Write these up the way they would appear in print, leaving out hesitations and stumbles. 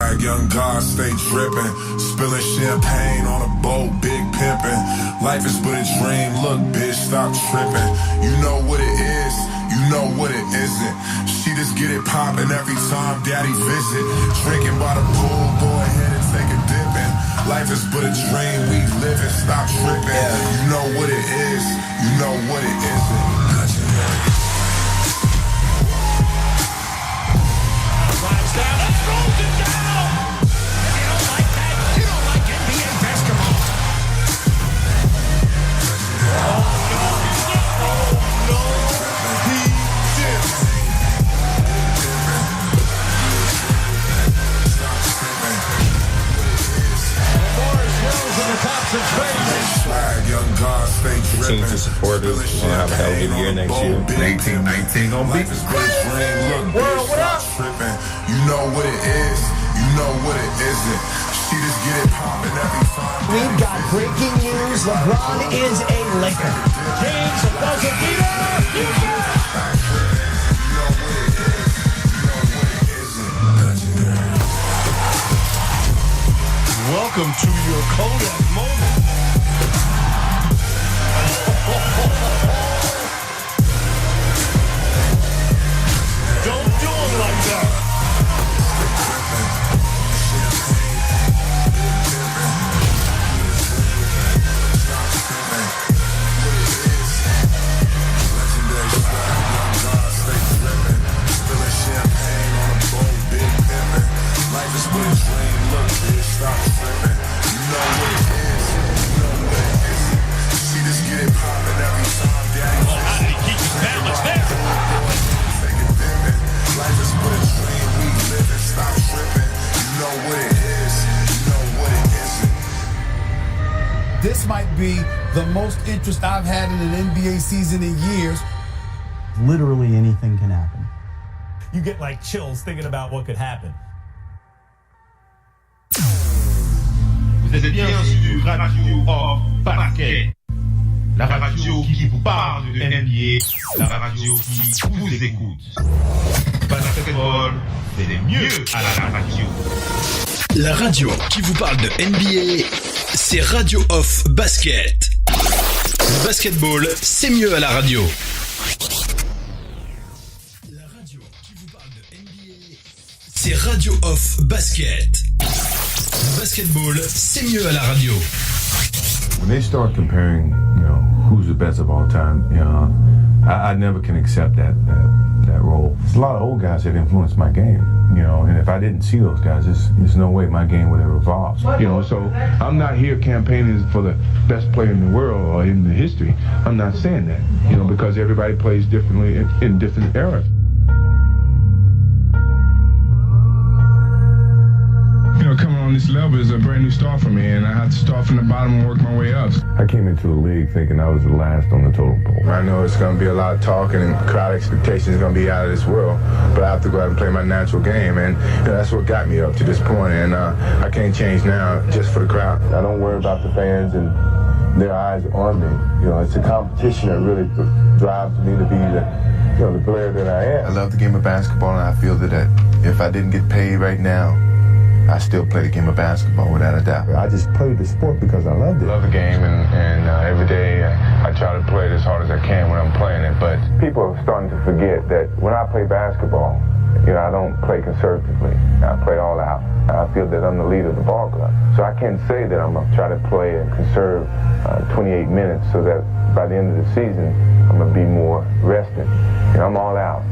Swag, young God, stay drippin'. Spilling champagne on a boat, big pimpin'. Life is but a dream, look bitch, stop trippin'. You know what it is, you know what it isn't. She just get it poppin' every time daddy visit. Drinking by the pool, go ahead and take a dip in. Life is but a dream, we livin', stop trippin'. You know what it is, you know what it isn't. Drives down, and throws it down! You don't like that? You don't like NBA basketball. Oh, no, he did. Morris Rose in the Thompson's face. Swag, young God, stay drippin'. Continue to support us. We're gonna have a hell of a year next year. 18-19 on beat. What up? You know what it is, you know what it isn't. She just get it poppin' every time. We've got breaking news. LeBron is a Laker. James, a buzzer beater. You got it. You know what it is, you know what it isn't. Legendary. Welcome to your Kodak moment. Don't do him like that. This might be the most interest I've had in an NBA season in years. Literally anything can happen. You get like chills thinking about what could happen. Vous êtes bien sur Radio Off Basket, la radio qui vous parle de NBA, la radio qui vous écoute. Basketball, c'est mieux à la radio. La radio qui vous parle de NBA, c'est Radio Off Basket. Le basketball, c'est mieux à la radio. La radio qui vous parle de NBA, c'est Radio Off Basket. Le basketball, c'est mieux à la radio. When they start comparing, who's the best of all time, I never can accept that role. There's a lot of old guys that influenced my game, and if I didn't see those guys, there's no way my game would have evolved. So I'm not here campaigning for the best player in the world or in the history. I'm not saying that, because everybody plays differently in different eras. Coming on this level is a brand new start for me, and I have to start from the bottom and work my way up. I came into the league thinking I was the last on the totem pole. I know it's going to be a lot of talking and crowd expectations are going to be out of this world, but I have to go out and play my natural game, and that's what got me up to this point, and I can't change now just for the crowd. I don't worry about the fans and their eyes on me. It's a competition that really drives me to be the player that I am. I love the game of basketball, and I feel that if I didn't get paid right now, I still play the game of basketball without a doubt. I just played the sport because I loved it. I love the game, and every day I try to play it as hard as I can when I'm playing it. But people are starting to forget that when I play basketball, I don't play conservatively. I play all out. I feel that I'm the leader of the ball club. So I can't say that I'm going to try to play and conserve 28 minutes so that by the end of the season, I'm going to be more rested. I'm all out.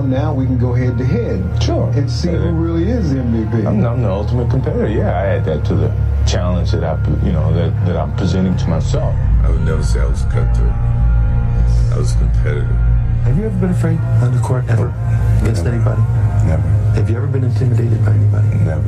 Now we can go head to head. Sure. And see who really is MVP. I'm the ultimate competitor. Yeah, I add that to the challenge that that I'm presenting to myself. I would never say I was cutthroat. I was competitive. Have you ever been afraid on the court ever? Against anybody? Never. Have you ever been intimidated by anybody? Never.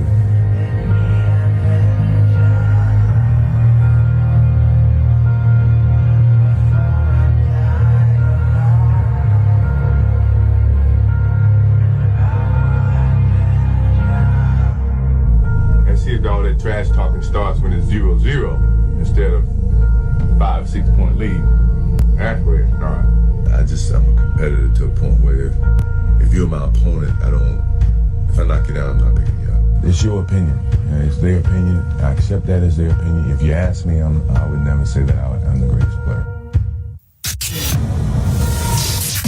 All that trash talking starts when it's 0-0 instead of 5-6 point lead. That's where it starts. I'm a competitor to a point where if you're my opponent, If I knock you down, I'm not picking you up. It's your opinion. It's their opinion. I accept that as their opinion. If you ask me, I would never say that I'm the greatest player.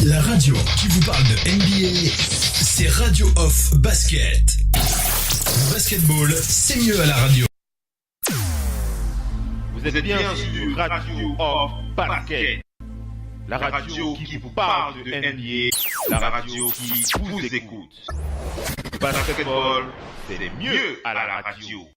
La radio qui vous parle de NBA, c'est Radio Off Basket. Le basketball, c'est mieux à la radio. Vous êtes bien sur Radio Off Basket. La radio qui vous parle de NBA, la radio qui vous écoute. Le basketball, c'est mieux à la radio.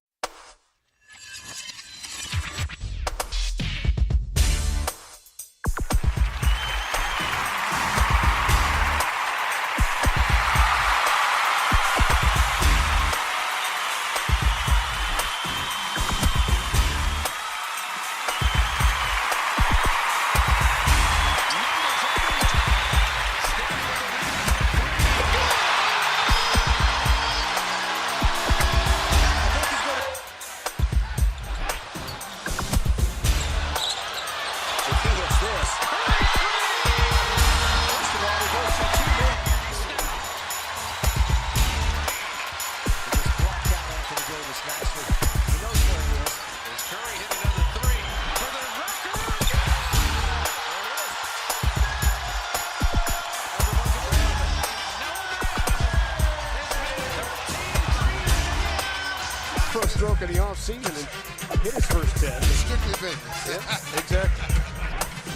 Stroke of the offseason and hit his first 10. It's strictly business. Yeah, exactly.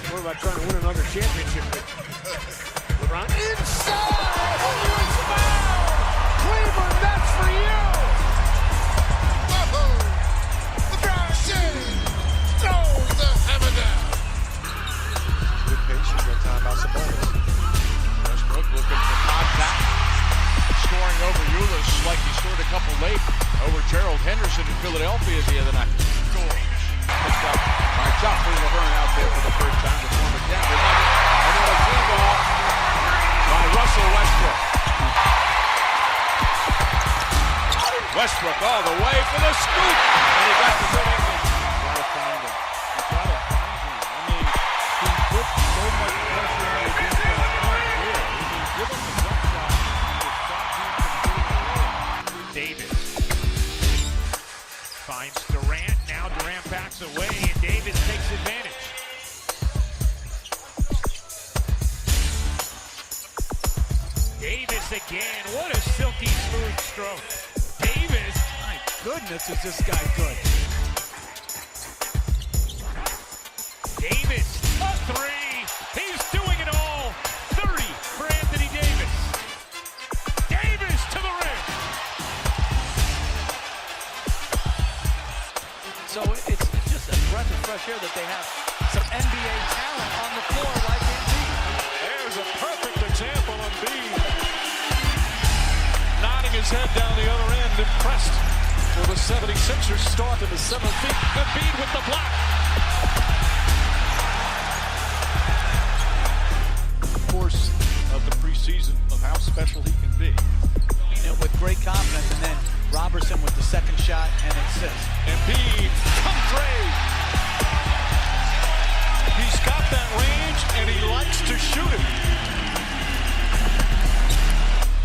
What about trying to win another championship? LeBron inside! Oh, it's foul! Cleveland, that's for you! Whoa! LeBron James throws the hammer down. Good patience that time by Sabonis. Westbrook looking for contact. Scoring over Ulis like he scored a couple late over Gerald Henderson in Philadelphia the other night. Picked up by Joffrey Laverne out there for the first time to form a Denver. Another free ball by Russell Westbrook. Westbrook all the way for the scoop, and he got the good English. Gotta find him. You gotta find him. I mean, he put so much pressure on the defense. Give him the jump shot. Davis finds Durant. Now Durant backs away, and Davis takes advantage. Davis again. What a silky smooth stroke. Davis, my goodness, is this guy good. Davis, a three. He's doing it all. 30 for Anthony Davis. Davis to the rim. So it's just a breath of fresh air that they have some NBA talent on the floor like Embiid. There's a perfect example of Embiid. Nodding his head down the other end, impressed with the 76ers start in the 7th feet. Embiid with the block. The course of the preseason of how special he can be. With great confidence, and then Robertson with the second shot and assist. Embiid, come trade. He's got that range, and he likes to shoot it.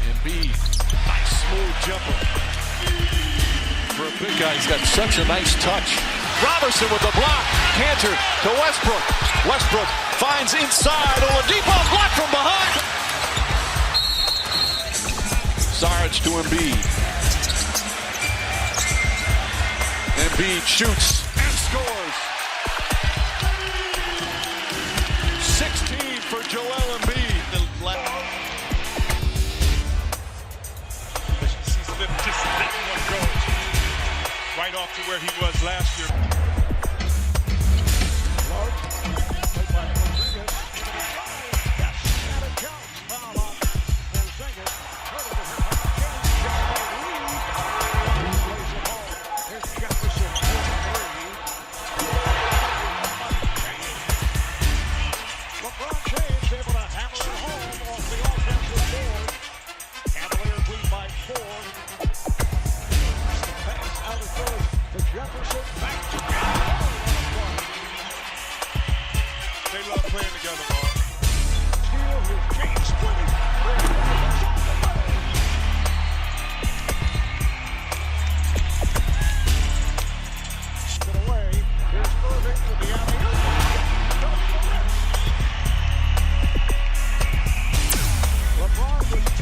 Embiid, nice smooth jumper. For a big guy, he's got such a nice touch. Robertson with the block, Cantor to Westbrook. Westbrook finds inside, Oladipo blocked from behind. Sarge to Embiid. Embiid shoots and scores. 16 for Joel Embiid. Just letting one go. Right off to where he was last year.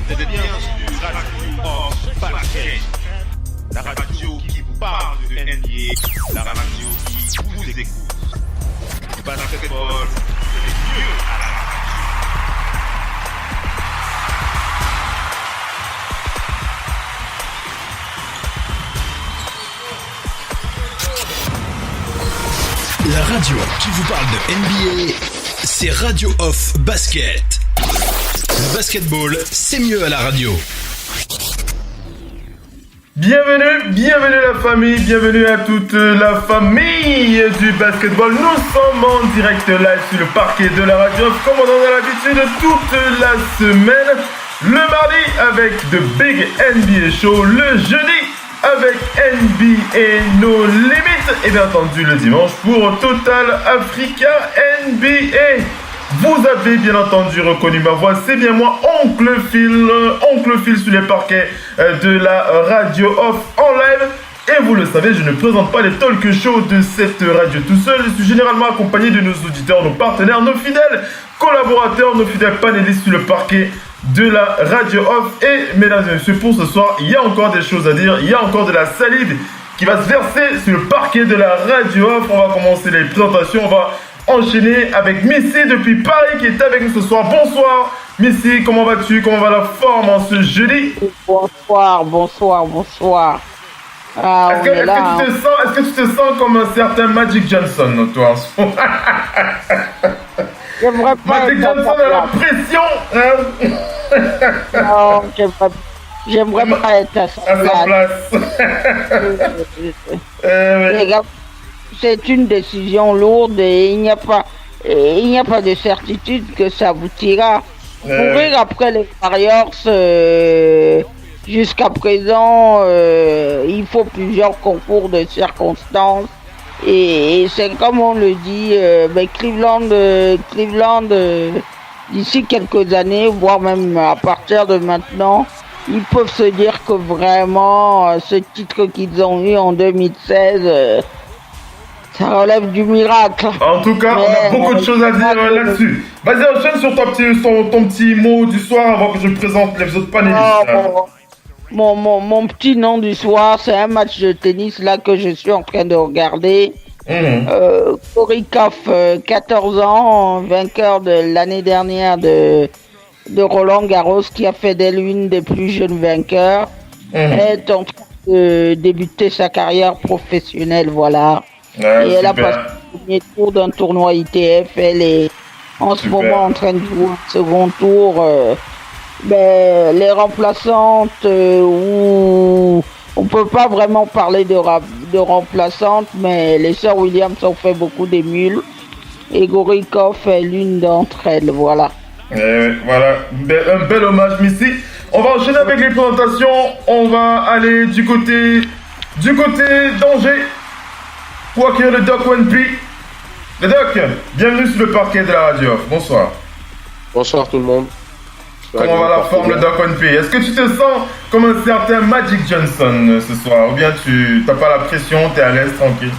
Vous êtes bien sur Radio Off Basket. La radio qui vous parle de NBA. La radio qui vous écoute. Basketball, c'est mieux à la radio. La radio qui vous parle de NBA, c'est Radio Off Basket. Le basketball, c'est mieux à la radio. Bienvenue la famille, bienvenue à toute la famille du basketball. Nous sommes en direct live sur le parquet de la radio Off, comme on en a l'habitude toute la semaine. Le mardi avec The Big NBA Show, le jeudi avec NBA No Limit et bien entendu le dimanche pour Total Africa NBA. Vous avez bien entendu reconnu ma voix, c'est bien moi, Oncle Phil sur les parquets de la radio Off en live. Et vous le savez, je ne présente pas les talk shows de cette radio tout seul. Je suis généralement accompagné de nos auditeurs, nos partenaires, nos fidèles collaborateurs, nos fidèles panélistes sur le parquet de la radio Off. Et mesdames et messieurs, pour ce soir, il y a encore des choses à dire, il y a encore de la salive qui va se verser sur le parquet de la radio Off. On va commencer les présentations, on va enchaîner avec Missy depuis Paris qui est avec nous ce soir. Bonsoir Missy, comment vas-tu? Comment va la forme en ce jeudi? Bonsoir. Ah, est-ce que tu te sens comme un certain Magic Johnson, toi? Magic Johnson a la pression, Non, j'aimerais pas être à sa place. Les gars, c'est une décision lourde et il n'y a pas de certitude que ça aboutira. Vous pouvez après les Warriors, jusqu'à présent, il faut plusieurs concours de circonstances et c'est comme on le dit, Cleveland, d'ici quelques années, voire même à partir de maintenant, ils peuvent se dire que vraiment ce titre qu'ils ont eu en 2016, ça relève du miracle. En tout cas, on a beaucoup de choses à dire là-dessus. Vas-y, enchaîne sur ton petit mot du soir avant que je présente les autres panélistes. Mon petit nom du soir, c'est un match de tennis là que je suis en train de regarder. Korikov, 14 ans, vainqueur de l'année dernière de Roland Garros, qui a fait d'elle une des plus jeunes vainqueurs, est en train de débuter sa carrière professionnelle, voilà. Et elle a passé le premier tour d'un tournoi ITF. Elle est en ce moment en train de jouer un second tour. Les remplaçantes, où on peut pas vraiment parler de remplaçantes, mais les sœurs Williams ont fait beaucoup d'émules. Et Gorikov est l'une d'entre elles, voilà. Voilà, un bel hommage, Missy. On va enchaîner avec les présentations. On va aller du côté d'Angers pour accueillir le Doc One P. Le Doc, bienvenue sur le parquet de la radio Off. Bonsoir. Bonsoir tout le monde. Comment va la forme, le Doc One P? Est-ce que tu te sens comme un certain Magic Johnson ce soir? Ou bien tu n'as pas la pression, tu es à l'aise, tranquille?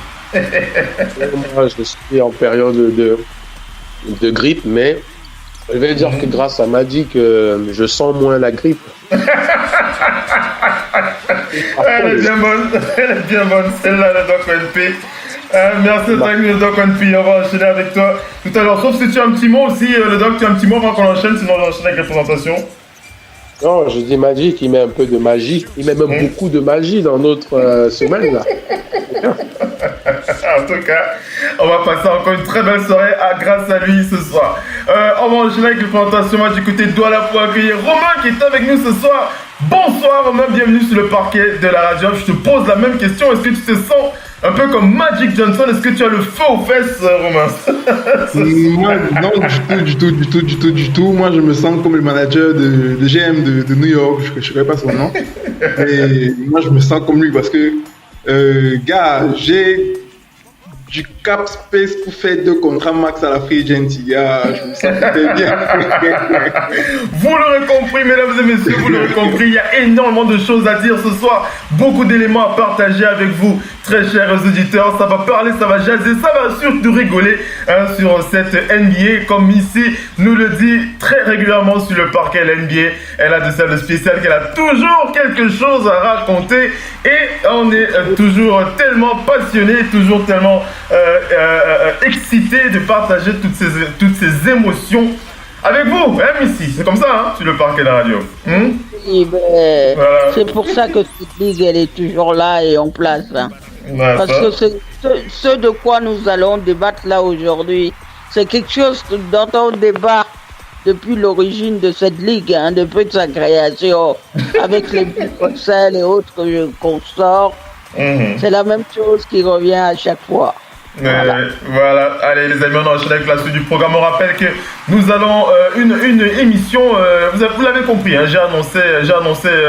Moi, je suis en période de grippe, mais je vais dire que grâce à Magic, je sens moins la grippe. Elle est bien bonne, celle-là, le Doc One P. Merci d'être avec nous, le Doc One P. On va enchaîner avec toi tout à l'heure. Sauf si tu as un petit mot aussi, le Doc, tu as un petit mot avant qu'on enchaîne, sinon on va enchaîner avec la présentation. Non, je dis Magic, il met un peu de magie. Il met même beaucoup de magie dans notre semaine, là. En tout cas, on va passer encore une très belle soirée grâce à lui ce soir. On va enchaîner avec les présentations. Moi, du côté de Douala pour accueillir Romain qui est avec nous ce soir. Bonsoir Romain, bienvenue sur le parquet de la radio. Je te pose la même question. Est-ce que tu te sens un peu comme Magic Johnson? Est-ce que tu as le feu aux fesses, Romain? Moi, non, du tout. Moi, je me sens comme le manager de GM de New York. Je ne connais pas son nom. Mais moi, je me sens comme lui parce que, gars, j'ai du cap space pour faire 2 contrats max à la free agency. Je me sentais bien. Vous l'aurez compris, mesdames et messieurs, vous l'aurez compris, il y a énormément de choses à dire ce soir, beaucoup d'éléments à partager avec vous, très chers auditeurs. Ça va parler, ça va jaser, ça va surtout rigoler sur cette NBA, comme ici nous le dit très régulièrement sur le parquet la NBA. Elle a de celle de spécial qu'elle a toujours quelque chose à raconter et on est toujours tellement passionné, toujours tellement excité de partager toutes ces émotions avec vous, hein, Missy. C'est comme ça, hein, sur le parquet de la radio. Oui, voilà. C'est pour ça que cette ligue, elle est toujours là et en place. Hein. Ouais, parce que ce de quoi nous allons débattre là aujourd'hui, c'est quelque chose dont on débat depuis l'origine de cette ligue, hein, depuis sa création, avec les Bruxelles et autres consorts. C'est la même chose qui revient à chaque fois. Voilà, allez les amis, on enchaîne avec la suite du programme. On rappelle que nous allons une émission, vous l'avez compris, hein, j'ai annoncé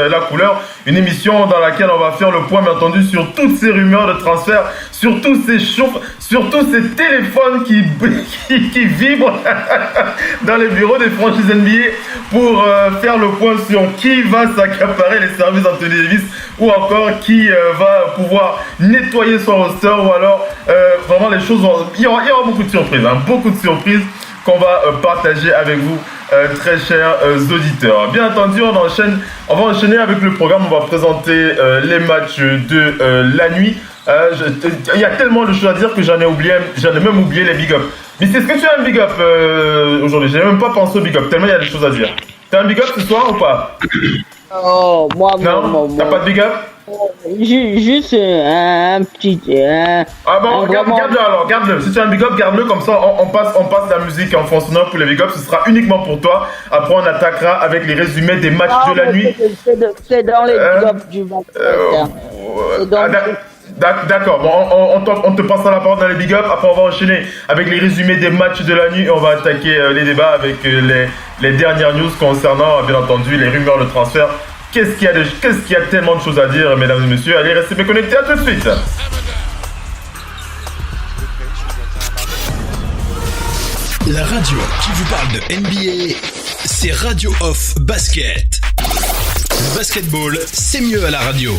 la couleur, une émission dans laquelle on va faire le point bien entendu sur toutes ces rumeurs de transfert, sur tous ces chauffes, sur tous ces téléphones qui vibrent dans les bureaux des franchises NBA pour faire le point sur qui va s'accaparer les services d'Anthony Davis ou encore qui va pouvoir nettoyer son roster ou alors vraiment les choses il y aura beaucoup de surprises, hein, beaucoup de surprises qu'on va partager avec vous, très chers auditeurs. Bien entendu, on va enchaîner avec le programme. On va présenter les matchs de la nuit. Il y a tellement de choses à dire que j'en ai même oublié les big up. Mais est-ce que tu as un big up aujourd'hui? J'ai même pas pensé au big up, tellement il y a des choses à dire. T'as un big up ce soir ou pas? Oh, moi, t'as pas de big up? Juste un petit. Ah bon, garde-le alors, garde-le. Si tu as un big up, garde-le, comme ça on passe la musique en fond sonore pour les big up. Ce sera uniquement pour toi. Après, on attaquera avec les résumés des matchs de la nuit. C'est dans les big up du match. D'accord, bon, on te passera la parole dans les big up. Après, on va enchaîner avec les résumés des matchs de la nuit. Et on va attaquer les débats avec les dernières news concernant, bien entendu, les rumeurs de transfert. Qu'est-ce qu'il y a tellement de choses à dire, mesdames et messieurs. Allez, restez bien connectés, à tout de suite. La radio qui vous parle de NBA, c'est Radio Off Basket. Le basketball, c'est mieux à la radio.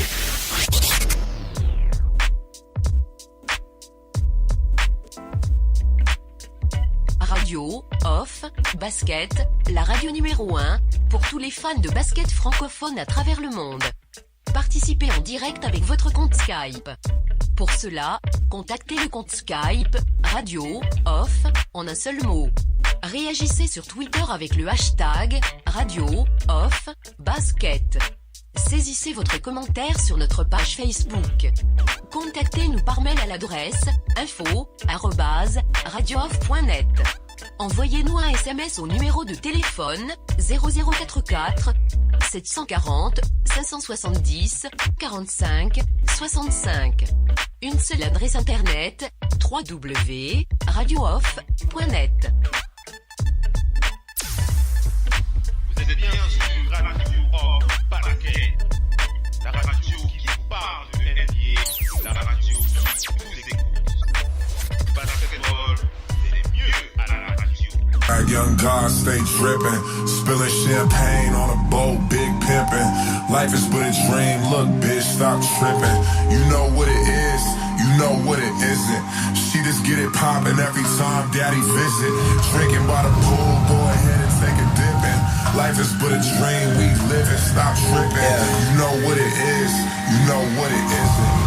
Radio Off Basket, la radio numéro 1 pour tous les fans de basket francophone à travers le monde. Participez en direct avec votre compte Skype. Pour cela, contactez le compte Skype Radio Off en un seul mot. Réagissez sur Twitter avec le hashtag Radio Off Basket. Saisissez votre commentaire sur notre page Facebook. Contactez-nous par mail à l'adresse info@radiooff.net. Envoyez-nous un SMS au numéro de téléphone 0044 740 570 45 65. Une seule adresse internet www.radiooff.net. Vous êtes bien sur Radio Off Basket, la radio qui vous parle de NBA, la radio qui vous écoute. Basketball, c'est mieux à la radio. Young God stay drippin', spilling champagne on a boat, big pimpin'. Life is but a dream, look bitch, stop trippin'. You know what it is, you know what it isn't. She just get it poppin' every time daddy visit. Drinking by the pool, go ahead and take a dippin'. Life is but a dream, we livin', stop trippin'. You know what it is, you know what it isn't.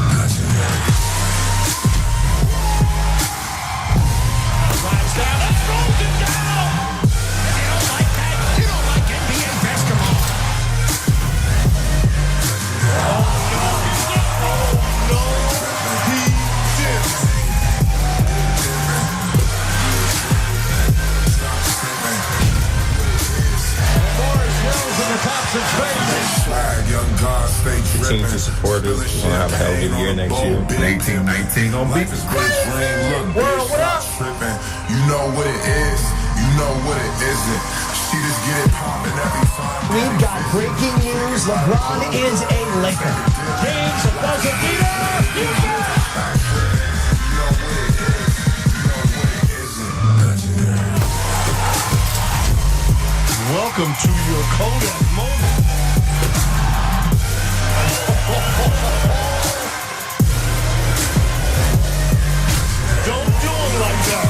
Continue to support us. We're gonna have a hell of a year next year. 19 on beat. You know what it is, you know what it isn't. She just get it poppin' every time. We've got breaking news. LeBron is a Laker. James doesn't need it. Welcome to your Kodak moment. Don't do it like that.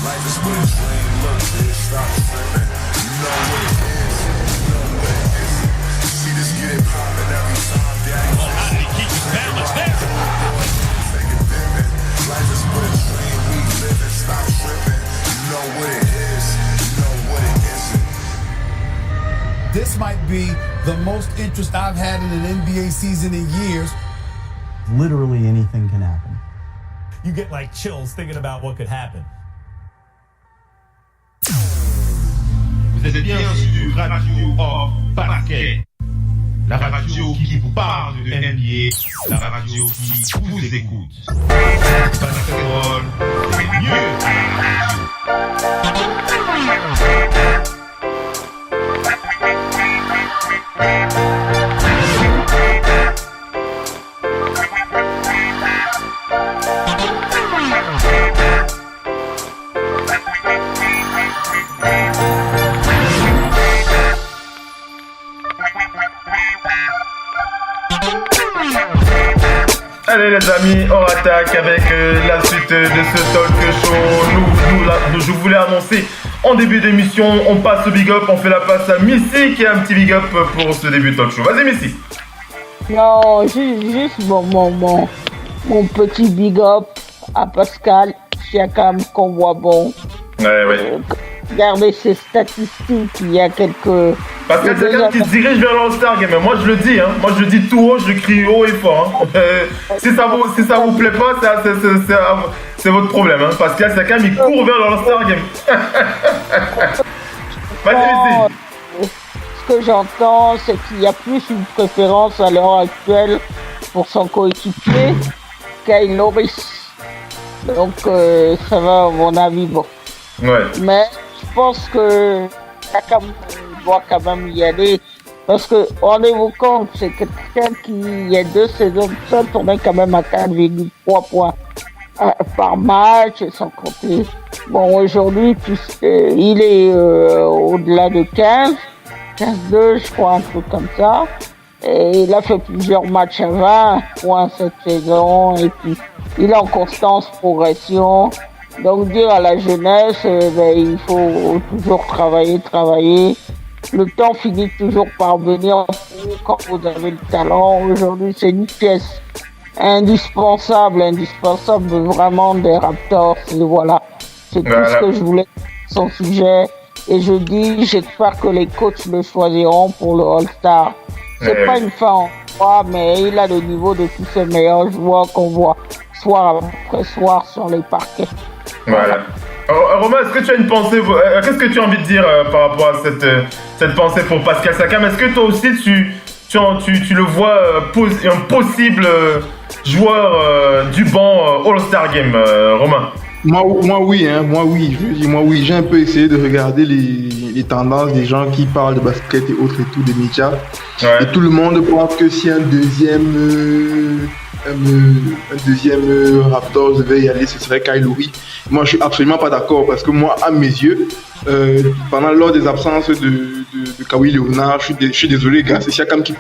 Life is what a dream, look, bitch, stop tripping. You know what it is, you know what it isn't. See this get it poppin' every time, daddy. Oh, how did he keep his balance there? Take it dimming. Life is what a dream, we living, stop tripping. You know what it is, you know what it isn't. This might be the most interest I've had in an NBA season in years. Literally anything can happen. You get like chills thinking about what could happen. Vous êtes bien sur Radio Off Basket, la radio qui vous parle de NBA, la radio qui vous écoute. Basketball, c'est mieux à la radio. Allez les amis, on attaque avec la suite de ce talk show. Je voulais annoncer en début d'émission, on passe au big up, on fait la passe à Missy qui a un petit big up pour ce début de talk show. Vas-y Missy. Non, juste mon petit big up à Pascal Siakam qu'on voit bon. Ouais. Regardez ses statistiques, il y a quelques... Pascal Siakam qui se dirige vers l'All-Star Game. Moi je le dis, hein. Moi je le dis tout haut, je le crie haut et fort. Hein. Si ça vous plaît pas, c'est votre problème. Hein. Pascal Siakam il court vers l'All-Star Game. Vas-y. Ce que j'entends, c'est qu'il y a plus une préférence à l'heure actuelle pour son coéquipier Kyle Lowry. Donc ça va à mon avis bon. Ouais. Mais je pense que Siakam doit quand même y aller parce que rendez-vous compte, c'est quelqu'un qui il y a 2 saisons de ça tournait quand même à 4,3 points par match sans compter. Bon aujourd'hui il est au-delà de 15-2 je crois, un truc comme ça. Et il a fait plusieurs matchs à 20 points cette saison et puis il est en constante progression. Donc dire à la jeunesse, il faut toujours travailler. Le temps finit toujours par venir quand vous avez le talent. Aujourd'hui, c'est une pièce indispensable vraiment des Raptors. Et voilà, c'est tout ce que je voulais sur son sujet. Et je dis, j'espère que les coachs le choisiront pour le All-Star. C'est pas une fin en soi, mais il a le niveau de tous ces meilleurs joueurs qu'on voit soir après soir sur les parquets. Voilà. Romain, est-ce que tu as une pensée, qu'est-ce que tu as envie de dire par rapport à cette pensée pour Pascal Siakam? Est-ce que toi aussi tu le vois un possible joueur du banc All-Star Game, Romain? Moi oui. J'ai un peu essayé de regarder les tendances des gens qui parlent de basket et autres et tout, des médias. Ouais. Et tout le monde pense que si un deuxième Raptors devait y aller, ce serait Kyle Lowry. Moi, je suis absolument pas d'accord parce que moi, à mes yeux, lors des absences de Kawhi Leonard, je suis désolé, gars, c'est Siakam qui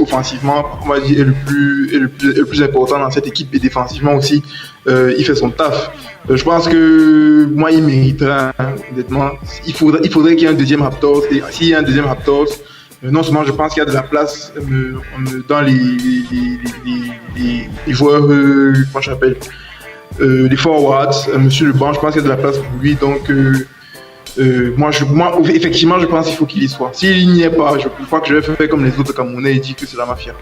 offensivement, on va dire, est le plus important dans cette équipe et défensivement aussi, il fait son taf. Je pense que moi, il mériterait, honnêtement. Il faudrait qu'il y ait un deuxième Raptors. Et s'il y a un deuxième Raptors, non seulement je pense qu'il y a de la place dans les joueurs, comment je m'appelle, les forwards, monsieur le banc, je pense qu'il y a de la place pour lui. Donc, moi, effectivement, je pense qu'il faut qu'il y soit. S'il n'y est pas, je crois que je vais faire comme les autres Camerounais et dire que c'est la mafia.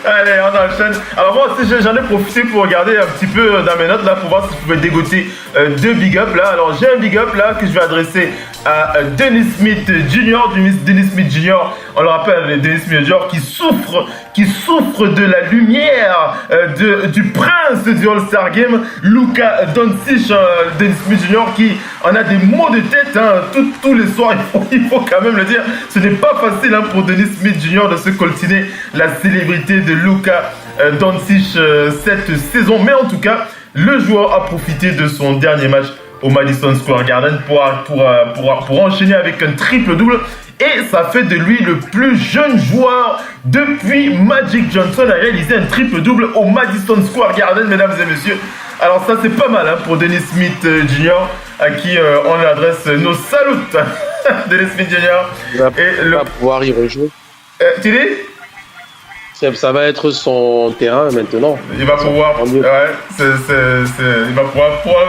Allez, on enchaîne. Alors moi aussi, j'en ai profité pour regarder un petit peu dans mes notes là pour voir si je pouvais dégoter 2 big up là. Alors j'ai un big up là que je vais adresser à Dennis Smith Jr. Dennis Smith Jr. On le rappelle, Dennis Smith Jr. qui souffre de la lumière du prince du All-Star Game, Luka Doncic. Dennis Smith Jr. qui en a des maux de tête tous les soirs, il faut quand même le dire. Ce n'est pas facile pour Dennis Smith Jr. de se coltiner la célébrité de Luka Doncic cette saison. Mais en tout cas, le joueur a profité de son dernier match au Madison Square Garden pour enchaîner avec un triple-double. Et ça fait de lui le plus jeune joueur depuis Magic Johnson à réaliser un triple-double au Madison Square Garden, mesdames et messieurs. Alors ça, c'est pas mal pour Dennis Smith Jr., à qui on adresse nos salutes. Dennis Smith Jr. Il va pouvoir y rejouer. Tu dis ? Ça va être son terrain maintenant. Il va pouvoir, il va pouvoir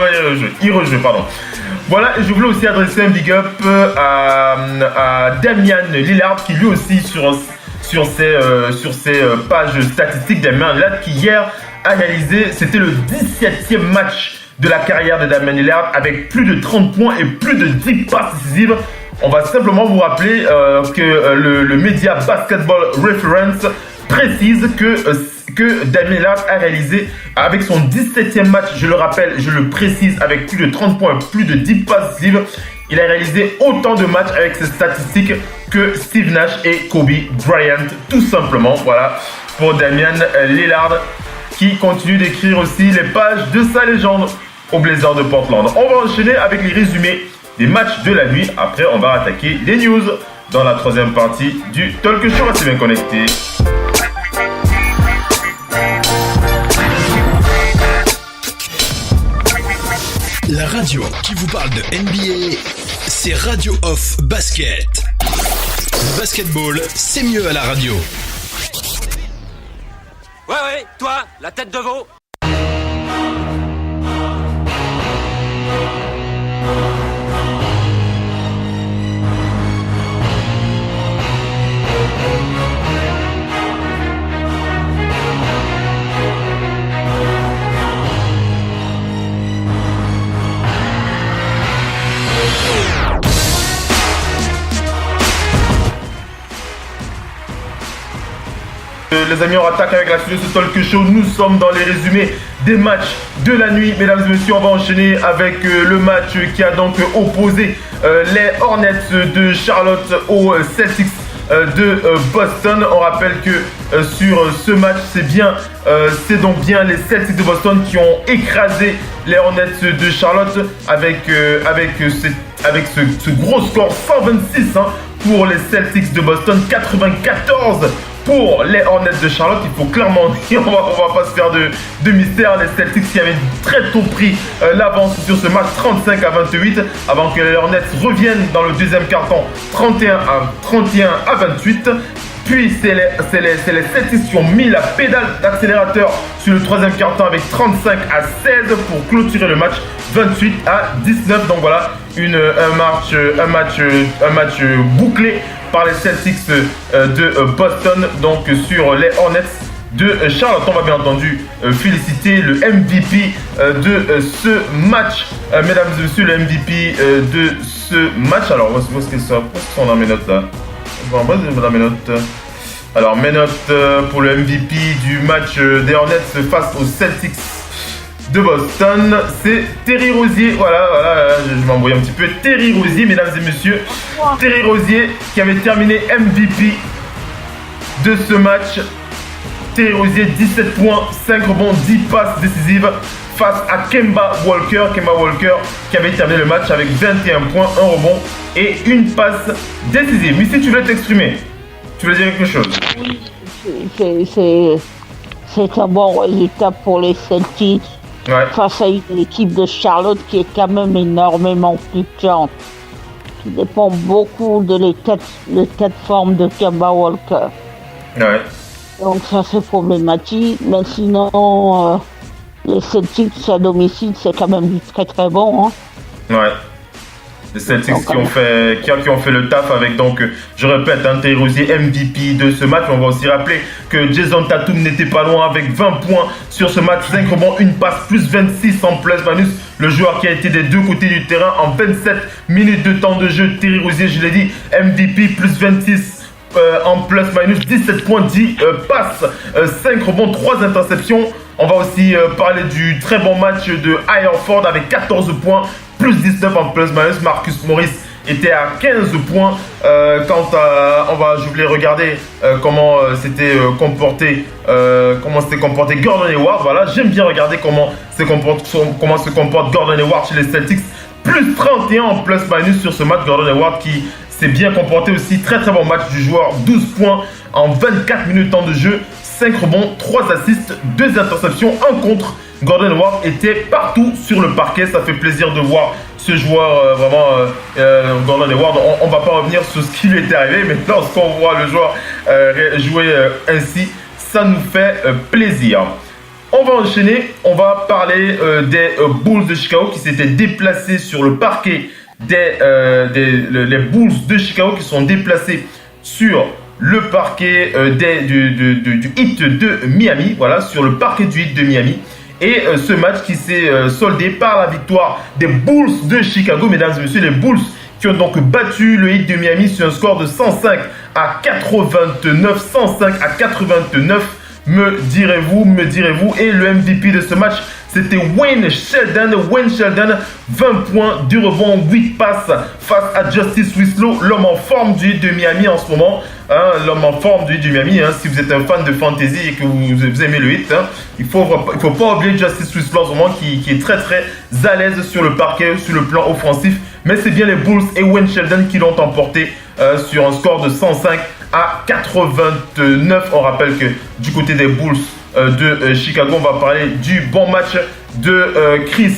y rejouer, pardon. Voilà, et je voulais aussi adresser un big up à Damian Lillard, qui lui aussi sur ses pages statistiques, Damian Lillard qui hier a réalisé, c'était le 17e match de la carrière de Damian Lillard avec plus de 30 points et plus de 10 passes décisives. On va simplement vous rappeler que le média Basketball Reference précise que Damian Lillard a réalisé avec son 17e match, je le rappelle, je le précise, avec plus de 30 points, plus de 10 passes décisives. Il a réalisé autant de matchs avec ses statistiques que Steve Nash et Kobe Bryant, tout simplement. Voilà, pour Damian Lillard, qui continue d'écrire aussi les pages de sa légende aux Blazers de Portland. On va enchaîner avec les résumés des matchs de la nuit. Après, on va attaquer les news dans la troisième partie du Talk Show. Restez bien connectés. La radio qui vous parle de NBA, c'est Radio Off Basket. Le basketball, c'est mieux à la radio. Ouais, toi, la tête de veau. Les amis, on attaque avec la suite de ce Talk Show. Nous sommes dans les résumés des matchs de la nuit. Mesdames et messieurs, on va enchaîner avec le match qui a donc opposé les Hornets de Charlotte aux Celtics de Boston. On rappelle que sur ce match, c'est donc bien les Celtics de Boston qui ont écrasé les Hornets de Charlotte avec ce gros score 126 pour les Celtics de Boston, 94 pour les Hornets de Charlotte. Il faut clairement dire, on va pas se faire de mystère, les Celtics qui avaient très tôt pris l'avance sur ce match 35-28 avant que les Hornets reviennent dans le deuxième quart-temps 31-28. Puis c'est les Celtics qui ont mis la pédale d'accélérateur sur le troisième quart-temps avec 35-16 pour clôturer le match 28-19. Donc voilà, un match bouclé par les Celtics de Boston, donc sur les Hornets de Charlotte. On va bien entendu féliciter le MVP de ce match. Mesdames et messieurs, le MVP de ce match. Alors, où est-ce que ça sont dans mes notes là? Dans mes notes. Alors, mes notes pour le MVP du match des Hornets face aux Celtics de Boston, c'est Terry Rozier. Voilà, je m'embrouille un petit peu. Terry Rozier, mesdames et messieurs. Terry Rozier qui avait terminé MVP de ce match. Terry Rozier, 17 points, 5 rebonds, 10 passes décisives face à Kemba Walker. Kemba Walker qui avait terminé le match avec 21 points, 1 rebond et une passe décisive. Missy, tu veux t'exprimer? Tu veux dire quelque chose? Oui, c'est un bon résultat pour les Celtics. Ouais. Face à une équipe de Charlotte qui est quand même énormément fluctuante, qui dépend beaucoup de l'état de forme de Kemba Walker. Ouais. Donc ça c'est problématique, mais sinon les Celtics à domicile c'est quand même du très très bon. Ouais. Les Celtics qui ont fait le taf avec, donc, je répète, Terry Rozier MVP de ce match. On va aussi rappeler que Jason Tatum n'était pas loin avec 20 points sur ce match, 5 rebonds, une passe, plus 26 en plus-minus, le joueur qui a été des deux côtés du terrain en 27 minutes de temps de jeu. Terry Rozier, je l'ai dit, MVP plus 26 en plus-minus, 17 points, 10 passes, 5 rebonds, 3 interceptions. On va aussi parler du très bon match de Al Horford avec 14 points, plus 19 en plus-minus. Marcus Morris était à 15 points. Je voulais regarder comment s'était comporté Gordon Hayward. Voilà, j'aime bien regarder comment se comporte Gordon Hayward chez les Celtics. Plus 31 en plus-minus sur ce match. Gordon Hayward qui s'est bien comporté aussi. Très très bon match du joueur. 12 points en 24 minutes de temps de jeu. 5 rebonds, 3 assists, 2 interceptions, 1 contre. Gordon Hayward était partout sur le parquet. Ça fait plaisir de voir ce joueur Gordon Hayward. On ne va pas revenir sur ce qui lui était arrivé, mais lorsqu'on voit le joueur jouer ainsi, ça nous fait plaisir. On va enchaîner. On va parler des Bulls de Chicago qui s'étaient déplacés sur le parquet les Bulls de Chicago qui sont déplacés sur le parquet du Heat de Miami, voilà, sur le parquet du Heat de Miami. Et ce match qui s'est soldé par la victoire des Bulls de Chicago, mesdames et messieurs, les Bulls qui ont donc battu le Heat de Miami sur un score de 105 à 89, 105 à 89, me direz-vous. Et le MVP de ce match, c'était Wayne Sheldon, 20 points, 2 rebonds, 8 passes face à Justice Winslow, l'homme en forme du Heat de Miami en ce moment. L'homme en forme du Heat de Miami, si vous êtes un fan de fantasy et que vous aimez le Heat, il faut pas oublier Justice Winslow en ce moment qui est très très à l'aise sur le parquet, sur le plan offensif. Mais c'est bien les Bulls et Wayne Sheldon qui l'ont emporté sur un score de 105 à 89. On rappelle que du côté des Bulls de Chicago, on va parler du bon match de Chris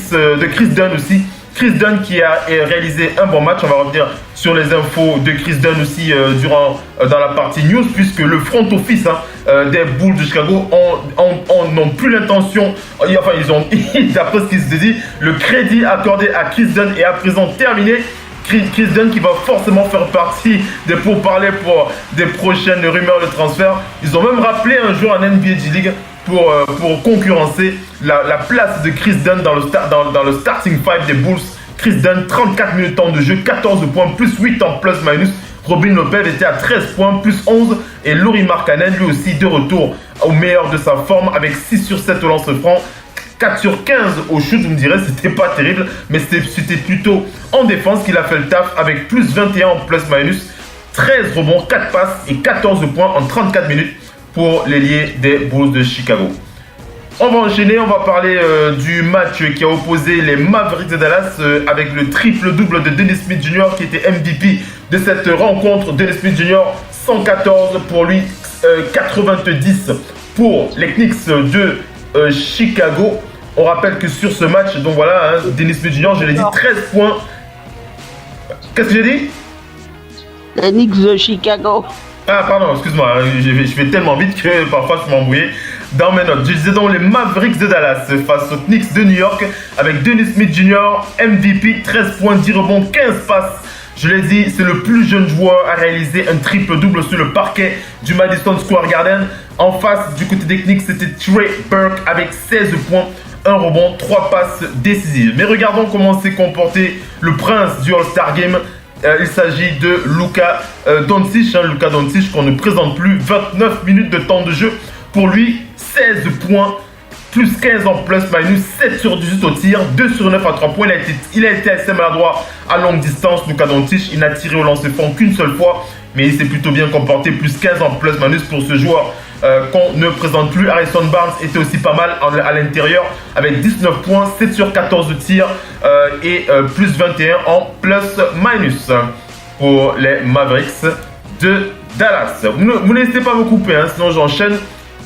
Dunn aussi. Chris Dunn qui a réalisé un bon match. On va revenir sur les infos de Chris Dunn aussi dans la partie news, puisque le front office des Bulls de Chicago n'ont plus l'intention, d'après ce qui se dit, le crédit accordé à Chris Dunn est à présent terminé. Chris Dunn qui va forcément faire partie des pourparlers pour des prochaines rumeurs de transfert. Ils ont même rappelé un jour en NBA G-League pour concurrencer la place de Chris Dunn dans le starting five des Bulls. Chris Dunn, 34 minutes de temps de jeu, 14 points, plus 8 en plus-minus. Robin Lopez était à 13 points, plus 11. Et Lauri Markkanen, lui aussi, de retour au meilleur de sa forme avec 6 sur 7 au lance-franc. 4 sur 15 au shoot, vous me direz, c'était pas terrible, mais c'était plutôt en défense qu'il a fait le taf avec plus 21 en plus-minus, 13 rebonds, 4 passes et 14 points en 34 minutes pour l'ailier des Bulls de Chicago. On va enchaîner, on va parler du match qui a opposé les Mavericks de Dallas avec le triple-double de Dennis Smith Jr. qui était MVP de cette rencontre. Dennis Smith Jr. 114 pour lui, 90 pour les Knicks de Chicago. On rappelle que sur ce match, donc voilà, Dennis Smith Jr., je l'ai dit, 13 points. Qu'est-ce que j'ai dit? Les Knicks de Chicago. Ah, pardon, excuse-moi, je fais tellement vite que parfois je m'embrouille dans mes notes. Je disais donc les Mavericks de Dallas face aux Knicks de New York avec Dennis Smith Jr., MVP, 13 points, 10 rebonds, 15 passes. Je l'ai dit, c'est le plus jeune joueur à réaliser un triple-double sur le parquet du Madison Square Garden. En face, du côté des Knicks, c'était Trey Burke avec 16 points, 1 rebond, 3 passes décisives. Mais regardons comment s'est comporté le prince du All-Star Game. Il s'agit de Luka Doncic. Luka Doncic qu'on ne présente plus. 29 minutes de temps de jeu pour lui, 16 points. Plus 15 en plus-minus, 7 sur 18 au tir, 2 sur 9 à 3 points. Il a été assez maladroit à longue distance, Luka Doncic. Il n'a tiré au lancer-franc qu'une seule fois, mais il s'est plutôt bien comporté. Plus 15 en plus-minus pour ce joueur qu'on ne présente plus. Harrison Barnes était aussi pas mal à l'intérieur avec 19 points, 7 sur 14 de tir et plus 21 en plus-minus pour les Mavericks de Dallas. Vous n'hésitez pas à me couper, sinon j'enchaîne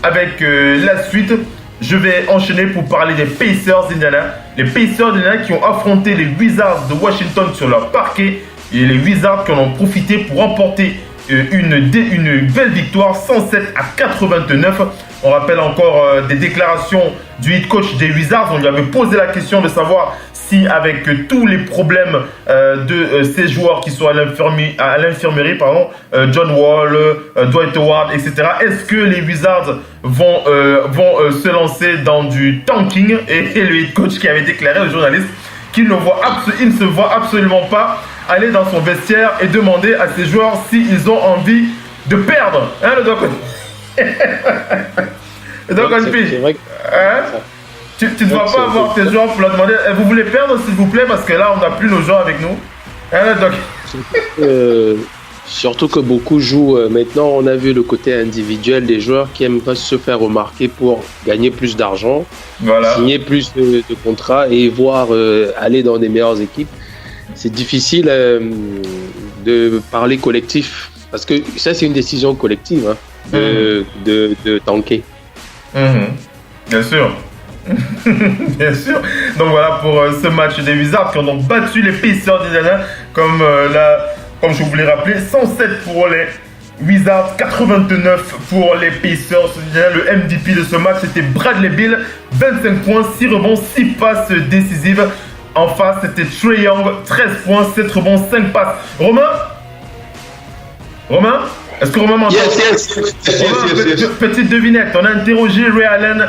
avec la suite. Je vais enchaîner pour parler des Pacers d'Indiana. Les Pacers d'Indiana qui ont affronté les Wizards de Washington sur leur parquet. Et les Wizards qui en ont profité pour remporter une belle victoire, 107 à 89. On rappelle encore des déclarations du head coach des Wizards. On lui avait posé la question de savoir si avec tous les problèmes de ces joueurs qui sont à l'infirmerie, John Wall, Dwight Howard, etc. Est-ce que les Wizards vont se lancer dans du tanking? Et le head coach qui avait déclaré aux journalistes qu'il ne se voit absolument pas aller dans son vestiaire et demander à ses joueurs s'ils ont envie de perdre. Hein, le Doc? C'est vrai que... Hein? Tu ne vas pas avoir tes joueurs pour leur demander vous voulez perdre s'il vous plaît parce que là on n'a plus nos joueurs avec nous. Hein, le Doc? Surtout que beaucoup jouent maintenant, on a vu le côté individuel des joueurs qui aiment pas se faire remarquer pour gagner plus d'argent, signer plus de contrats et voir aller dans des meilleures équipes. C'est difficile de parler collectif parce que ça c'est une décision collective hein, de tanker. Bien sûr. Bien sûr. Donc voilà pour ce match des Wizards qui ont donc battu les Pacers d'Indiana comme je vous l'ai rappelé, 107 pour les Wizards, 89 pour les Pacers. Le MVP de ce match c'était Bradley Beal, 25 points, 6 rebonds, 6 passes décisives. En face c'était Trae Young, 13 points, 7 rebonds, 5 passes. Romain, est-ce que Romain m'entend? Yes. Petite devinette, on a interrogé Ray Allen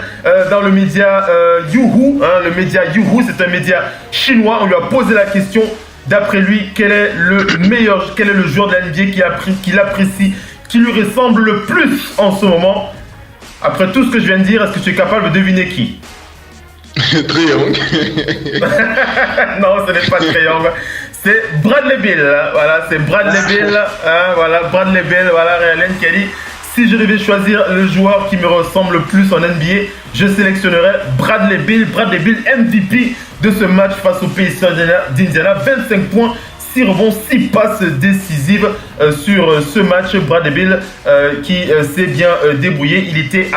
dans le média Youhou. Le média Youhou, c'est un média chinois. On lui a posé la question, d'après lui, quel est le joueur de la NBA qu'il apprécie, qui lui ressemble le plus en ce moment. Après tout ce que je viens de dire, est-ce que tu es capable de deviner qui? Trae Young. Non, ce n'est pas Trae Young. C'est Bradley Beal. Voilà, c'est Bradley Beal. Bradley Beal. Voilà, Ray Allen qui a dit si je devais choisir le joueur qui me ressemble le plus en NBA, je sélectionnerais Bradley Beal. Bradley Beal, MVP de ce match face aux Pacers d'Indiana. 25 points, 6 rebonds, 6 passes décisives sur ce match. Bradley Beal qui s'est bien débrouillé. Il était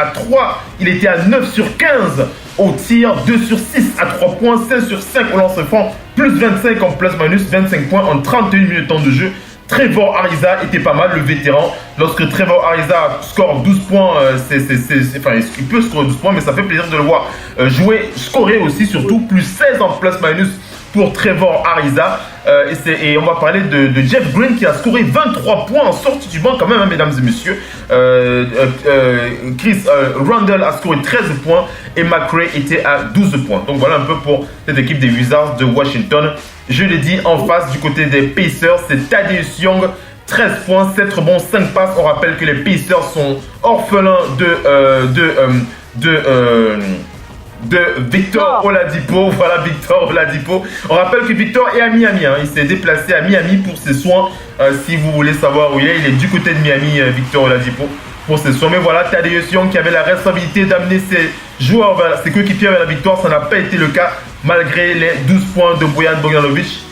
à 9 sur 15 au tir, 2 sur 6 à 3 points, 16 sur 5 au lance-franc, plus 25 en plus-minus, 25 points en 31 minutes de temps de jeu. Trevor Ariza était pas mal, le vétéran. Lorsque Trevor Ariza score 12 points, il peut scorer 12 points, mais ça fait plaisir de le voir scorer aussi, surtout plus 16 en plus-minus pour Trevor Ariza. Et on va parler de Jeff Green qui a scoré 23 points en sortie du banc quand même, hein, mesdames et messieurs. Chris Randle a scoré 13 points et McRae était à 12 points. Donc voilà un peu pour cette équipe des Wizards de Washington. Je l'ai dit, en face du côté des Pacers, c'est Thaddeus Young, 13 points, 7 rebonds, 5 passes. On rappelle que les Pacers sont orphelins de Victor Oladipo. Voilà, Victor Oladipo. On rappelle que Victor est à Miami. Il s'est déplacé à Miami pour ses soins. Si vous voulez savoir où il est du côté de Miami, Victor Oladipo, pour ses soins. Mais voilà, Thaddeus Young qui avait la responsabilité d'amener ses joueurs, ses coéquipiers vers la victoire. Ça n'a pas été le cas malgré les 12 points de Bojan Bogdanovic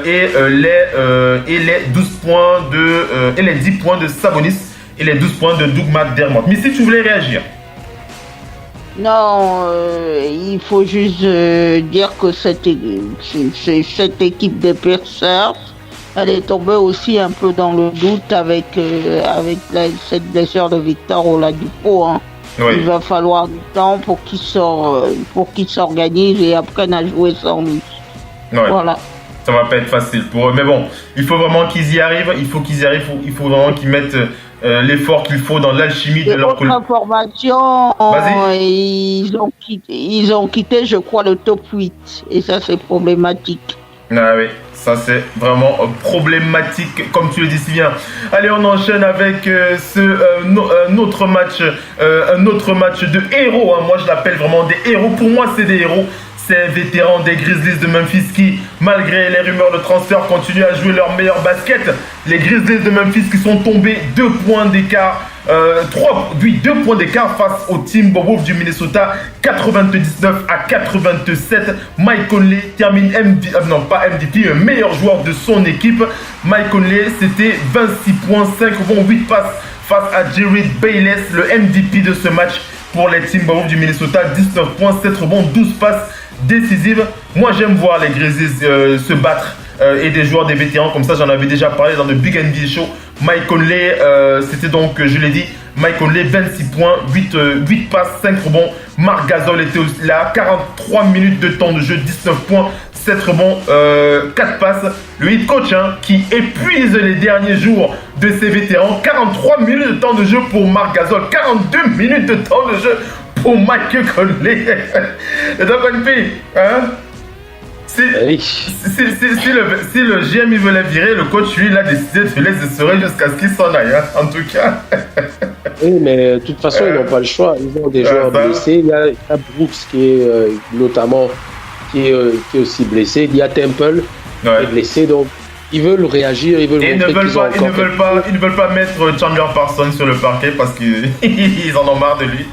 et les 12 points et les 10 points de Sabonis et les 12 points de Doug McDermott. Mais si tu voulais réagir. Non, il faut juste dire que cette équipe des Pacers, elle est tombée aussi un peu dans le doute avec cette blessure de Victor Oladipo. Oui. Il va falloir du temps pour qu'il s'organise et apprenne à jouer sans lui. Ouais. Voilà. Ça va pas être facile pour eux, mais bon, il faut vraiment qu'ils y arrivent. Il faut vraiment qu'ils mettent l'effort qu'il faut dans l'alchimie de leur club. Information, ils ont quitté, je crois, le top 8. Et ça, c'est problématique. Ah oui, ça c'est vraiment problématique, comme tu le dis si bien. Allez, on enchaîne avec un autre match de héros. Moi, je l'appelle vraiment des héros. Pour moi, c'est des héros. Ces vétérans des Grizzlies de Memphis qui, malgré les rumeurs de transfert, continuent à jouer leur meilleur basket. Les Grizzlies de Memphis qui sont tombés 2 points d'écart, 2 points d'écart face au Timberwolves du Minnesota, 99-87. Mike Conley termine MVP, meilleur joueur de son équipe. Mike Conley, c'était 26 points, 5 rebonds, 8 passes face à Jerry Bayless, le MVP de ce match pour les Timberwolves du Minnesota, 19 points, 7 rebonds, 12 passes décisives. Moi, j'aime voir les Grizzlies se battre et des joueurs, des vétérans comme ça. J'en avais déjà parlé dans le Big NBA Show. Mike Conley, c'était donc, je l'ai dit, Mike Conley, 26 points, 8 passes, 5 rebonds. Marc Gasol était aussi là, 43 minutes de temps de jeu, 19 points, 7 rebonds, 4 passes. Le head coach qui épuise les derniers jours de ses vétérans. 43 minutes de temps de jeu pour Marc Gasol, 42 minutes de temps de jeu pour Mike Conley. Et donc, Si le GM il veut la virer, le coach lui il a décidé de laisser serer jusqu'à ce qu'il s'en aille, hein, en tout cas. Oui, mais de toute façon, ils n'ont pas le choix. Ils ont des joueurs blessés. Il y a Brooks qui est notamment qui est aussi blessé. Il y a Temple qui est blessé. Donc, ils veulent réagir. Ils ne veulent pas mettre Chandler Parsons sur le parquet parce qu'ils en ont marre de lui.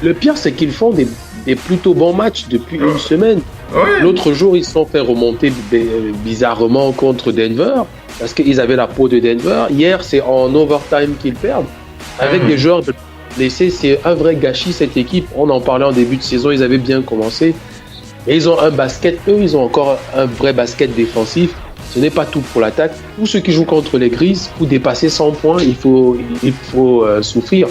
Le pire, c'est qu'ils font des plutôt bons matchs depuis une semaine. Oui. L'autre jour, ils se sont fait remonter bizarrement contre Denver parce qu'ils avaient la peau de Denver. Hier, c'est en overtime qu'ils perdent. Avec des joueurs blessés, c'est un vrai gâchis cette équipe. On en parlait en début de saison, ils avaient bien commencé. Et ils ont un basket, eux, ils ont encore un vrai basket défensif. Ce n'est pas tout pour l'attaque. Tous ceux qui jouent contre les Grises, pour dépasser 100 points, il faut souffrir.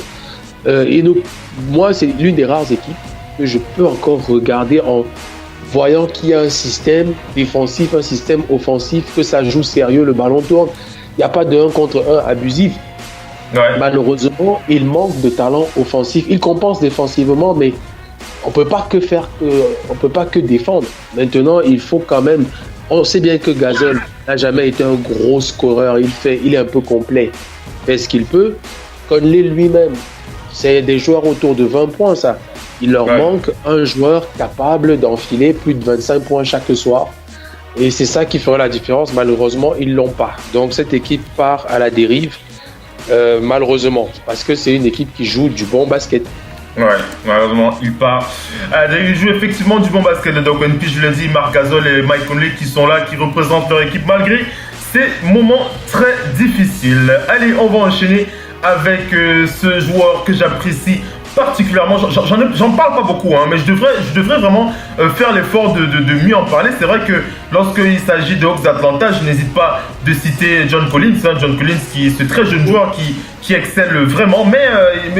Moi, c'est l'une des rares équipes que je peux encore regarder en voyant qu'il y a un système défensif, un système offensif, que ça joue sérieux, le ballon tourne. Il n'y a pas de 1 contre 1 abusif. Ouais. Malheureusement, il manque de talent offensif. Il compense défensivement, mais on peut pas que défendre. Maintenant, il faut quand même. On sait bien que Gasol n'a jamais été un gros scoreur. Il est un peu complet. Il fait ce qu'il peut. Conley lui-même, c'est des joueurs autour de 20 points, ça. Il leur manque un joueur capable d'enfiler plus de 25 points chaque soir. Et c'est ça qui fera la différence. Malheureusement, ils l'ont pas. Donc cette équipe part à la dérive. Malheureusement, parce que c'est une équipe qui joue du bon basket. Ouais, malheureusement, il part. Il joue effectivement du bon basket, le Doc. Puis je l'ai dit, Marc Gasol et Mike Conley qui sont là, qui représentent leur équipe malgré ces moments très difficiles. Allez, on va enchaîner avec ce joueur que j'apprécie particulièrement. J'en parle pas beaucoup, hein, mais je devrais vraiment faire l'effort de mieux en parler. C'est vrai que lorsqu'il s'agit de Hawks d'Atlanta, je n'hésite pas de citer John Collins. John Collins qui est ce très jeune joueur qui excelle vraiment. Mais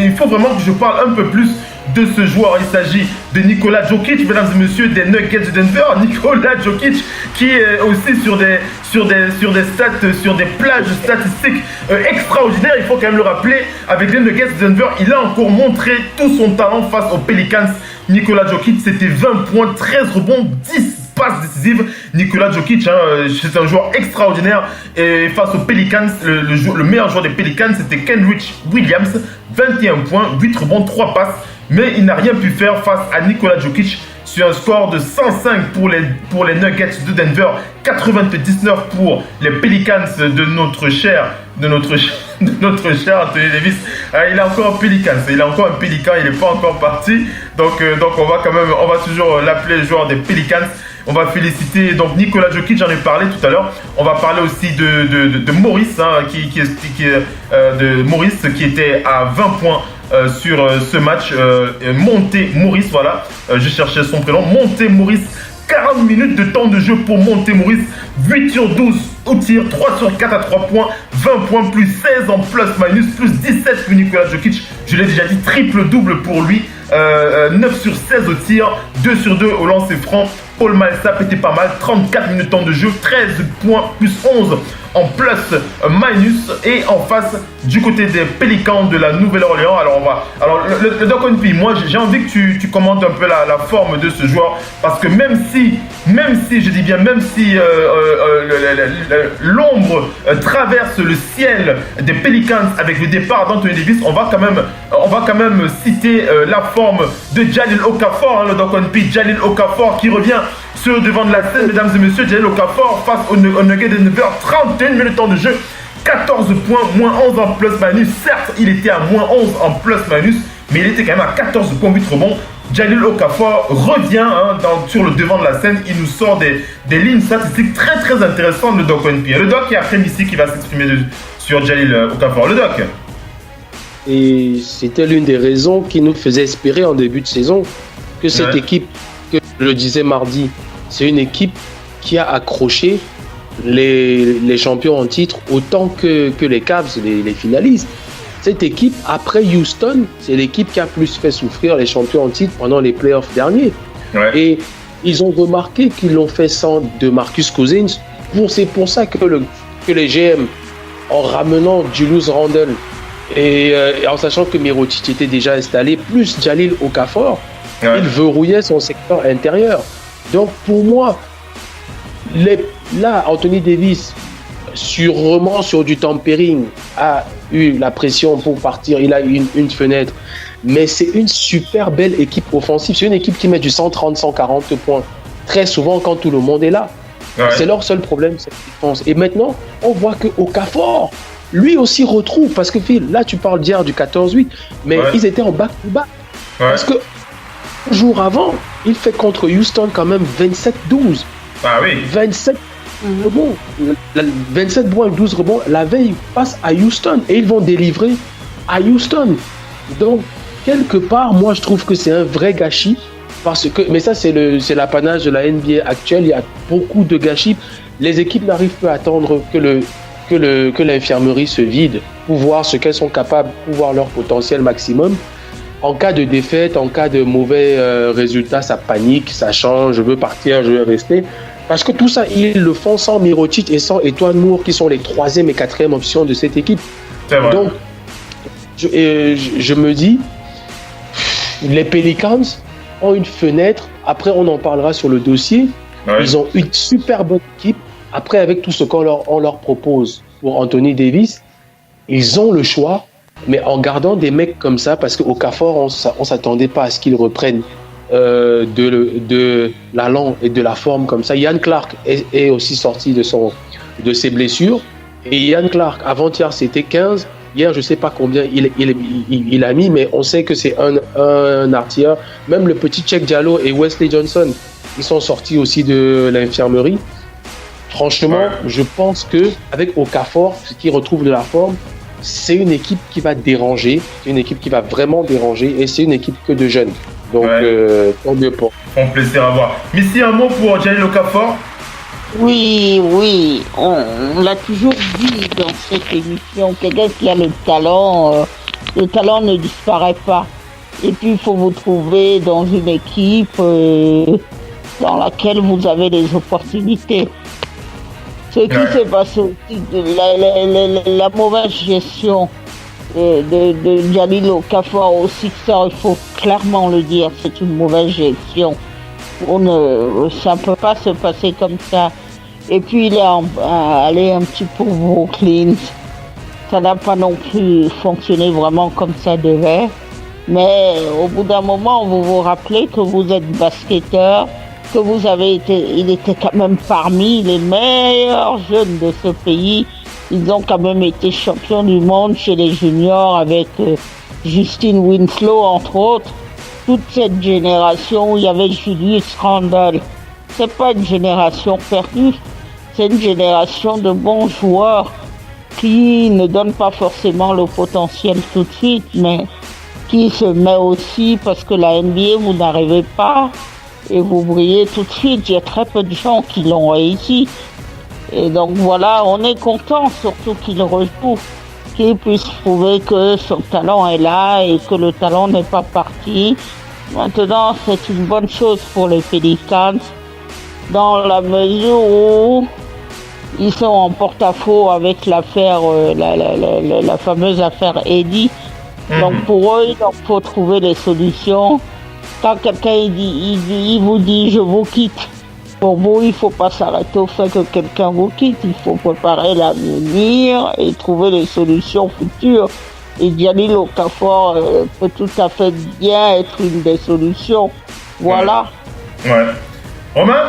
il faut vraiment que je parle un peu plus de ce joueur. Il s'agit de Nikola Jokic, mesdames et messieurs, des Nuggets de Denver. Nikola Jokic qui est aussi sur des stats, sur des plages statistiques extraordinaires. Il faut quand même le rappeler, avec les Nuggets de Denver, il a encore montré tout son talent face aux Pelicans. Nikola Jokic, c'était 20 points, 13 rebonds, 10 passes décisives. Nikola Jokic, c'est un joueur extraordinaire. Et face aux Pelicans, le meilleur joueur des Pelicans, c'était Kenrich Williams. 21 points, 8 rebonds, 3 passes. Mais il n'a rien pu faire face à Nikola Jokic sur un score de 105 pour les Nuggets de Denver, 99 pour les Pelicans de notre cher Anthony Davis. Il a encore un Pélican, il n'est pas encore parti. Donc on va toujours l'appeler joueur des Pelicans. On va féliciter donc Nikola Jokic, j'en ai parlé tout à l'heure. On va parler aussi de Maurice, Maurice qui était à 20 points sur ce match. Monté Maurice, voilà, je cherchais son prénom. Monté Maurice, 40 minutes de temps de jeu pour Monté Maurice, 8 sur 12 au tir, 3 sur 4 à 3 points, 20 points, plus 16 en plus-minus, plus 17 pour Nikola Jokic. Je l'ai déjà dit, triple-double pour lui. 9 sur 16 au tir, 2 sur 2 au lancer franc. Paul Millsap était pas mal, 34 minutes de temps de jeu, 13 points plus 11 en plus-minus. Et en face, du côté des Pélicans de la Nouvelle-Orléans, alors le Doc Onpi, moi j'ai envie que tu commentes un peu la forme de ce joueur, parce que même si l'ombre traverse le ciel des Pelicans avec le départ d'Anthony Davis, on va quand même citer la forme de Jahlil Okafor, le Doc Onpi. Jahlil Okafor qui revient sur le devant de la scène, mesdames et messieurs. Jahlil Okafor face au Nuggets de Denver, 31 minutes de temps de jeu, 14 points, moins 11 en plus-minus. Certes, il était à moins 11 en plus-minus, mais il était quand même à 14 points, 8 rebonds. Jahlil Okafor revient sur le devant de la scène. Il nous sort des lignes statistiques très très intéressantes, le Doc Onpi. Le Doc est après ici qui va s'exprimer sur Jahlil Okafor. Le Doc. Et c'était l'une des raisons qui nous faisait espérer en début de saison que cette équipe, que je le disais mardi, c'est une équipe qui a accroché les champions en titre autant que les Cavs, les finalistes. Cette équipe, après Houston, c'est l'équipe qui a plus fait souffrir les champions en titre pendant les playoffs derniers. Ouais. Et ils ont remarqué qu'ils l'ont fait sans de Marcus Cousins. C'est pour ça que les GM, en ramenant Julius Randle et en sachant que Mirotic était déjà installé, plus Jahlil Okafor, il verrouillait son secteur intérieur. Donc pour moi, là, Anthony Davis, sûrement sur du tampering, a eu la pression pour partir. Il a eu une fenêtre. Mais c'est une super belle équipe offensive. C'est une équipe qui met du 130, 140 points. Très souvent quand tout le monde est là. Ouais. C'est leur seul problème, c'est la défense. Et maintenant, on voit que Okafor, lui aussi retrouve. Parce que Phil, là tu parles d'hier du 14-8, mais ils étaient en back-to-back. Parce que un jour avant, il fait contre Houston quand même 27-12. Ah oui. 27 rebonds. 27 points, 12 rebonds. La veille, passe à Houston. Et ils vont délivrer à Houston. Donc, quelque part, moi, je trouve que c'est un vrai gâchis. Parce que, mais ça, c'est l'apanage de la NBA actuelle. Il y a beaucoup de gâchis. Les équipes n'arrivent plus à attendre que l'infirmerie se vide pour voir ce qu'elles sont capables, pour voir leur potentiel maximum. En cas de défaite, en cas de mauvais résultats, ça panique, ça change, je veux partir, je veux rester. Parce que tout ça, ils le font sans Mirotic et sans Étoile Moore, qui sont les 3e et 4e options de cette équipe. C'est vrai. Donc, je me dis, les Pelicans ont une fenêtre. Après, on en parlera sur le dossier. Ouais. Ils ont une super bonne équipe. Après, avec tout ce qu'on leur propose pour Anthony Davis, ils ont le choix. Mais en gardant des mecs comme ça, parce qu'au Okafor, on s'attendait pas à ce qu'ils reprennent de l'allant et de la forme comme ça. Ian Clark est aussi sorti de ses blessures. Et Ian Clark, avant-hier, c'était 15. Hier, je sais pas combien il a mis, mais on sait que c'est un artilleur. Même le petit Cheikh Diallo et Wesley Johnson, ils sont sortis aussi de l'infirmerie. Franchement, je pense que avec Okafor, qui retrouve de la forme, c'est une équipe qui va déranger, c'est une équipe qui va vraiment déranger, et c'est une équipe que de jeunes. Donc, tant mieux pour. Un plaisir à voir. Missy, un mot pour Jalil Okafor? Oui, on l'a toujours dit dans cette émission, quelqu'un qui a le talent ne disparaît pas. Et puis, il faut vous trouver dans une équipe dans laquelle vous avez des opportunités. Ce qui s'est passé aussi, la mauvaise gestion de Jalil Okafor au Sixers, il faut clairement le dire, c'est une mauvaise gestion. Ça ne peut pas se passer comme ça. Et puis il est allé un petit peu au Brooklyn. Ça n'a pas non plus fonctionné vraiment comme ça devait. Mais au bout d'un moment, vous vous rappelez que vous êtes basketteur, que il était quand même parmi les meilleurs jeunes de ce pays. Ils ont quand même été champions du monde chez les juniors avec Justin Winslow, entre autres. Toute cette génération où il y avait Julius Randle. C'est pas une génération perdue, c'est une génération de bons joueurs qui ne donnent pas forcément le potentiel tout de suite, mais qui se met aussi parce que la NBA, vous n'arrivez pas et vous brillez tout de suite. Il y a très peu de gens qui l'ont réussi. Et donc voilà, on est content surtout qu'il rejoue, qu'il puisse prouver que son talent est là et que le talent n'est pas parti. Maintenant, c'est une bonne chose pour les Pelicans dans la mesure où ils sont en porte-à-faux avec l'affaire, la fameuse affaire Eddie. Donc pour eux, il faut trouver des solutions. Quand quelqu'un il vous dit je vous quitte, pour vous, il ne faut pas s'arrêter au fait que quelqu'un vous quitte. Il faut préparer l'avenir et trouver des solutions futures. Et Jalil Okafor peut tout à fait bien être une des solutions. Voilà. Ouais. Romain,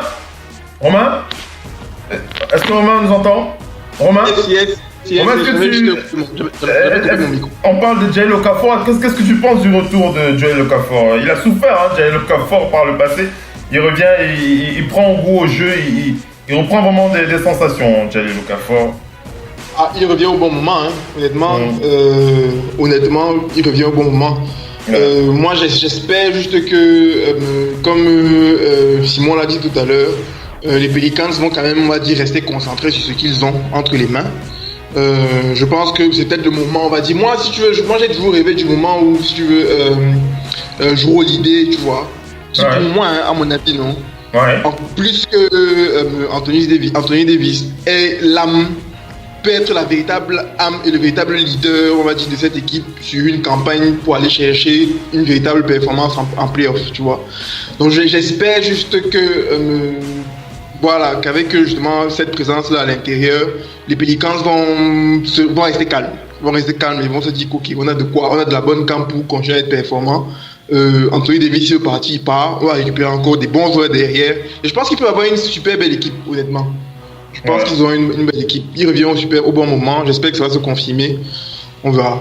est-ce que Romain nous entend? Romain? Yes. Romain, on parle de Jalil Okafor. Qu'est-ce que tu penses du retour de Jalil Okafor? Il a souffert, Jalil Okafor, par le passé. Il revient, il prend goût au jeu, il reprend vraiment des sensations, Jalil Okafor. Ah, il revient au bon moment, honnêtement. Honnêtement, il revient au bon moment. Moi, j'espère juste que, comme Simon l'a dit tout à l'heure, les Pelicans vont quand même, on va dire, rester concentrés sur ce qu'ils ont entre les mains. Je pense que c'est peut-être le moment, on va dire, moi, si tu veux, moi j'ai toujours rêvé du moment où, si tu veux, jouer l'idée, tu vois. Qui pour moi, à mon avis, non. En plus que Anthony Davis est l'âme peut être la véritable âme et le véritable leader, on va dire, de cette équipe sur une campagne pour aller chercher une véritable performance en playoff, tu vois. Donc j'espère juste que voilà, qu'avec justement cette présence-là à l'intérieur, les Pelicans vont rester calmes. Ils vont se dire ok, on a de la bonne camp pour continuer à être performant. Anthony Davis est parti, il part, on va récupérer encore des bons joueurs derrière. Et je pense qu'il peut avoir une super belle équipe, honnêtement. Je pense qu'ils ont une belle équipe. Ils reviennent au bon moment. J'espère que ça va se confirmer. On verra.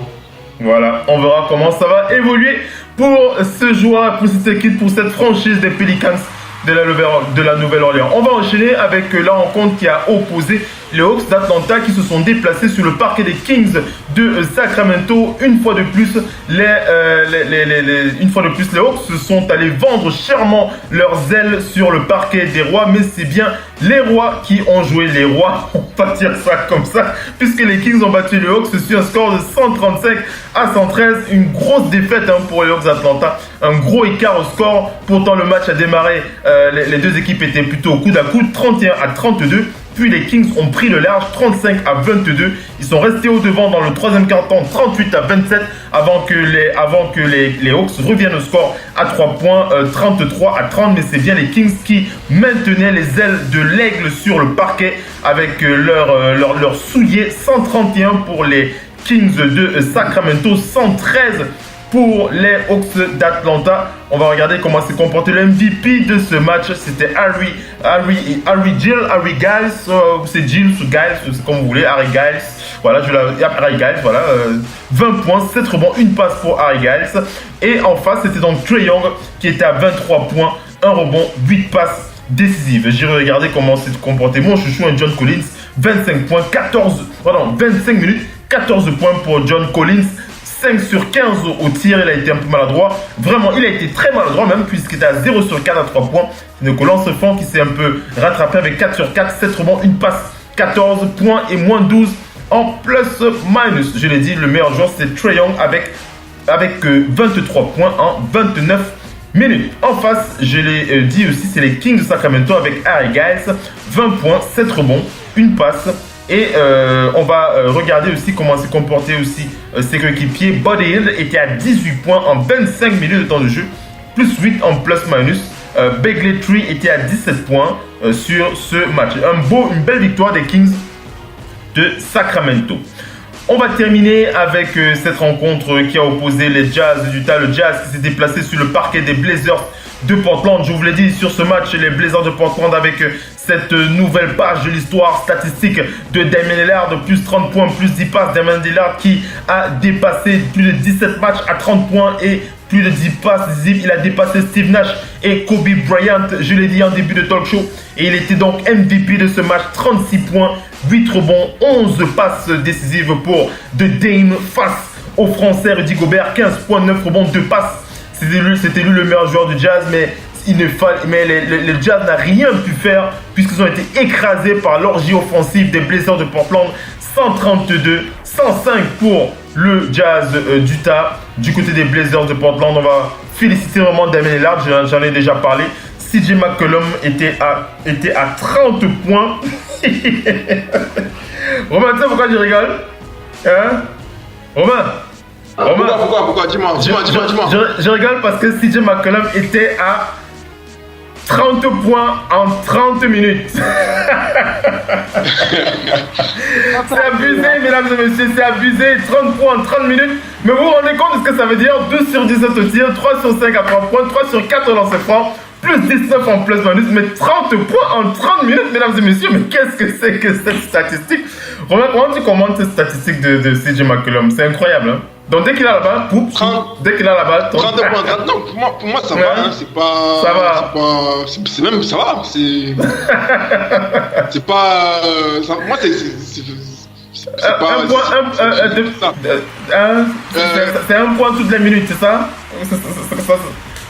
Voilà, on verra comment ça va évoluer pour ce joueur, pour cette équipe, pour cette franchise des Pelicans de la Nouvelle-Orléans. On va enchaîner avec la rencontre qui a opposé les Hawks d'Atlanta qui se sont déplacés sur le parquet des Kings de Sacramento. Une fois de plus, les Hawks se sont allés vendre chèrement leurs ailes sur le parquet des Rois, mais c'est bien les Rois qui ont joué les Rois, on va dire ça comme ça, puisque les Kings ont battu les Hawks sur un score de 135 à 113, une grosse défaite pour les Hawks d'Atlanta, un gros écart au score. Pourtant le match a démarré, les deux équipes étaient plutôt au coude à coude, 31 à 32. Puis les Kings ont pris le large, 35 à 22. Ils sont restés au devant dans le troisième quart-temps, 38 à 27, avant que les Hawks reviennent au score à 3 points, 33 à 30. Mais c'est bien les Kings qui maintenaient les ailes de l'aigle sur le parquet avec leurs souliers. 131 pour les Kings de Sacramento, 113 pour les Hawks d'Atlanta. On va regarder comment s'est comporté le MVP de ce match. C'était Harry Giles, c'est Giles ou Giles, c'est comme vous voulez, Harry Giles. Voilà, Harry Giles, voilà, 20 points, 7 rebonds, une passe pour Harry Giles. Et en face, c'était donc Trae Young qui était à 23 points, 1 rebond, 8 passes décisives. J'ai regardé comment s'est comporté mon chouchou, John Collins, 25 points, 25 minutes, 14 points pour John Collins. 5 sur 15 au tir, il a été un peu maladroit. Vraiment, il a été très maladroit même, puisqu'il était à 0 sur 4 à 3 points. Nicolas Lance-Franc qui s'est un peu rattrapé avec 4 sur 4, 7 rebonds, une passe, 14 points et moins 12 en plus-minus. Je l'ai dit, le meilleur joueur c'est Trae Young avec 23 points en 29 minutes. En face, je l'ai dit aussi, c'est les Kings de Sacramento avec Harry Giles, 20 points, 7 rebonds, une passe. Et on va regarder aussi comment s'est comporté aussi ses coéquipiers. Buddy Hield était à 18 points en 25 minutes de temps de jeu, plus 8 en plus-minus. Begley Tree était à 17 points sur ce match. Une belle victoire des Kings de Sacramento. On va terminer avec cette rencontre qui a opposé les Jazz d'Utah. Le Jazz qui s'est déplacé sur le parquet des Blazers de Portland. Je vous l'ai dit sur ce match, les Blazers de Portland avec cette nouvelle page de l'histoire statistique de Damian Lillard, de plus 30 points, plus 10 passes. Damian Lillard qui a dépassé plus de 17 matchs à 30 points et plus de 10 passes décisives. Il a dépassé Steve Nash et Kobe Bryant, je l'ai dit en début de talk show. Et il était donc MVP de ce match, 36 points, 8 rebonds, 11 passes décisives pour The Dame face au Français Rudy Gobert, 15 points, 9 rebonds, 2 passes. C'était lui le meilleur joueur du Jazz, mais le Jazz n'a rien pu faire puisqu'ils ont été écrasés par l'orgie offensive des Blazers de Portland. 132, 105 pour le Jazz d'Utah. Du côté des Blazers de Portland, on va féliciter vraiment Damian Lillard, j'en ai déjà parlé. CJ McCollum était à 30 points. Romain, tu sais pourquoi je rigole? Hein? Romain? Pourquoi? Dis-moi. Je rigole parce que CJ McCollum était à 30 points en 30 minutes. C'est abusé, mesdames et messieurs, c'est abusé. 30 points en 30 minutes. Mais vous vous rendez compte de ce que ça veut dire? 2 sur 17 au tir, 3 sur 5 à 3 points, 3 sur 4 au lancer franc, plus 19 en plus-minus, mais 30 points en 30 minutes, mesdames et messieurs. Mais qu'est-ce que c'est que cette statistique? Romain, comment tu commentes cette statistique de CJ McCollum? C'est incroyable, hein? Donc dès qu'il a la balle, dès qu'il a la balle, 30 points. Non, pour moi ça va, hein, c'est pas. Ça va. C'est même ça va. C'est pas. Moi c'est un point toutes les minutes, c'est ça?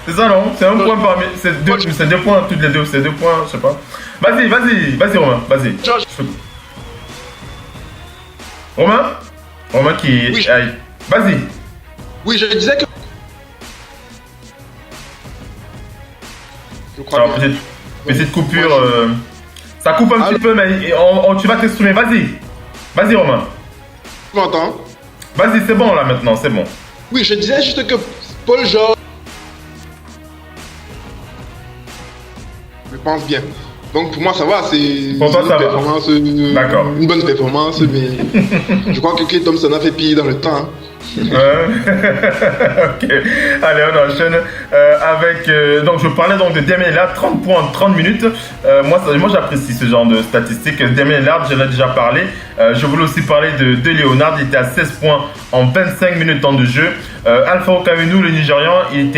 C'est ça, non? C'est un point par minute. C'est 2 points toutes les deux. C'est 2 points, je sais pas. Vas-y Romain, vas-y. Romain qui. Oui. Vas-y. Oui, je disais que. Je crois bien. Petite coupure. Ça coupe un petit peu, mais tu vas t'exprimer. Vas-y. Vas-y, Romain. Tu m'entends? Vas-y, c'est bon là maintenant, c'est bon. Oui, je disais juste que Paul George. Je pense bien. Donc pour moi ça va, c'est pour toi, ça performance, une bonne performance, mais je crois que Klay Thompson a fait pire dans le temps. Hein. Ok, allez on enchaîne avec donc je parlais donc de Damian Lillard, 30 points en 30 minutes. Moi j'apprécie ce genre de statistiques. Damian Lillard, j'en ai déjà parlé. Je voulais aussi parler de Leonard, il était à 16 points en 25 minutes temps de jeu. Alpha Okawenu, le Nigérian, lui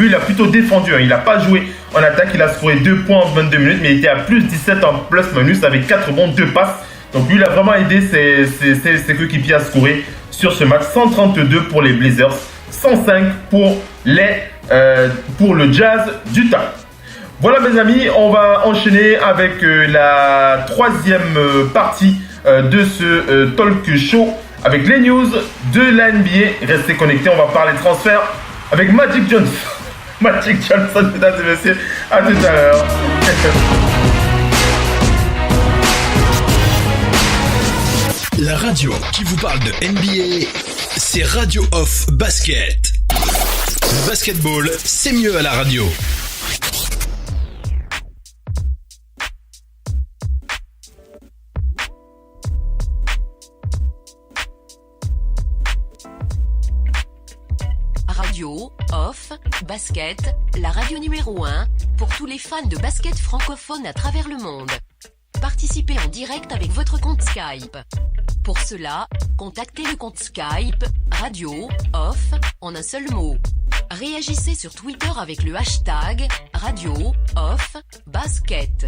il a plutôt défendu, hein. Il n'a pas joué en attaque, il a scoré 2 points en 22 minutes, mais il était à plus 17 en plus-minus avec 4 rebonds, 2 passes. Donc lui il a vraiment aidé ses coéquipiers à scorer sur ce match. 132 pour les Blazers, 105 pour le Jazz d'Utah. Voilà mes amis, on va enchaîner avec la troisième partie de ce talk show avec les news de la NBA. Restez connectés, on va parler transfert avec Magic Johnson. Magic Johnson, mesdames et messieurs, à tout à l'heure. La radio qui vous parle de NBA, c'est Radio Off Basket. Le basketball, c'est mieux à la radio. Radio Off Basket, la radio numéro 1 pour tous les fans de basket francophone à travers le monde. Participez en direct avec votre compte Skype. Pour cela, contactez le compte Skype Radio Off en un seul mot. Réagissez sur Twitter avec le hashtag Radio Off Basket.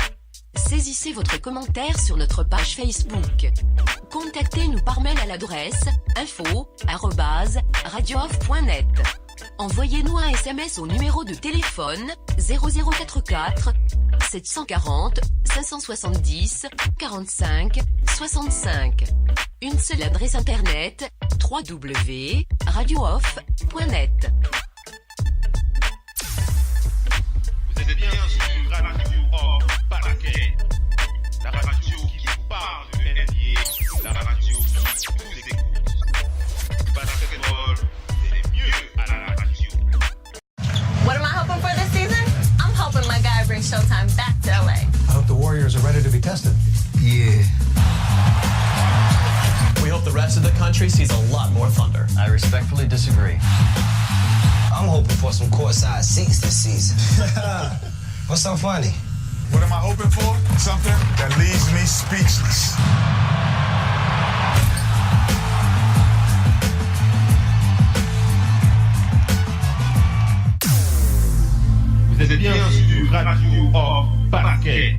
Saisissez votre commentaire sur notre page Facebook. Contactez-nous par mail à l'adresse info@radiooff.net. Envoyez-nous un SMS au numéro de téléphone 0044 740 570 45 65. Une seule adresse internet www.radiooff.net. Vous êtes bien sur Radio Off Basket, la radio qui vous parle de NBA, la radio qui vous écoute. Basketball, c'est mieux à la radio. What am I hoping for this season? I'm hoping my guy brings Showtime back to LA. I hope the Warriors are ready to be tested. Yeah. We hope the rest of the country sees a lot more Thunder. I respectfully disagree. I'm hoping for some courtside seats this season. What's so funny? What am I hoping for? Something that leaves me speechless. Vous êtes bien sur Radio Off Basket,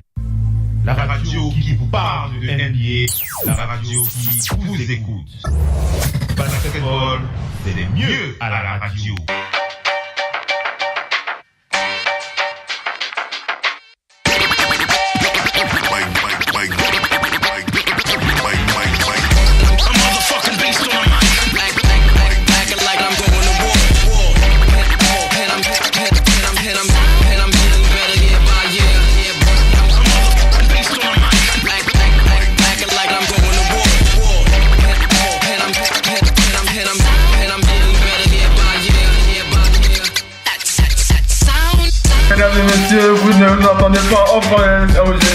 la radio qui vous parle de NBA, la radio qui vous écoute. Basketball, c'est le mieux à la radio. Mesdames et messieurs, vous ne vous entendez pas.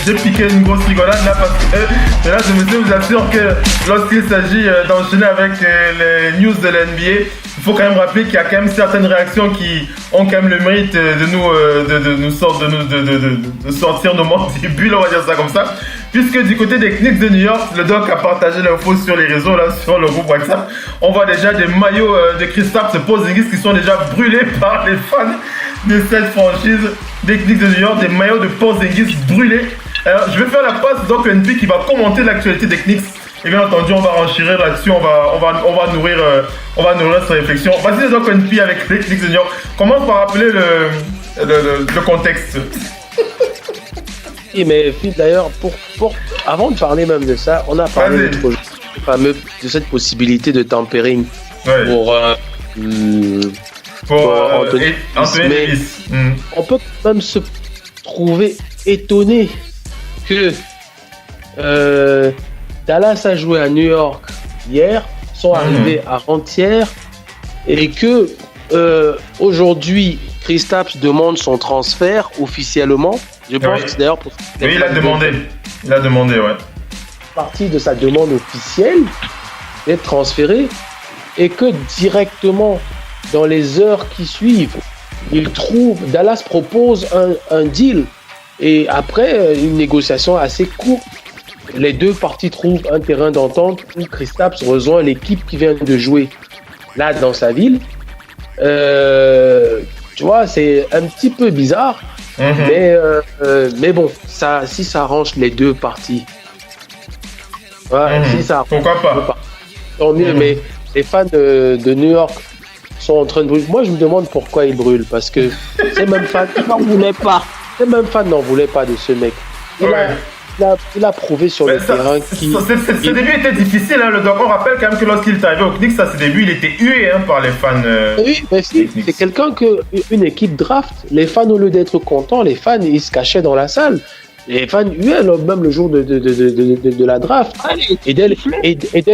J'ai piqué une grosse rigolade là parce que, mesdames et messieurs, je vous assure que lorsqu'il s'agit d'enchaîner avec les news de l'NBA, il faut quand même rappeler qu'il y a quand même certaines réactions qui ont quand même le mérite de sortir nos mandibules, on va dire ça comme ça. Puisque du côté des Knicks de New York, le doc a partagé l'info sur les réseaux, là, sur le groupe WhatsApp. On voit déjà des maillots de Kristaps Porzingis qui sont déjà brûlés par les fans de cette franchise des Knicks de New York, des maillots de Porzingis brûlés. Alors, je vais faire la passe Doc NP qui va commenter l'actualité des Knicks. Et bien entendu, on va renchérir là-dessus, on va nourrir sa réflexion. Vas-y Doc NP avec les Knicks de New York. Commence par rappeler le contexte. Oui, mais d'ailleurs, avant de parler même de ça, on a parlé de cette possibilité de tampering pour Anthony Davis. On peut quand même se trouver étonné que Dallas a joué à New York hier, sont arrivés avant-hier, et que aujourd'hui, Kristaps demande son transfert officiellement. Je pense que c'est d'ailleurs pour... Oui, il a demandé. Il a demandé, ouais. Partie de sa demande officielle d'être transféré, et que directement dans les heures qui suivent, Dallas propose un deal, et après une négociation assez courte, les deux parties trouvent un terrain d'entente où Kristaps rejoint l'équipe qui vient de jouer là dans sa ville. Tu vois, c'est un petit peu bizarre, mais bon, si ça arrange les deux parties, si ça pourquoi pas, tant mieux. Mais les fans de New York sont en train de brûler. Moi, je me demande pourquoi ils brûlent, parce que ces mêmes fans n'en voulaient pas. Ces mêmes fans n'en voulaient pas de ce mec. Il a prouvé sur le terrain qu'il... Ce début était difficile, hein, on rappelle quand même que lorsqu'il est arrivé au Knicks, à ce début, il était hué par les fans. Oui, mais si, c'est quelqu'un qu'une équipe draft. Les fans, au lieu d'être contents, les fans, ils se cachaient dans la salle. Les fans huaient même le jour de la draft. Et dès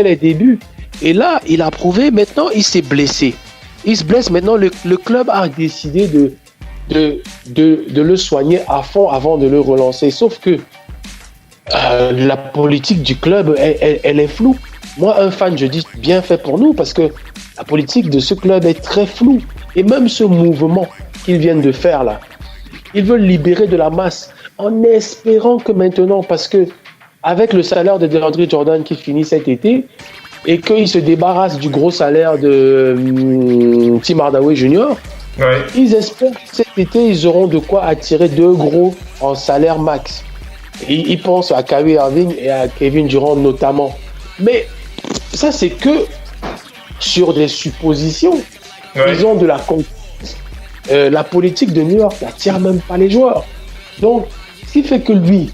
les débuts. Et là, il a prouvé, maintenant, il s'est blessé. Il se blesse, maintenant, le club a décidé de le soigner à fond avant de le relancer. Sauf que la politique du club, elle est floue. Moi, un fan, je dis bien fait pour nous, parce que la politique de ce club est très floue. Et même ce mouvement qu'ils viennent de faire là, ils veulent libérer de la masse en espérant que maintenant, parce que avec le salaire de DeAndre Jordan qui finit cet été, et qu'ils se débarrassent du gros salaire de Tim Hardaway Jr., ils espèrent que cet été, ils auront de quoi attirer deux gros en salaire max. Et ils pensent à Kyrie Irving et à Kevin Durant notamment. Mais ça, c'est que sur des suppositions. Ils ont de la confiance. La politique de New York n'attire même pas les joueurs. Donc, ce qui fait que lui,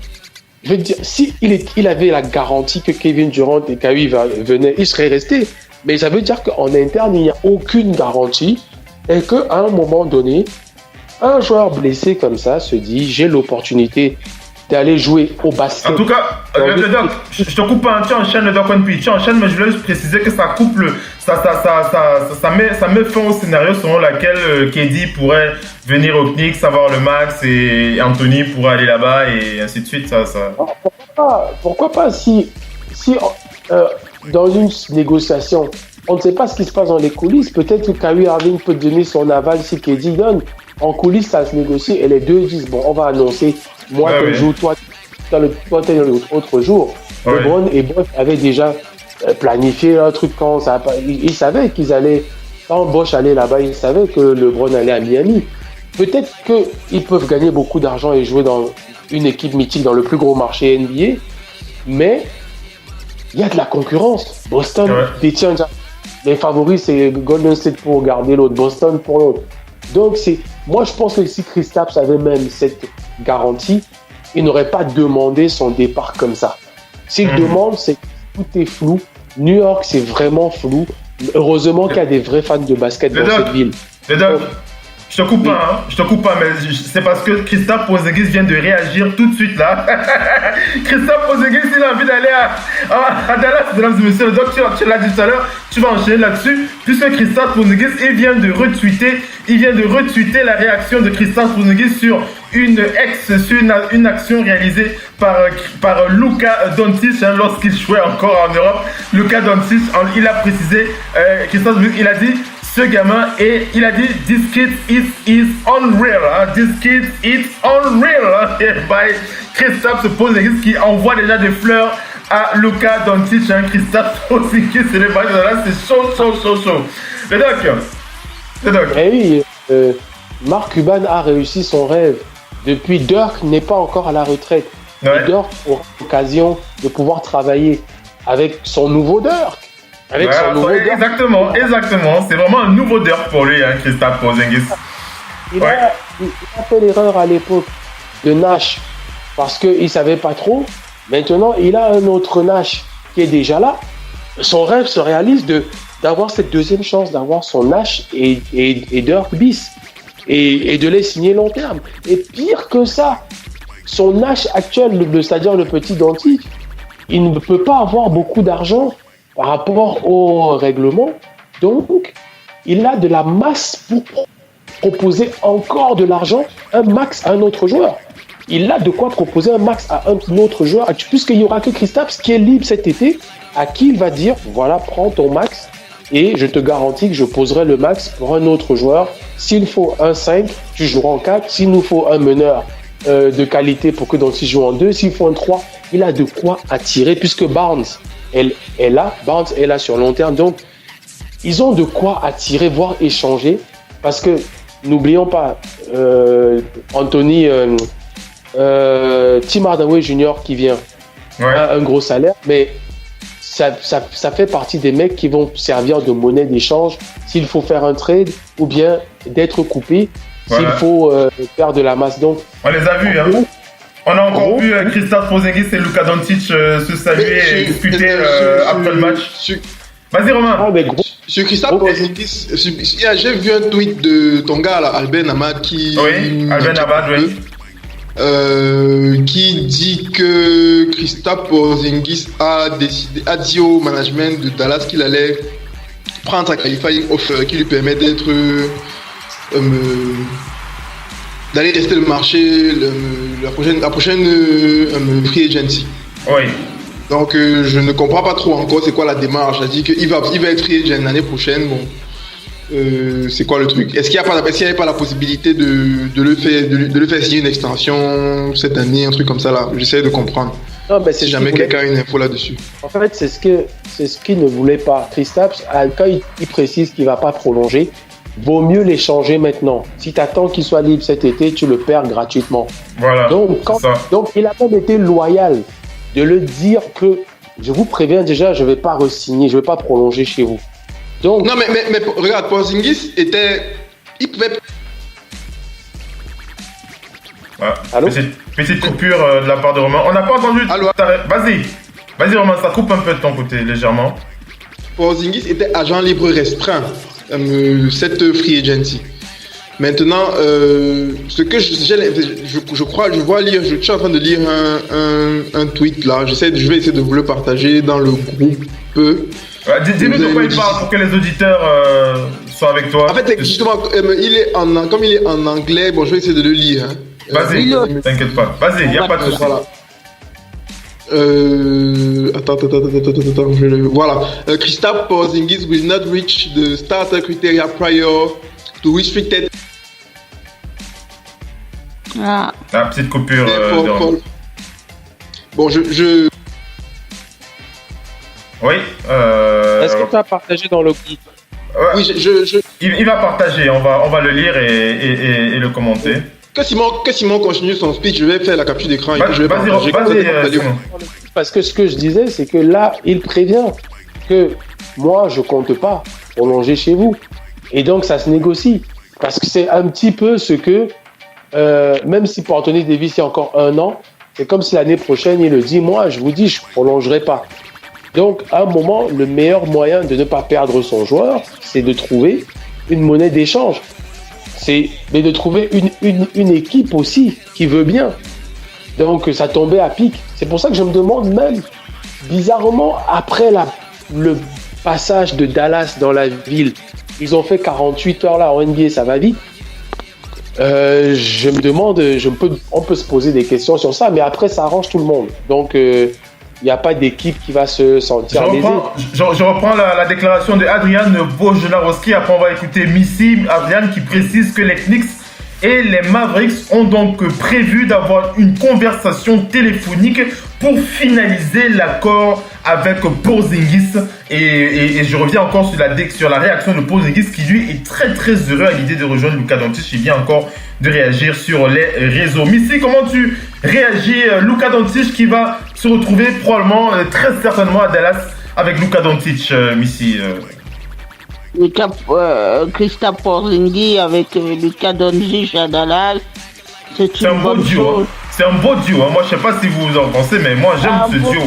je veux dire, si il avait la garantie que Kevin Durant et Kyrie venaient, il serait resté. Mais ça veut dire qu'en interne, il n'y a aucune garantie et qu'à un moment donné, un joueur blessé comme ça se dit, j'ai l'opportunité d'aller jouer au basket. En tout cas, le doc, je te coupe pas, tu enchaînes le doc One Piece, tu enchaînes, mais je voulais juste préciser que ça coupe ça met fin au scénario selon lequel KD pourrait venir au Knicks, avoir le max, et Anthony pourrait aller là-bas, et ainsi de suite. Pourquoi pas si dans une négociation, on ne sait pas ce qui se passe dans les coulisses, peut-être que Kyrie Irving peut donner son aval si KD donne. En coulisses, ça se négocie et les deux disent, bon, on va annoncer, moi tel jour, toi tel autre jour. LeBron et Bosch avaient déjà planifié un truc quand ça... Ils savaient qu'ils allaient... Quand Bosch allait là-bas, ils savaient que LeBron allait à Miami. Peut-être qu'ils peuvent gagner beaucoup d'argent et jouer dans une équipe mythique dans le plus gros marché NBA, mais il y a de la concurrence. Boston détient... Les favoris, c'est Golden State pour garder l'autre, Boston pour l'autre. Donc, moi, je pense que si Kristaps avait même cette garantie, il n'aurait pas demandé son départ comme ça. S'il demande, c'est que tout est flou. New York, c'est vraiment flou. Heureusement qu'il y a des vrais fans de basket dans cette ville. Je te coupe pas, mais c'est parce que Kristaps Porzingis vient de réagir tout de suite là. Kristaps Porzingis, il a envie d'aller à Dallas, mesdames et messieurs. Donc tu l'as dit tout à l'heure, tu vas enchaîner là-dessus. Puisque Kristaps Porzingis, il vient de retweeter la réaction de Kristaps Porzingis sur une action réalisée par Luka Doncic lorsqu'il jouait encore en Europe. Luka Doncic, il a précisé, Kristaps Porzingis, il a dit, ce gamin, et il a dit, this kid is unreal, this kid is unreal, by Kristaps Porzingis, qui envoie déjà des fleurs à Luka Doncic, Kristaps Porzingis, c'est le bail de là, c'est chaud. Le doc. Eh oui, Mark Cuban a réussi son rêve. Depuis, Dirk n'est pas encore à la retraite. Et Dirk aura l'occasion de pouvoir travailler avec son nouveau Dirk. Exactement. C'est vraiment un nouveau Dirk pour lui, Kristaps Porzingis. Il a fait l'erreur à l'époque de Nash parce qu'il ne savait pas trop. Maintenant, il a un autre Nash qui est déjà là. Son rêve se réalise d'avoir cette deuxième chance, d'avoir son Nash et Dirk bis et de les signer long terme. Et pire que ça, son Nash actuel, c'est-à-dire le petit Doncic, il ne peut pas avoir beaucoup d'argent par rapport au règlement. Donc, il a de la masse pour proposer encore de l'argent, un max à un autre joueur. Il a de quoi proposer un max à un autre joueur, puisqu'il n'y aura que Kristaps qui est libre cet été, à qui il va dire, voilà, prends ton max, et je te garantis que je poserai le max pour un autre joueur. S'il faut un 5, tu joueras en 4. S'il nous faut un meneur de qualité pour que Doncic joue en 2, s'il faut un 3, il a de quoi attirer, puisque Barnes est là sur long terme. Donc, ils ont de quoi attirer, voire échanger, parce que, n'oublions pas, Anthony, Tim Hardaway Jr. qui vient, a un gros salaire, mais ça fait partie des mecs qui vont servir de monnaie d'échange s'il faut faire un trade ou bien d'être coupé s'il faut faire de la masse. Donc, on les a vus, hein. On a encore vu Kristaps Porzingis et Luka Doncic se saluer et discuter après le match. Vas-y Romain. Sur Kristaps Porzingis, j'ai vu un tweet de ton gars là, Alben Hamad qui dit que Kristaps Porzingis a dit au management de Dallas qu'il allait prendre sa qualifying offer qui lui permet d'être d'aller tester le marché la prochaine free agency. Oui. Donc je ne comprends pas trop encore c'est quoi la démarche. Elle dit qu'il va être free agent l'année prochaine. Bon. C'est quoi le truc? Est-ce qu'il n'y avait pas la possibilité de le faire signer une extension cette année, un truc comme ça là? J'essaie de comprendre. Non, mais si jamais quelqu'un a une info là-dessus. En fait, c'est ce qu'il ne voulait pas. Kristaps, quand il précise qu'il ne va pas prolonger, vaut mieux l'échanger maintenant. Si tu attends qu'il soit libre cet été, tu le perds gratuitement. Voilà. Donc il a même été loyal de le dire que je vous préviens déjà, je ne vais pas re-signer, je ne vais pas prolonger chez vous. Donc, non mais regarde, Porzingis il pouvait. Petite coupure de la part de Romain. On n'a pas entendu. Vas-y Romain, ça coupe un peu de ton côté légèrement. Porzingis était agent libre restreint cette free agency. Maintenant, ce que je suis en train de lire un tweet là. Je vais essayer de vous le partager dans le groupe. Dis-nous de quoi il parle pour que les auditeurs soient avec toi. En fait, justement, comme il est en anglais, bon, je vais essayer de le lire. Hein. Vas-y, t'inquiète pas. Vas-y, il n'y a pas de souci. Voilà. Voilà. Kristaps Porzingis will not reach the starter criteria prior to restricted. La petite coupure. Bon, Oui. Est-ce que tu as partagé dans le guide? Oui, il va partager. On va le lire et le commenter. Que Simon continue son speech, je vais faire la capture d'écran. Vas-y. Parce que ce que je disais, c'est que là, il prévient que moi, je compte pas prolonger chez vous. Et donc, ça se négocie. Parce que c'est un petit peu ce que, même si pour Anthony Davis, il y a encore 1 an, c'est comme si l'année prochaine, il le dit, moi, je vous dis, je prolongerai pas. Donc, à un moment, le meilleur moyen de ne pas perdre son joueur, c'est de trouver une monnaie d'échange. Mais de trouver une équipe aussi qui veut bien. Donc, ça tombait à pic. C'est pour ça que je me demande même, bizarrement, après le passage de Dallas dans la ville, ils ont fait 48 heures là en NBA, ça va vite. Je me demande, on peut se poser des questions sur ça, mais après, ça arrange tout le monde. Donc, il n'y a pas d'équipe qui va se sentir lésée. Je reprends la déclaration de Adrian Wojnarowski. Après, on va écouter Missy. Adrian qui précise que les Knicks et les Mavericks ont donc prévu d'avoir une conversation téléphonique pour finaliser l'accord avec Porzingis. Et je reviens encore sur la réaction de Porzingis qui, lui, est très très heureux à l'idée de rejoindre Luka Doncic. Il vient encore de réagir sur les réseaux. Missy, comment tu réagis? Luka Doncic qui va se retrouver probablement, très certainement à Dallas avec Luka Doncic, Missy. Kristaps Porzingis avec Luka Doncic à Dallas, c'est un beau duo. C'est un beau duo. Moi, je ne sais pas si vous en pensez, mais moi, j'aime ce duo.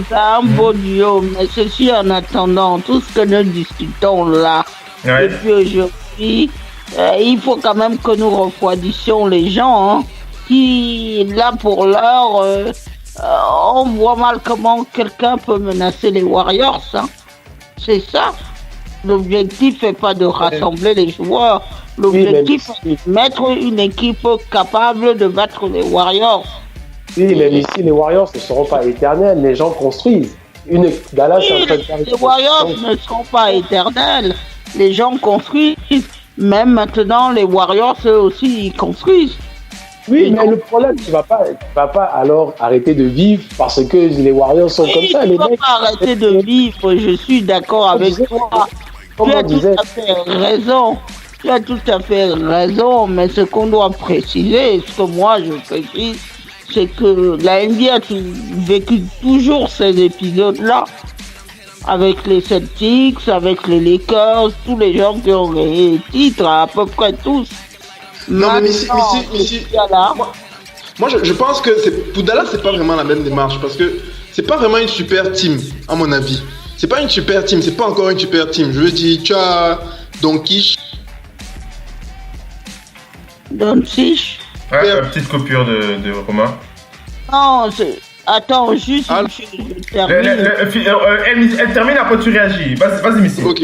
C'est un beau duo, mais ceci en attendant, tout ce que nous discutons là, depuis aujourd'hui, il faut quand même que nous refroidissions les gens, hein, qui, là, pour l'heure, on voit mal comment quelqu'un peut menacer les Warriors. Hein. C'est ça. L'objectif n'est pas de rassembler les joueurs. L'objectif est de mettre une équipe capable de battre les Warriors. Oui, mais ici, les Warriors ne seront pas éternels. Les gens construisent. Dallas est en train de faire les Warriors ne seront pas éternels. Les gens construisent. Même maintenant, les Warriors, eux aussi, ils construisent. Oui, mais le problème, tu vas pas alors arrêter de vivre parce que les Warriors sont comme ça. Tu ne vas pas arrêter de vivre, je suis d'accord avec toi. Tu as tout à fait raison. Tu as tout à fait raison, mais ce qu'on doit préciser, ce que moi je précise, c'est que la NBA a vécu toujours ces épisodes-là. Avec les Celtics, avec les Lakers, tous les gens qui ont gagné les titres, à peu près tous. Non, mais moi je pense que pour Dallas, c'est pas vraiment la même démarche parce que c'est pas vraiment une super team, à mon avis. C'est pas une super team, c'est pas encore une super team. Je veux dire, tu as Doncic. Ouais, une petite coupure de Romain. Non, attends, juste une chose, je termine. Elle termine, après tu réagis. Vas-y, Missy. Ok.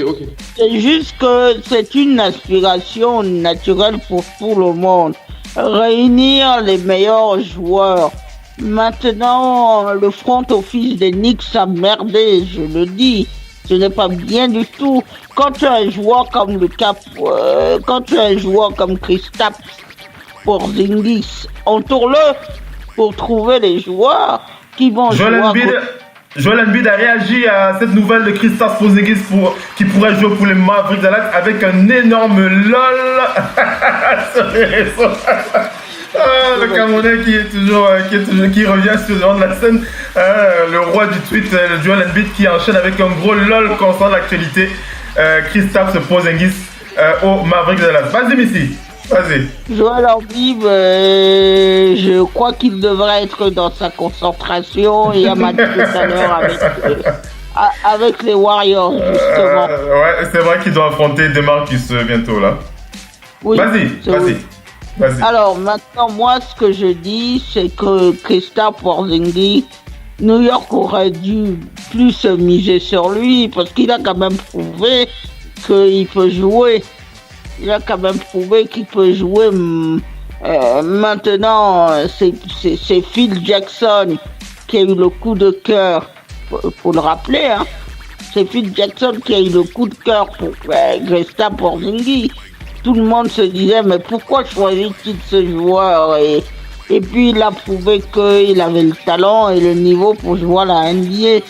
C'est juste que c'est une aspiration naturelle pour tout le monde. Réunir les meilleurs joueurs. Maintenant, le front office des Knicks a merdé, je le dis. Ce n'est pas bien du tout. Quand tu as un joueur comme quand tu as un joueur comme Kristaps Porzingis, entoure-le pour trouver les joueurs qui vont jouer. Joel Embiid a réagi à cette nouvelle de Kristaps Porzingis qui pourrait jouer pour les Mavericks Dallas avec un énorme LOL sur les réseaux. Le Camerounais qui revient sur le devant de la scène, le roi du tweet, Joel Embiid qui enchaîne avec un gros LOL concernant l'actualité. Kristaps Porzingis au Mavericks Dallas. Vas-y, Missy. Vas-y. Joel Embiid, je crois qu'il devrait être dans sa concentration. Il y a match tout à l'heure avec les Warriors, justement. Ouais, c'est vrai qu'il doit affronter DeMarcus bientôt, là. Oui, Vas-y. Alors, maintenant, moi, ce que je dis, c'est que Kristaps Porzingis, New York aurait dû plus miser sur lui parce qu'il a quand même prouvé qu'il peut jouer. Maintenant, c'est Phil Jackson qui a eu le coup de cœur, faut le rappeler, hein. C'est Phil Jackson qui a eu le coup de cœur pour Kristaps Porzingis. Tout le monde se disait, mais pourquoi choisit-il ce joueur et puis il a prouvé qu'il avait le talent et le niveau pour jouer à la NBA.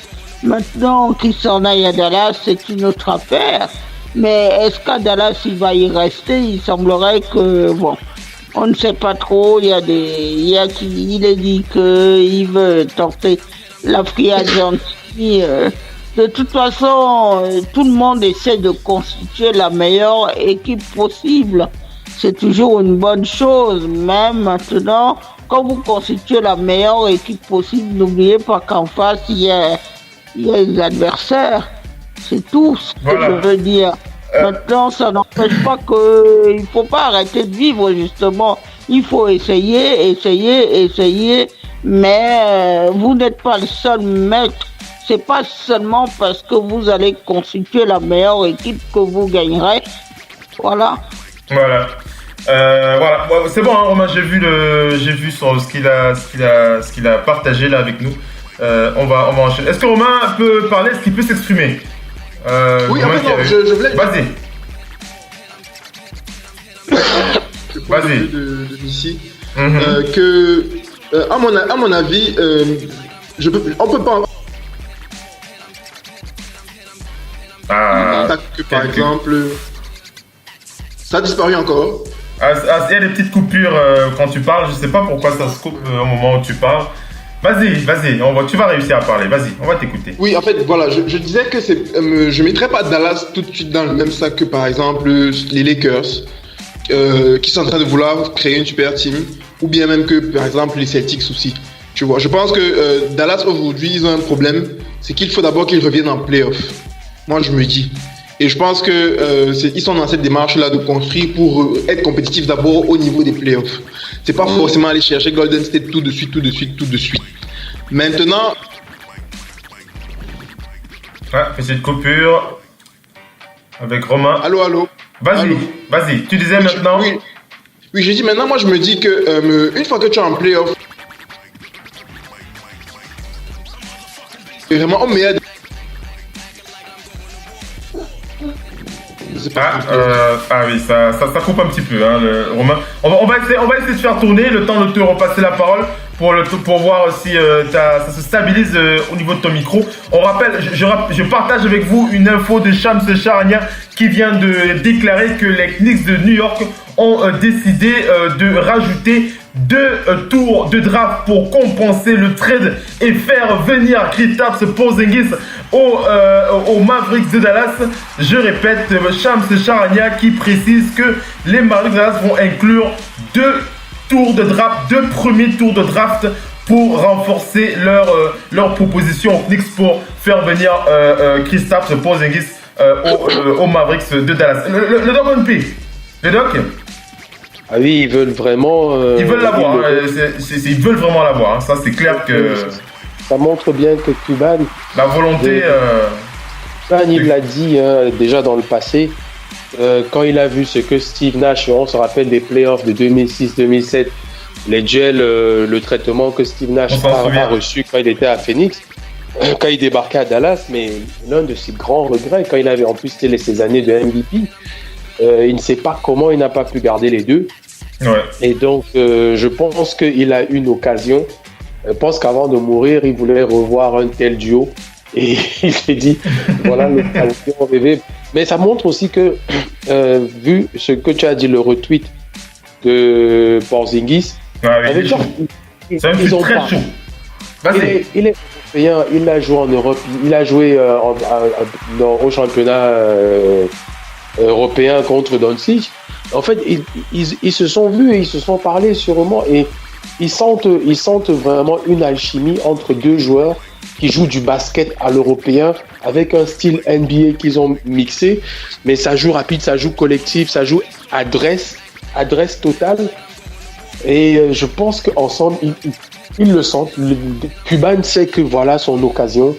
Maintenant qu'il s'en aille à Dallas, c'est une autre affaire. Mais est-ce qu'à Dallas, il va y rester? Il semblerait que, on ne sait pas trop. Il est dit qu'il veut tenter la free agency. De toute façon, tout le monde essaie de constituer la meilleure équipe possible. C'est toujours une bonne chose. Même maintenant, quand vous constituez la meilleure équipe possible, n'oubliez pas qu'en face, il y a les adversaires. C'est tout ce que je veux dire. Maintenant, ça n'empêche pas qu'il ne faut pas arrêter de vivre, justement. Il faut essayer. Mais vous n'êtes pas le seul maître. C'est pas seulement parce que vous allez constituer la meilleure équipe que vous gagnerez. Voilà. Voilà. C'est bon, hein, Romain, j'ai vu sur ce qu'il a partagé là avec nous. On va enchaîner. Est-ce que Romain peut parler? Est-ce qu'il peut s'exprimer? Oui, en fait, non, je voulais. Vas-y. De Missy. Que, à mon avis, on peut pas. Par exemple, ça a disparu encore. Il y a des petites coupures quand tu parles. Je sais pas pourquoi ça se coupe au moment où tu parles. Vas-y, tu vas réussir à parler. Vas-y, on va t'écouter. Oui, en fait, voilà, je disais que je mettrais pas Dallas tout de suite dans le même sac que par exemple les Lakers, qui sont en train de vouloir créer une super team, ou bien même que par exemple les Celtics aussi. Tu vois, je pense que Dallas aujourd'hui ils ont un problème, c'est qu'il faut d'abord qu'ils reviennent en playoff. Moi, je me dis. Et je pense que ils sont dans cette démarche-là de construire pour être compétitifs d'abord au niveau des playoffs. C'est pas forcément aller chercher Golden State tout de suite. Maintenant... Ah, petite coupure. Avec Romain. Allô. Vas-y. Tu disais maintenant. Oui, j'ai dit maintenant, moi je me dis que une fois que tu es en playoff, c'est vraiment au meilleur. Oui, ça coupe un petit peu, hein, Romain. On va essayer de faire tourner le temps de te repasser la parole pour voir si ça se stabilise au niveau de ton micro. On rappelle, je partage avec vous une info de Shams Charania qui vient de déclarer que les Knicks de New York ont décidé de rajouter 2 tours de draft pour compenser le trade et faire venir Kristaps Porzingis aux Mavericks de Dallas. Je répète, Shams Charania qui précise que les Mavericks de Dallas vont inclure 2 premiers tours de draft pour renforcer leur proposition aux Knicks pour faire venir Kristaps Porzingis aux Mavericks de Dallas. Le Doc ONP, le Doc. Ah oui, ils veulent vraiment... ils veulent l'avoir, ils veulent vraiment l'avoir, hein. Ça c'est clair que... Ça montre bien que Cuban... La volonté... Cuban, il l'a dit déjà dans le passé, quand il a vu ce que Steve Nash, on se rappelle des playoffs de 2006-2007, les gels, le traitement que Steve Nash a reçu quand il était à Phoenix, quand il débarquait à Dallas, mais l'un de ses grands regrets, quand il avait en plus ses années de MVP, il ne sait pas comment il n'a pas pu garder les deux. Ouais. Et donc, je pense qu'il a une occasion. Je pense qu'avant de mourir, il voulait revoir un tel duo. Et il s'est dit, voilà l'occasion rêvée. Mais ça montre aussi que, vu ce que tu as dit, le retweet de Porzingis, c'est un truc très chaud. Il est européen, il a joué en Europe, il a joué au championnat européen contre Doncic. En fait, ils se sont vus et ils se sont parlé sûrement et ils sentent vraiment une alchimie entre 2 joueurs qui jouent du basket à l'européen avec un style NBA qu'ils ont mixé, mais ça joue rapide, ça joue collectif, ça joue adresse totale. Et je pense qu'ensemble, ils le sentent. Cuban sait que voilà son occasion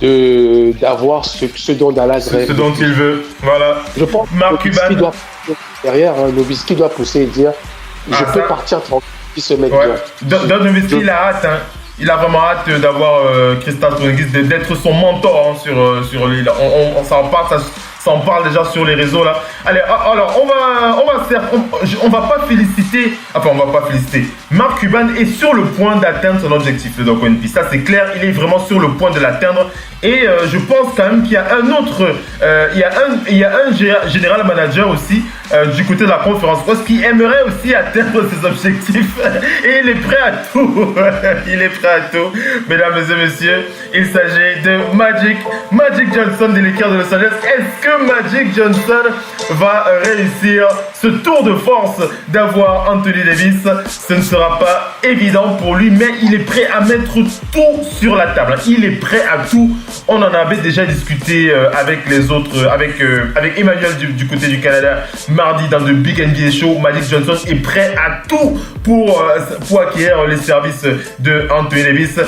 d'avoir ce dont Dallas rêve. Ce dont il veut, voilà. Je pense que Nowitzki doit derrière, Nowitzki doit pousser et dire je peux partir tranquille ce mec. Don Nowitzki, il a hâte, hein. Il a vraiment hâte d'avoir Kristaps Porzingis, d'être son mentor, hein, sur l'île. On s'en parle déjà sur les réseaux là. Allez, alors on va pas féliciter. Mark Cuban est sur le point d'atteindre son objectif, le Doc ONP. Ça c'est clair, il est vraiment sur le point de l'atteindre. Et je pense quand même qu'il y a un autre, il y a un général manager aussi du côté de la conférence Ouest qui aimerait aussi atteindre ses objectifs. Et il est prêt à tout. Il est prêt à tout. Mesdames et messieurs, il s'agit de Magic Johnson des Lakers de Los Angeles. Est-ce que Magic Johnson va réussir ce tour de force d'avoir Anthony Davis? Ce ne sera pas évident pour lui, mais il est prêt à mettre tout sur la table. Il est prêt à tout. On en avait déjà discuté avec les autres, avec Emmanuel du côté du Canada mardi dans le Big NBA Show. Magic Johnson est prêt à tout pour acquérir les services de Anthony Davis.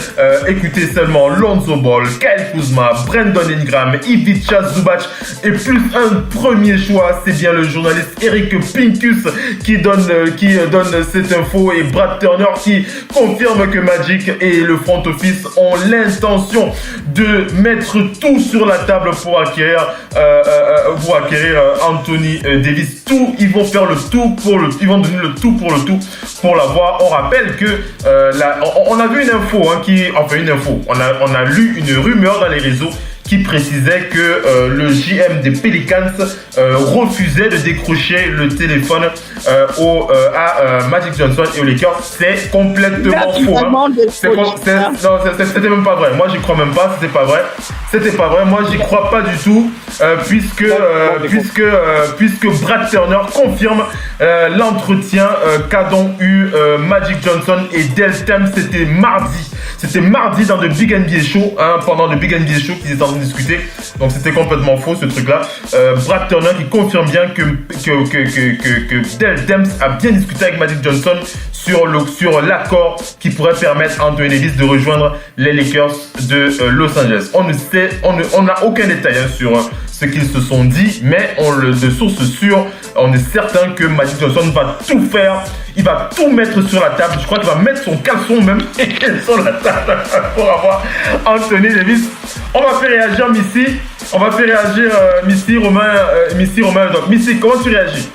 Écoutez seulement Lonzo Ball, Kyle Kuzma, Brandon Ingram, Ivica Zubac et plus un premier choix. C'est bien le journaliste Eric Pincus qui donne cette info et Brad Turner qui confirme que Magic et le front office ont l'intention de mettre tout sur la table pour acquérir Anthony Davis. Ils vont faire le tout ils vont donner le tout pour l'avoir. On rappelle que on a vu une info, on a lu une rumeur dans les réseaux qui précisait que le GM des Pelicans refusait de décrocher le téléphone à Magic Johnson et aux Lakers. C'est complètement faux. C'était même pas vrai. Moi, j'y crois même pas. C'était pas vrai. Moi, j'y crois pas du tout, puisque Brad Turner confirme l'entretien qu'ont eu Magic Johnson et Dell Temps. C'était mardi dans le Big NBA Show, pendant le Big NBA Show qu'ils étaient en train de discuter. Donc c'était complètement faux ce truc-là. Brad Turner qui confirme bien que Dell Temps a bien discuté avec Magic Johnson sur l'accord qui pourrait permettre à Anthony Davis de rejoindre les Lakers de Los Angeles. On n'a aucun détail sur ce qu'ils se sont dit, mais de sources sûres, on est certain que Magic Johnson va tout faire. Il va tout mettre sur la table. Je crois qu'il va mettre son caleçon même sur la table pour avoir Anthony Davis. On va faire réagir Missy. On va faire réagir Missy, Romain. Donc Missy, comment tu réagis?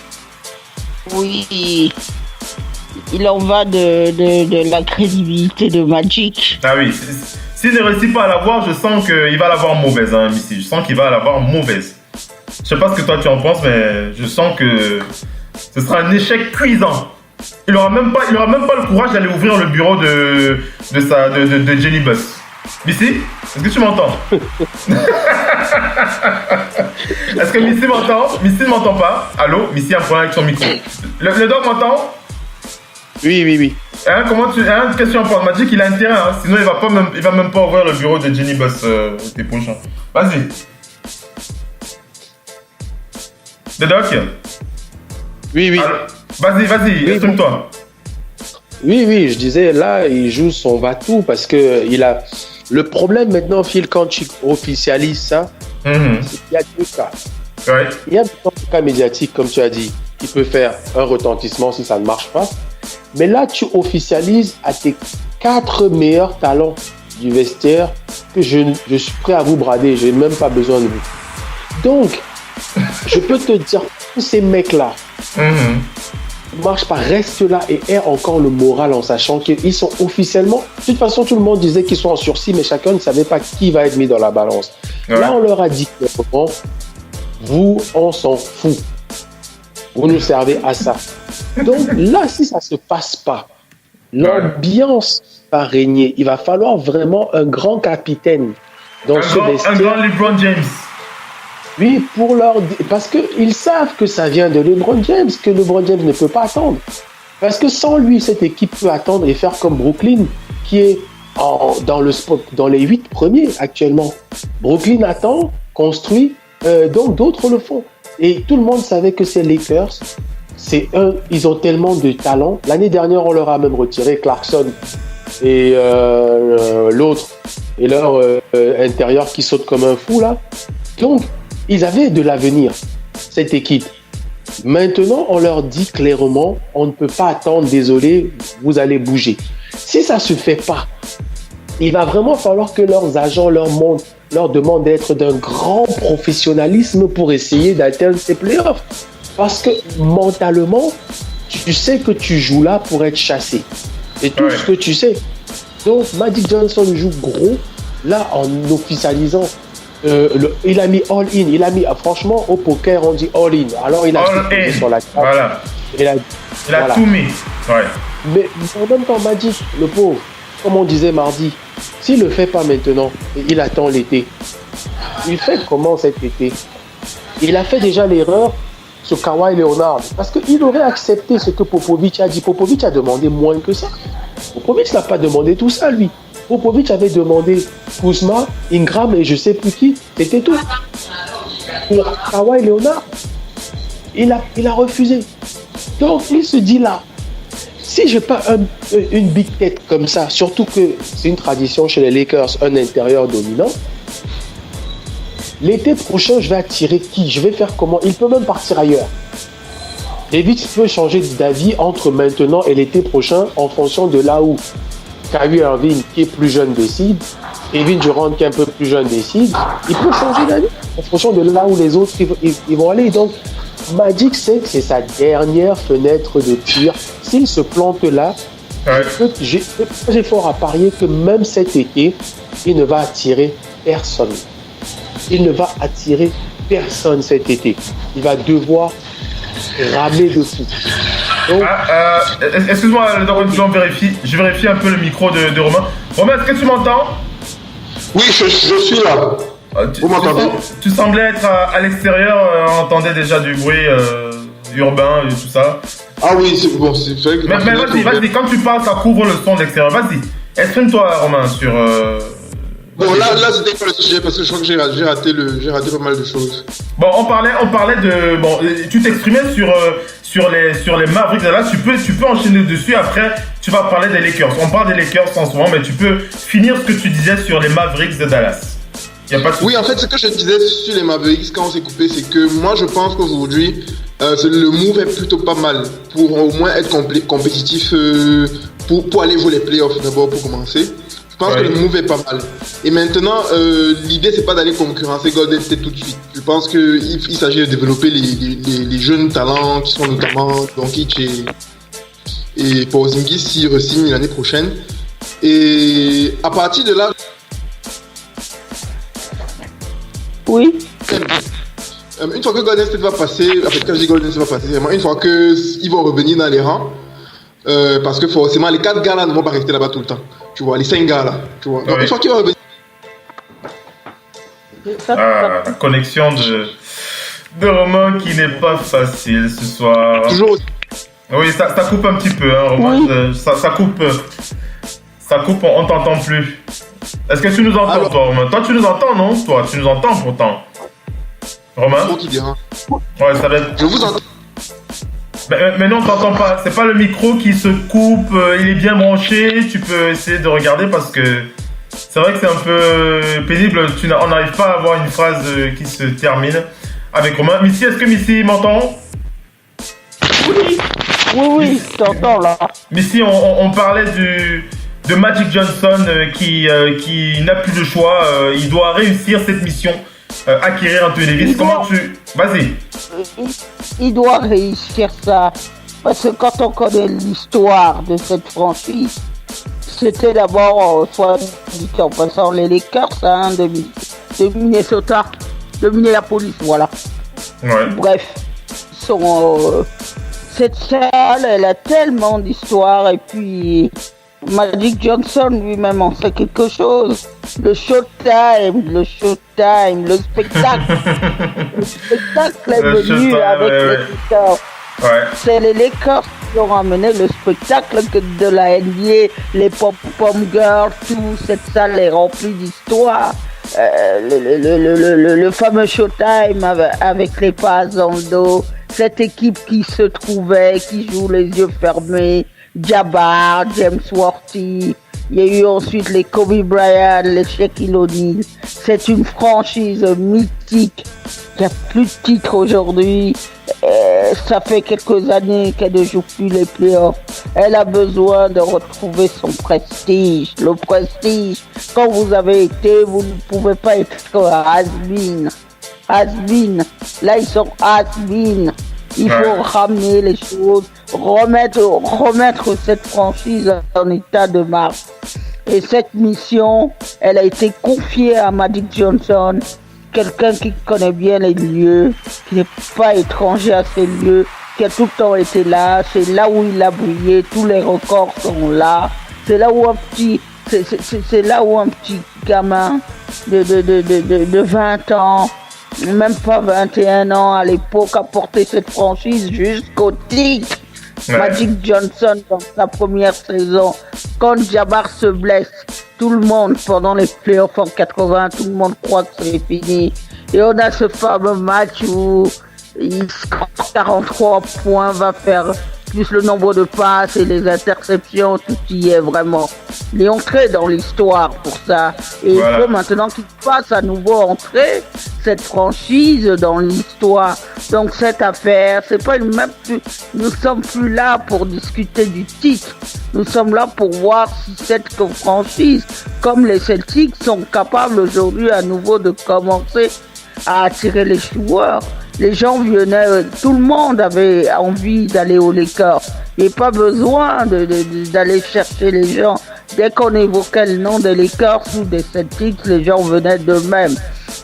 Oui, il en va de la crédibilité de Magic. Ah oui, s'il ne réussit pas à l'avoir, je sens qu'il va l'avoir mauvaise, hein, Missy. Je sens qu'il va l'avoir mauvaise. Je sais pas ce que toi tu en penses, mais je sens que ce sera un échec cuisant. Il n'aura même pas le courage d'aller ouvrir le bureau de Jenny Buss. Missy, est-ce que tu m'entends? Est-ce que Missy m'entend? Missy ne m'entend pas. Allô? Missy a un problème avec son micro. Le doc m'entend? Oui. Qu'est-ce que tu en penses? Magic, il a intérêt, hein, sinon il va même pas ouvrir le bureau de Jenny Buss l'été prochain. Vas-y. Le doc? Oui. Alors, vas-y, exprime-toi. Oui, je disais, là, il joue son va-tout parce que il a... Le problème maintenant, Phil, quand tu officialises ça, c'est qu'il y a deux cas. Ouais. Il y a un cas médiatique, comme tu as dit, qui peut faire un retentissement si ça ne marche pas. Mais là, tu officialises à tes 4 meilleurs talents du vestiaire que je suis prêt à vous brader. Je n'ai même pas besoin de vous. Donc, je peux te dire, tous ces mecs-là, marche pas, reste là et aie encore le moral en sachant qu'ils sont officiellement... De toute façon, tout le monde disait qu'ils sont en sursis, mais chacun ne savait pas qui va être mis dans la balance. Ouais. Là, on leur a dit clairement, vous, on s'en fout. Vous nous servez à ça. Donc là, si ça se passe pas, l'ambiance va régner. Il va falloir vraiment un grand capitaine dans ce vestiaire. Un grand LeBron James. Oui, parce qu'ils savent que ça vient de LeBron James, que LeBron James ne peut pas attendre. Parce que sans lui, cette équipe peut attendre et faire comme Brooklyn, qui est dans les 8 premiers actuellement. Brooklyn attend, construit, donc d'autres le font. Et tout le monde savait que ces Lakers, ils ont tellement de talent. L'année dernière, on leur a même retiré Clarkson et l'autre, et leur intérieur qui saute comme un fou là. Donc, ils avaient de l'avenir, cette équipe. Maintenant, on leur dit clairement, on ne peut pas attendre, désolé, vous allez bouger. Si ça ne se fait pas, il va vraiment falloir que leurs agents leur demandent d'être d'un grand professionnalisme pour essayer d'atteindre ces playoffs. Parce que mentalement, tu sais que tu joues là pour être chassé. C'est tout ce que tu sais. Donc, Magic Johnson joue gros, là, en officialisant. Il a mis all-in. Il a mis, franchement, au poker, on dit all-in. Alors, il a tout sur la carte. Voilà. Il a tout mis. Ouais. Mais en même temps, Magic, le pauvre, comme on disait mardi, s'il ne le fait pas maintenant, il attend l'été. Il fait comment cet été? Il a fait déjà l'erreur sur Kawhi Leonard. Parce qu'il aurait accepté ce que Popovic a dit. Popovic a demandé moins que ça. Popovic n'a pas demandé tout ça, lui. Popovic avait demandé Kuzma, Ingram et je sais plus qui. C'était tout. Pour Kawhi Leonard, il a refusé. Donc, il se dit là, si je n'ai pas une big tête comme ça, surtout que c'est une tradition chez les Lakers, un intérieur dominant, l'été prochain, je vais attirer qui? Je vais faire comment? Il peut même partir ailleurs. David peut changer d'avis entre maintenant et l'été prochain en fonction de là où Kyrie Irving, qui est plus jeune, décide. Kevin Durant, qui est un peu plus jeune, décide. Il peut changer d'avis en fonction de là où les autres ils vont aller. Donc, Magic sait que c'est sa dernière fenêtre de tir. S'il se plante là, j'ai fort à parier que même cet été, il ne va attirer personne. Il ne va attirer personne cet été. Il va devoir ramer de fou. Donc... excuse-moi, je vérifie un peu le micro de Romain. Romain, est-ce que tu m'entends? Oui, je suis là. Vous m'entendez? Tu semblais être à l'extérieur, on entendait déjà du bruit urbain et tout ça. Ah oui, c'est bon, c'est vrai que... Mais vas-y, quand tu parles, ça couvre le son de l'extérieur. Vas-y, exprime-toi, Romain, sur... Bon, là c'était pas le sujet parce que je crois que j'ai raté pas mal de choses. Bon, on parlait de... Bon, tu t'exprimais sur les Mavericks de Dallas. Tu peux enchaîner dessus. Après, tu vas parler des Lakers. On parle des Lakers en ce moment, mais tu peux finir ce que tu disais sur les Mavericks de Dallas. Oui, en fait, ce que je disais sur les Mavericks quand on s'est coupé, c'est que moi, je pense qu'aujourd'hui, le move est plutôt pas mal pour au moins être compétitif pour aller jouer les playoffs d'abord pour commencer. Je pense que le move est pas mal. Et maintenant, l'idée, c'est pas d'aller concurrencer Golden State tout de suite. Je pense qu'il s'agit de développer les jeunes talents qui sont notamment Doncic et Porzingis s'ils re-signent l'année prochaine. Et à partir de là... Oui. Une fois que Golden State va passer, en fait, quand je dis Golden State va passer, c'est vraiment une fois qu'ils vont revenir dans les rangs, parce que forcément, les 4 gars là ne vont pas rester là-bas tout le temps. Tu vois, les 5 gars là, tu vois. Donc, une fois qu'ils vont revenir. La connexion de Romain qui n'est pas facile ce soir. Toujours. Oui, ça coupe un petit peu, hein, Romain. Oui. Ça coupe. Ça coupe, on t'entend plus. Est-ce que tu nous entends, toi, Romain? Toi, tu nous entends, non? Toi, tu nous entends pourtant. Romain? Ouais, ça va être... Je vous entends. Mais non, on t'entend pas. C'est pas le micro qui se coupe, il est bien branché. Tu peux essayer de regarder parce que c'est vrai que c'est un peu pénible. On n'arrive pas à avoir une phrase qui se termine avec Romain. Missy, est-ce que Missy m'entend? Oui, je t'entends là. Missy, on parlait de Magic Johnson qui n'a plus de choix. Il doit réussir cette mission. Acquérir Anthony Davis. Vas-y. Il doit réussir ça. Parce que quand on connaît l'histoire de cette franchise, c'était d'abord, soit dit en passant, les Lakers de Minnesota, de Minneapolis, voilà. Ouais. Bref, cette salle, elle a tellement d'histoire et puis Magic Johnson lui-même en sait quelque chose. Le showtime, le spectacle. Le spectacle est venu avec les Lakers. Ouais. C'est les Lakers qui ont ramené le spectacle de la NBA, les pom-pom girls, tout. Cette salle est remplie d'histoire. Le fameux showtime avec les passes dans le dos. Cette équipe qui se trouvait, qui joue les yeux fermés. Jabbar, James Worthy, il y a eu ensuite les Kobe Bryant, les Shaquille O'Neal. C'est une franchise mythique qui a plus de titres aujourd'hui. Ça fait quelques années qu'elle ne joue plus les playoffs. Elle a besoin de retrouver son prestige. Le prestige, quand vous avez été, vous ne pouvez pas être has-been. Là, ils sont has-been. Il faut ramener les choses, remettre cette franchise en état de marche. Et cette mission, elle a été confiée à Magic Johnson, quelqu'un qui connaît bien les lieux, qui n'est pas étranger à ces lieux, qui a tout le temps été là. C'est là où il a brillé, tous les records sont là. C'est là où un petit gamin de 20 ans, même pas 21 ans à l'époque, a porté cette franchise jusqu'au titre. Ouais. Magic Johnson dans sa première saison, quand Jabbar se blesse, tout le monde pendant les playoffs en 80, tout le monde croit que c'est fini. Et on a ce fameux match où il score 43 points, va faire plus le nombre de passes et les interceptions, tout y est vraiment. Il est entré dans l'histoire pour ça. Et il faut maintenant qu'il fasse à nouveau entrer cette franchise dans l'histoire. Donc cette affaire, c'est pas une même plus. Nous sommes plus là pour discuter du titre. Nous sommes là pour voir si cette franchise, comme les Celtics, sont capables aujourd'hui à nouveau de commencer à attirer les joueurs. Les gens venaient, tout le monde avait envie d'aller aux Lakers. Il n'y a pas besoin d'aller chercher les gens. Dès qu'on évoquait le nom des Lakers ou des Celtics, les gens venaient d'eux-mêmes.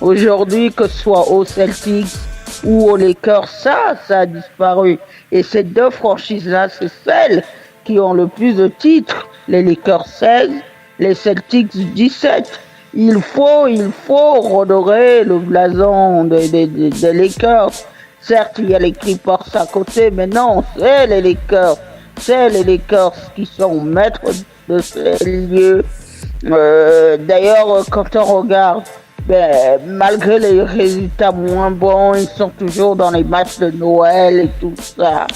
Aujourd'hui, que ce soit aux Celtics ou aux Lakers, ça a disparu. Et ces deux franchises-là, c'est celles qui ont le plus de titres. Les Lakers 16, les Celtics 17. Il faut redorer le blason des Lakers. Certes, il y a les Clippers à côté, mais non, c'est les Lakers. C'est les Lakers qui sont maîtres de ces lieux. D'ailleurs, quand on regarde malgré les résultats moins bons, ils sont toujours dans les matchs de Noël et tout ça.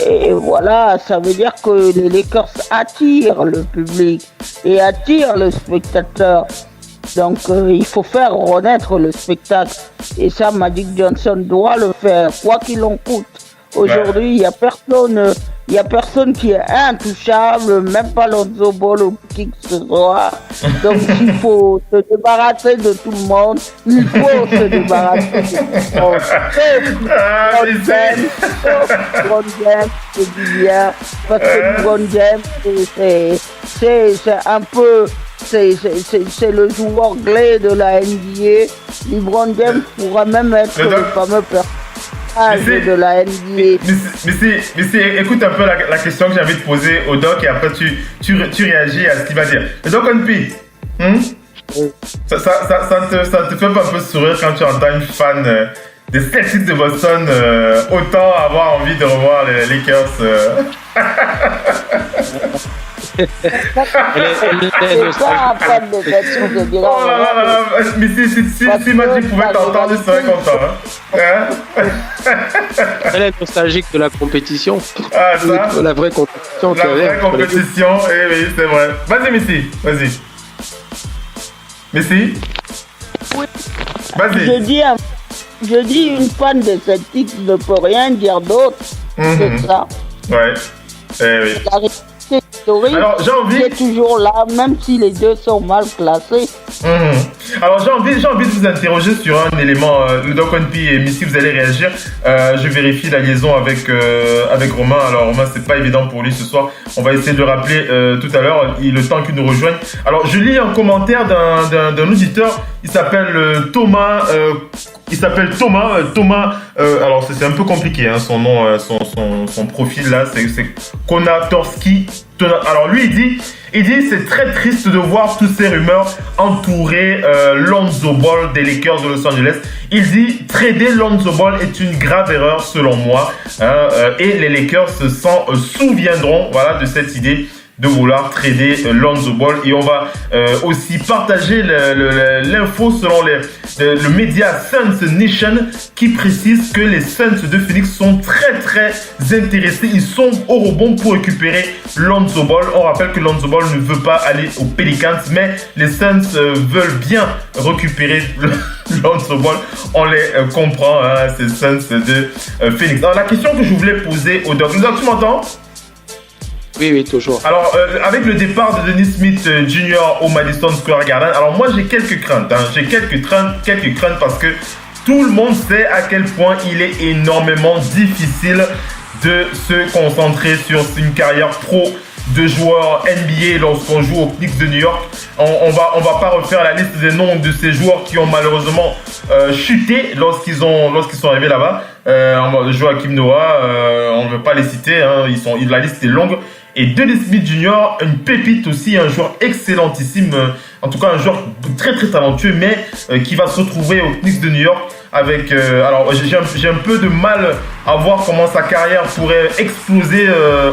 Et voilà, ça veut dire que les Lakers attirent le public et attirent le spectateur. Donc il faut faire renaître le spectacle. Et ça, Magic Johnson doit le faire, quoi qu'il en coûte. Aujourd'hui, il n'y a personne qui est intouchable, même pas Lonzo Ball ou qui que ce soit. Donc il faut se débarrasser de tout le monde. Il faut se débarrasser de tout le monde. LeBron James, c'est du bien. Parce que LeBron James, c'est un peu... C'est le joueur clé de la NBA. LeBron James pourra même être le fameux personnage de la NBA. Mais écoute un peu la question que j'ai envie de poser au doc et après tu réagis à ce qu'il va dire. Le doc Onpi, ça te fait pas un peu sourire quand tu entends une fan des Celtics de Boston autant avoir envie de revoir les Lakers Mais si Magic pouvait t'entendre, il serait content. Elle est nostalgique de la compétition. Ah, ça? La vraie compétition. La vraie compétition, oui, c'est vrai. Vas-y, Missy, vas-y. Missy? Oui. Vas-y. Je dis une fan de Celtics ne peut rien dire d'autre que ça. Ouais. Oui. La réalité historique est toujours là, même si les deux sont mal classés. Alors j'ai envie de vous interroger sur un élément. Le Doc Onpi et Missy, vous allez réagir. Je vérifie la liaison avec Romain. Alors Romain, c'est pas évident pour lui ce soir. On va essayer de le rappeler tout à l'heure, le temps qu'il nous rejoigne. Alors je lis un commentaire d'un auditeur. Il s'appelle Thomas. Thomas. Alors c'est un peu compliqué, hein, son nom, son profil là, c'est Konatorski. Alors lui il dit c'est très triste de voir toutes ces rumeurs entourer Lonzo Ball des Lakers de Los Angeles. Il dit trader Lonzo Ball est une grave erreur selon moi, et les Lakers s'en souviendront, voilà, de cette idée de vouloir trader Lonzo Ball. Et on va aussi partager l'info selon le média Suns Nation qui précise que les Suns de Phoenix sont très très intéressés. Ils sont au rebond pour récupérer Lonzo Ball. On rappelle que Lonzo Ball ne veut pas aller aux Pelicans, mais les Suns veulent bien récupérer Lonzo Ball. On les comprend, hein, ces Suns de Phoenix. Alors la question que je voulais poser au Doc, tu m'entends? Oui, toujours. Alors, avec le départ de Dennis Smith Jr. au Madison Square Garden, alors moi j'ai quelques craintes. J'ai quelques craintes parce que tout le monde sait à quel point il est énormément difficile de se concentrer sur une carrière pro de joueurs NBA lorsqu'on joue aux Knicks de New York. On va pas refaire la liste des noms de ces joueurs qui ont malheureusement chuté lorsqu'ils sont arrivés là-bas. Joakim Noah, on ne veut pas les citer, hein, la liste est longue. Et Dennis Smith Jr., une pépite aussi, un joueur excellentissime, en tout cas un joueur très très talentueux, mais qui va se retrouver aux Knicks de New York avec... alors j'ai un peu de mal à voir comment sa carrière pourrait exploser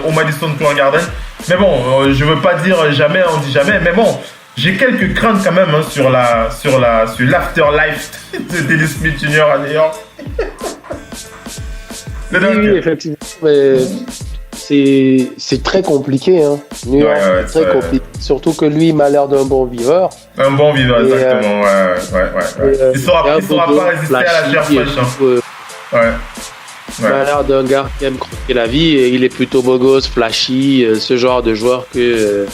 au Madison Square Garden. Mais bon, je veux pas dire jamais, on dit jamais, mais bon, j'ai quelques craintes quand même, hein, sur l'afterlife de Dennis Smith Jr. à New York. Oui, effectivement, mais c'est très compliqué, hein. New York, c'est très compliqué. Surtout que lui, il m'a l'air d'un bon viveur. Un bon viveur, exactement, ouais. Il saura pas résister à la chair fraîche, hein. Il a l'air d'un gars qui aime croquer la vie et il est plutôt beau gosse, flashy, ce genre de joueur que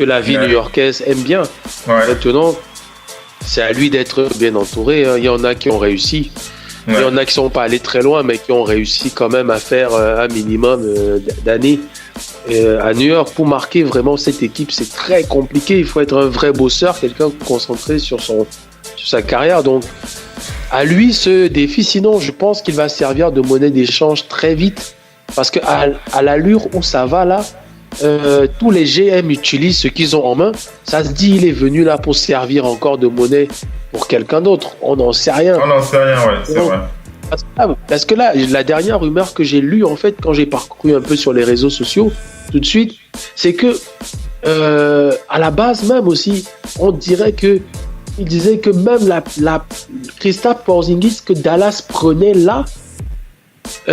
la vie new-yorkaise aime bien. Maintenant, c'est à lui d'être bien entouré, hein. Il y en a qui ont réussi. Il y en a qui sont pas allés très loin, mais qui ont réussi quand même à faire un minimum d'années à New York. Pour marquer vraiment cette équipe, c'est très compliqué. Il faut être un vrai bosseur, quelqu'un concentré sur sa carrière. Donc, à lui ce défi. Sinon, je pense qu'il va servir de monnaie d'échange très vite. Parce que à l'allure où ça va là, tous les GM utilisent ce qu'ils ont en main. Ça se dit, il est venu là pour servir encore de monnaie pour quelqu'un d'autre. On n'en sait rien. On n'en sait rien, ouais, c'est vrai. Parce que là, la dernière rumeur que j'ai lue, en fait, quand j'ai parcouru un peu sur les réseaux sociaux, tout de suite, c'est que à la base même aussi, on dirait que il disait que même la Kristaps Porzingis que Dallas prenait là,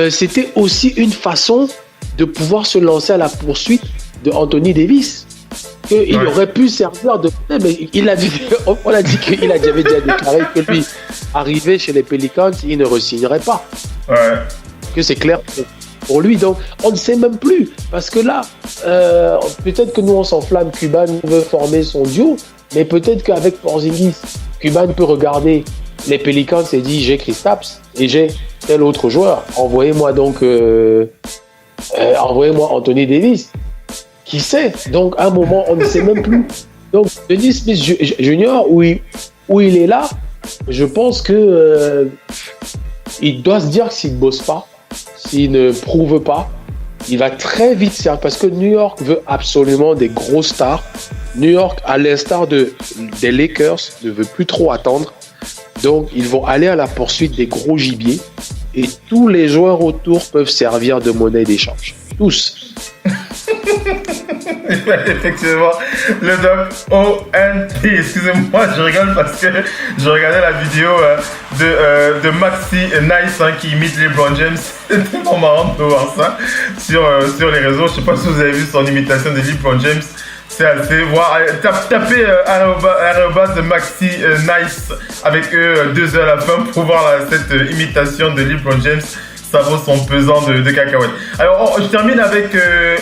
c'était aussi une façon de pouvoir se lancer à la poursuite de Anthony Davis. Il aurait pu servir de... Mais on a dit qu'il avait déjà déclaré que lui, arrivé chez les Pelicans, il ne re-signerait pas. Ouais. Que c'est clair pour lui. Donc, on ne sait même plus. Parce que là, peut-être que nous, on s'enflamme. Cuban veut former son duo. Mais peut-être qu'avec Porzingis, Cuban peut regarder les Pelicans et dire, j'ai Kristaps et j'ai tel autre joueur. Envoyez-moi donc... envoyez-moi Anthony Davis. Qui sait? Donc, à un moment, on ne sait même plus. Donc, Dennis Smith Jr., où il est là, je pense que il doit se dire que s'il ne bosse pas, s'il ne prouve pas, il va très vite servir. Parce que New York veut absolument des gros stars. New York, à l'instar des Lakers, ne veut plus trop attendre. Donc, ils vont aller à la poursuite des gros gibiers. Et tous les joueurs autour peuvent servir de monnaie d'échange. Tous. Effectivement, le doc ONT, excusez-moi, je rigole parce que je regardais la vidéo de Maxi Nice qui imite LeBron James. C'est tellement marrant de voir ça sur les réseaux. Je sais pas si vous avez vu son imitation de LeBron James. C'est assez. Tapez arrobas de Maxi Nice avec 2 heures à la fin pour voir cette imitation de LeBron James. Ça vaut son pesant de cacahuètes. Alors, je termine avec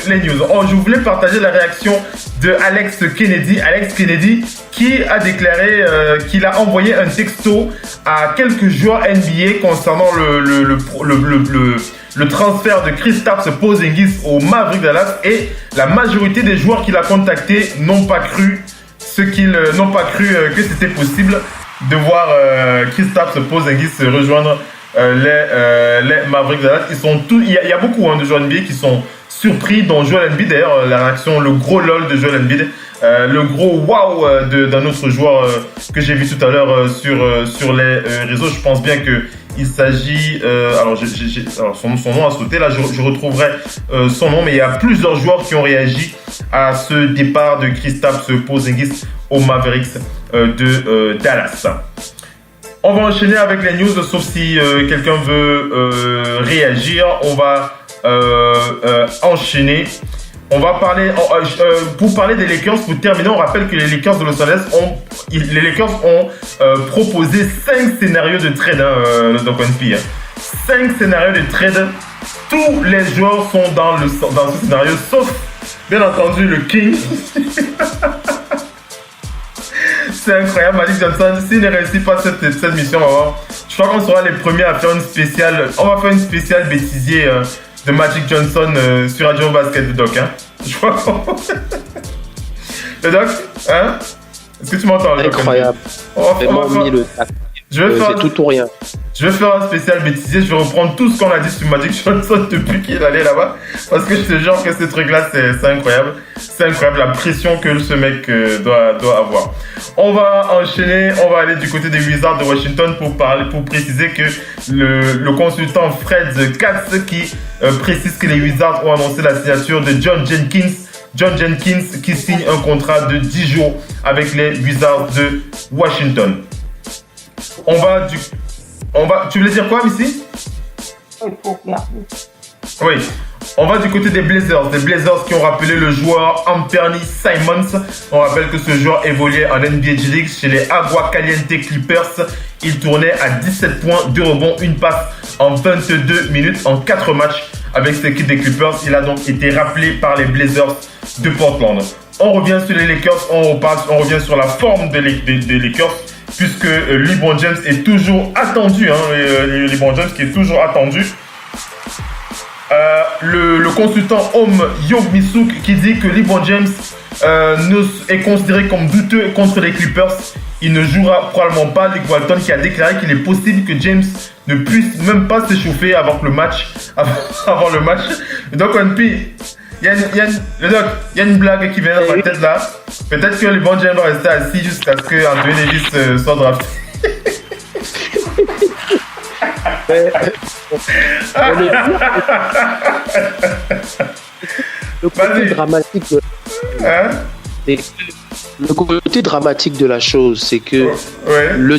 les news. Je voulais partager la réaction de Alex Kennedy. Alex Kennedy qui a déclaré qu'il a envoyé un texto à quelques joueurs NBA concernant le transfert de Kristaps Porzingis au Mavericks Dallas, et la majorité des joueurs qu'il a contactés n'ont pas cru que c'était possible de voir Kristaps Porzingis rejoindre les Mavericks Dallas. Il y a beaucoup de joueurs NBA qui sont surpris, dont Joel Embiid. D'ailleurs, la réaction, le gros lol de Joel Embiid, le gros wow d'un autre joueur que j'ai vu tout à l'heure sur les réseaux. Je pense bien que il s'agit, alors son nom a sauté, là je retrouverai son nom, mais il y a plusieurs joueurs qui ont réagi à ce départ de Kristaps Porzingis aux Mavericks de Dallas. On va enchaîner avec les news, sauf si quelqu'un veut réagir. On va enchaîner. On va parler, pour parler des Lakers, pour terminer, on rappelle que les Lakers de Los Angeles ont proposé 5 scénarios de trade, le Doc NP. 5 scénarios de trade. Tous les joueurs sont dans ce scénario, sauf, bien entendu, le King. C'est incroyable, Magic Johnson. S'il ne réussit pas cette mission, on va voir. Je crois qu'on sera les premiers à faire une spéciale. On va faire une spéciale bêtisier de Magic Johnson sur Radio Basket de Doc. Hein. Je crois qu'on... Le Doc, hein? Est-ce que tu m'entends, le Doc? Incroyable. C'est tout ou rien. Je vais faire un spécial bêtisier. Je vais reprendre tout ce qu'on a dit sur Magic Johnson depuis qu'il est allé là-bas. Parce que je te jure que ce truc-là, c'est incroyable. C'est incroyable la pression que ce mec doit avoir. On va enchaîner. On va aller du côté des Wizards de Washington pour préciser que le consultant Fred Katz qui précise que les Wizards ont annoncé la signature de John Jenkins. John Jenkins qui signe un contrat de 10 jours avec les Wizards de Washington. Tu voulais dire quoi, Missy? Oui. On va du côté des Blazers. Des Blazers qui ont rappelé le joueur Anthony Simons. On rappelle que ce joueur évoluait en NBA G-League chez les Agua Caliente Clippers. Il tournait à 17 points, 2 rebonds, 1 passe en 22 minutes en 4 matchs avec cette équipe des Clippers. Il a donc été rappelé par les Blazers de Portland. On revient sur les Lakers. On revient sur la forme des Lakers. Puisque LeBron James est toujours attendu, LeBron James qui est toujours attendu. Le consultant Om Yong-Misuk qui dit que LeBron James est considéré comme douteux contre les Clippers. Il ne jouera probablement pas. Luke Walton qui a déclaré qu'il est possible que James ne puisse même pas s'échauffer avant le match. Donc il y a une blague qui vient dans ma tête là. Peut-être que LeBron James va rester assis jusqu'à ce que Anthony Davis soit drafté. Le côté dramatique Le côté dramatique de la chose, c'est que le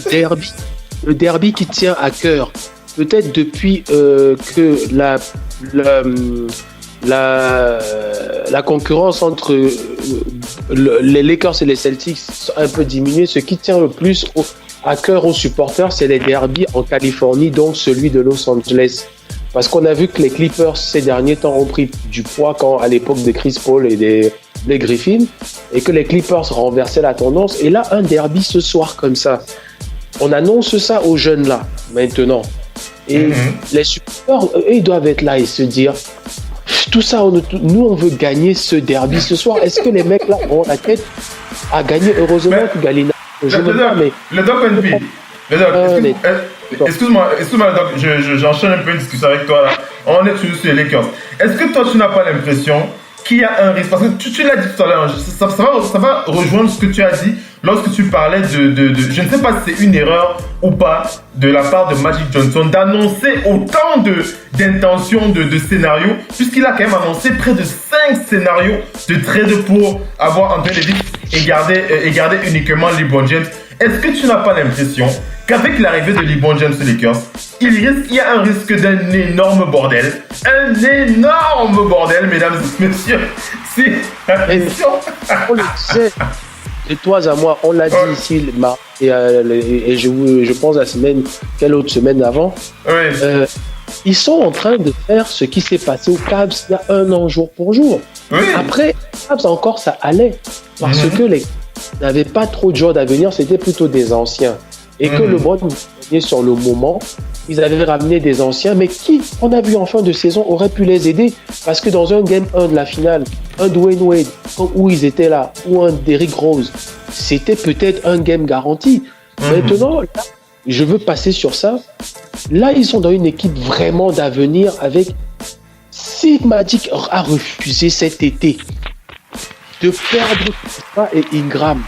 derby qui tient à cœur, peut-être depuis que la concurrence entre les Lakers et les Celtics a un peu diminué, ce qui tient le plus à cœur aux supporters, c'est les derbys en Californie, donc celui de Los Angeles. Parce qu'on a vu que les Clippers ces derniers temps ont pris du poids à l'époque de Chris Paul et des Griffin, et que les Clippers renversaient la tendance. Et là, un derby ce soir comme ça, on annonce ça aux jeunes là, maintenant. Et les supporters, eux, ils doivent être là et se dire, tout ça, nous, on veut gagner ce derby ce soir. Est-ce que les mecs là ont la tête à gagner? Heureusement que Galina... Le Doc NP, excuse-moi, Doc, j'enchaîne un peu une discussion avec toi là. On est toujours sur les Lakers. Est-ce que toi, tu n'as pas l'impression qu'il y a un risque? Parce que tu l'as dit tout à l'heure, ça va rejoindre ce que tu as dit lorsque tu parlais de je ne sais pas si c'est une erreur ou pas de la part de Magic Johnson d'annoncer autant d'intentions de scénarios, puisqu'il a quand même annoncé près de 5 scénarios de trade pour avoir Anthony Davis et garder uniquement LeBron James. Est-ce que tu n'as pas l'impression qu'avec l'arrivée de LeBron James aux Lakers, il y a un risque d'un énorme bordel? Un énorme bordel, mesdames et messieurs. C'est on le sait. De toi à moi, on l'a dit ici, et je pense quelle autre semaine avant. Ils sont en train de faire ce qui s'est passé aux Cavs il y a 1 an jour pour jour. Après, les Cavs encore ça allait, parce que les n'avaient pas trop de joueurs d'avenir, c'était plutôt des anciens. Et que LeBron gagnait sur le moment, ils avaient ramené des anciens, mais qui, on a vu en fin de saison, aurait pu les aider? Parce que dans un Game 1 de la finale, un Dwayne Wade, où ils étaient là, ou un Derrick Rose, c'était peut-être un game garanti. Maintenant, là, je veux passer sur ça. Là, ils sont dans une équipe vraiment d'avenir avec... Si Magic a refusé cet été de perdre Kuzma et Ingram,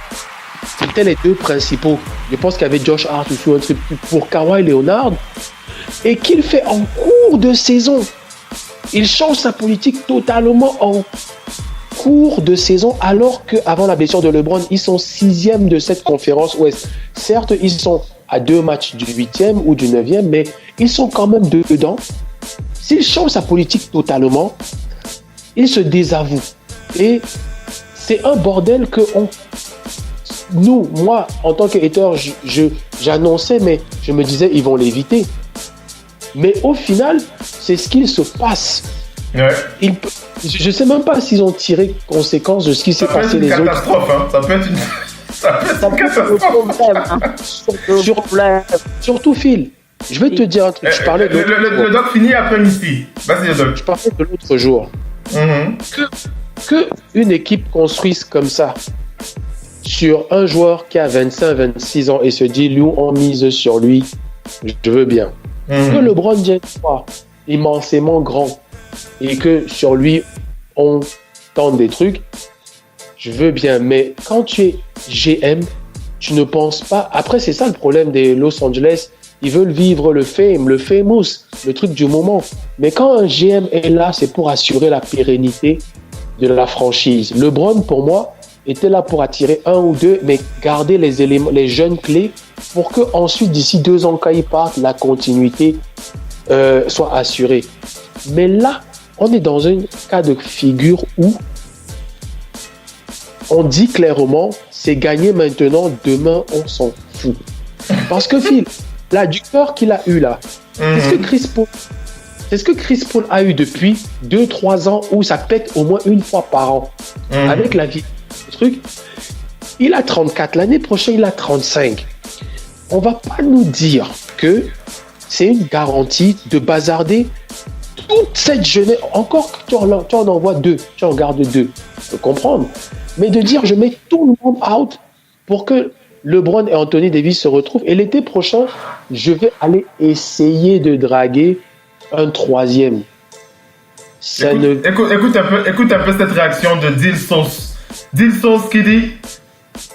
c'était les 2 principaux. Je pense qu'il y avait Josh Hart aussi, un truc pour Kawhi Leonard, et qu'il fait en cours de saison. Il change sa politique totalement en cours de saison, alors qu'avant la blessure de LeBron, ils sont 6e de cette conférence Ouest. Certes, ils sont à 2 matchs du 8e ou du 9e, mais ils sont quand même dedans. S'il change sa politique totalement, il se désavoue. Et c'est un bordel que moi, en tant qu'hater, j'annonçais, mais je me disais, ils vont l'éviter. Mais au final, c'est ce qu'il se passe. Je ne sais même pas s'ils ont tiré conséquence de ce qui s'est passé les autres. Ça peut être une catastrophe. Surtout, Phil, je vais te dire un truc. Je parlais le doc finit après Misty. Vas-y, le doc. Je parlais de l'autre jour. Que une équipe construise comme ça sur un joueur qui a 25-26 ans et se dit, lui, on mise sur lui, je veux bien. Que LeBron James soit immensément grand et que sur lui, on tente des trucs, je veux bien. Mais quand tu es GM, tu ne penses pas... Après, c'est ça le problème des Los Angeles. Ils veulent vivre le fame, le famous, le truc du moment. Mais quand un GM est là, c'est pour assurer la pérennité de la franchise. LeBron, pour moi, était là pour attirer 1 ou 2, mais garder les éléments, les jeunes clés, pour que ensuite, d'ici 2 ans, quand ils partent, la continuité soit assurée. Mais là, on est dans un cas de figure où on dit clairement, c'est gagné maintenant, demain, on s'en fout. Parce que Phil, l'adducteur qu'il a eu là, c'est ce que Chris Paul a eu depuis 2-3 ans où ça pète au moins 1 fois par an. Avec la vie. Le truc, il a 34, l'année prochaine il a 35. On va pas nous dire que c'est une garantie de bazarder toute cette jeunesse. Encore que tu en envoies 2, tu en gardes 2. Je peux comprendre. Mais de dire je mets tout le monde out pour que LeBron et Anthony Davis se retrouvent. Et l'été prochain, je vais aller essayer de draguer un 3e. Écoute un peu cette réaction de Dill Sauce. Dill Sauce qui dit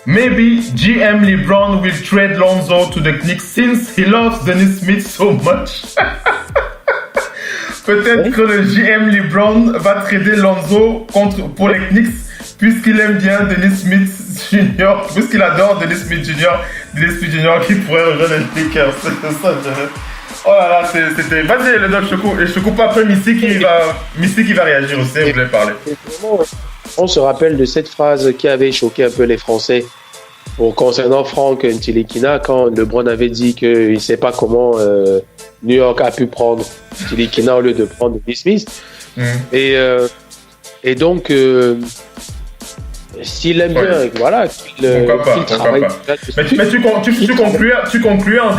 Maybe GM LeBron will trade Lonzo to the Knicks since he loves Dennis Smith so much. Peut-être que le GM LeBron va trader Lonzo pour les Knicks puisqu'il aime bien Dennis Smith Junior, parce qu'il adore Dennis Smith Junior qui pourrait rejoindre les Lakers. C'est ça, oh là là, c'était... Vas-y, le doc, je coupe après Missy qui va réagir aussi, vous voulez parler. On se rappelle de cette phrase qui avait choqué un peu les Français concernant Frank Ntilikina quand LeBron avait dit qu'il ne sait pas comment New York a pu prendre Ntilikina au lieu de prendre Dennis Smith. Et donc, s'il aime bien, voilà, qu'il travaille. Mais tu concluais en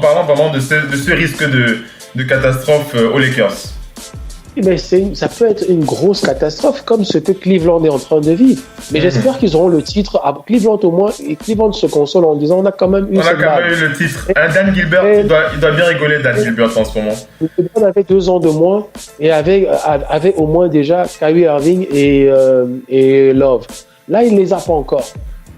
parlant vraiment de ce risque de catastrophe aux Lakers. Mais ça peut être une grosse catastrophe comme ce que Cleveland est en train de vivre. Mais j'espère qu'ils auront le titre. À Cleveland au moins, et Cleveland se console en disant on a quand même eu le titre. Dan Gilbert, il doit bien rigoler, Dan Gilbert en ce moment. Cleveland avait 2 ans de moins et avait au moins déjà Kyrie Irving et Love. Là, il ne les a pas encore.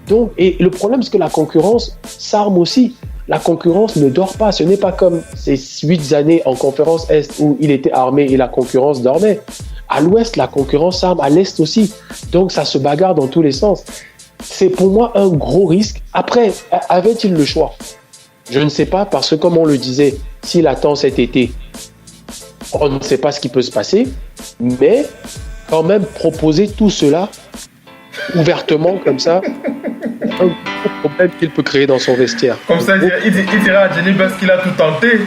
Donc, et le problème, c'est que la concurrence s'arme aussi. La concurrence ne dort pas. Ce n'est pas comme ces 8 années en conférence Est où il était armé et la concurrence dormait. À l'Ouest, la concurrence s'arme. À l'Est aussi. Donc, ça se bagarre dans tous les sens. C'est pour moi un gros risque. Après, avait-il le choix? Je ne sais pas parce que, comme on le disait, s'il attend cet été, on ne sait pas ce qui peut se passer. Mais quand même, proposer tout cela ouvertement comme ça, un problème qu'il peut créer dans son vestiaire. Comme ça, il dira à Jenny parce qu'il a tout tenté.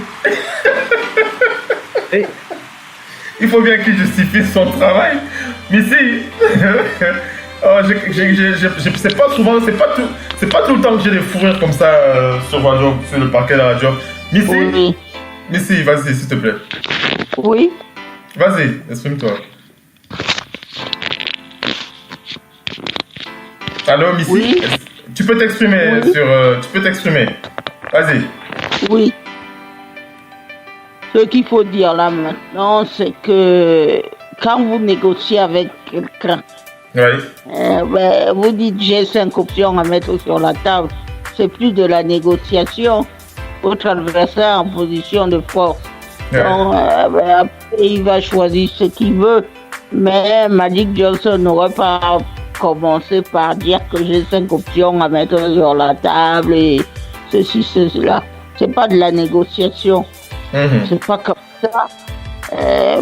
Il faut bien qu'il justifie son travail. Mais si, c'est pas souvent, c'est pas tout le temps que j'ai des fous rires comme ça sur le parquet de la radio. Missy, vas-y, s'il te plaît. Oui. Vas-y, exprime-toi. Allô, Missy? Oui. Tu peux t'exprimer tu peux t'exprimer. Vas-y. Oui. Ce qu'il faut dire là maintenant, c'est que quand vous négociez avec quelqu'un, vous dites j'ai 5 options à mettre sur la table. C'est plus de la négociation. Votre adversaire en position de force. Donc, après, il va choisir ce qu'il veut. Mais Magic Johnson n'aurait pas commencé par dire que j'ai 5 options à mettre sur la table et ceci, cela. C'est pas de la négociation. C'est pas comme ça.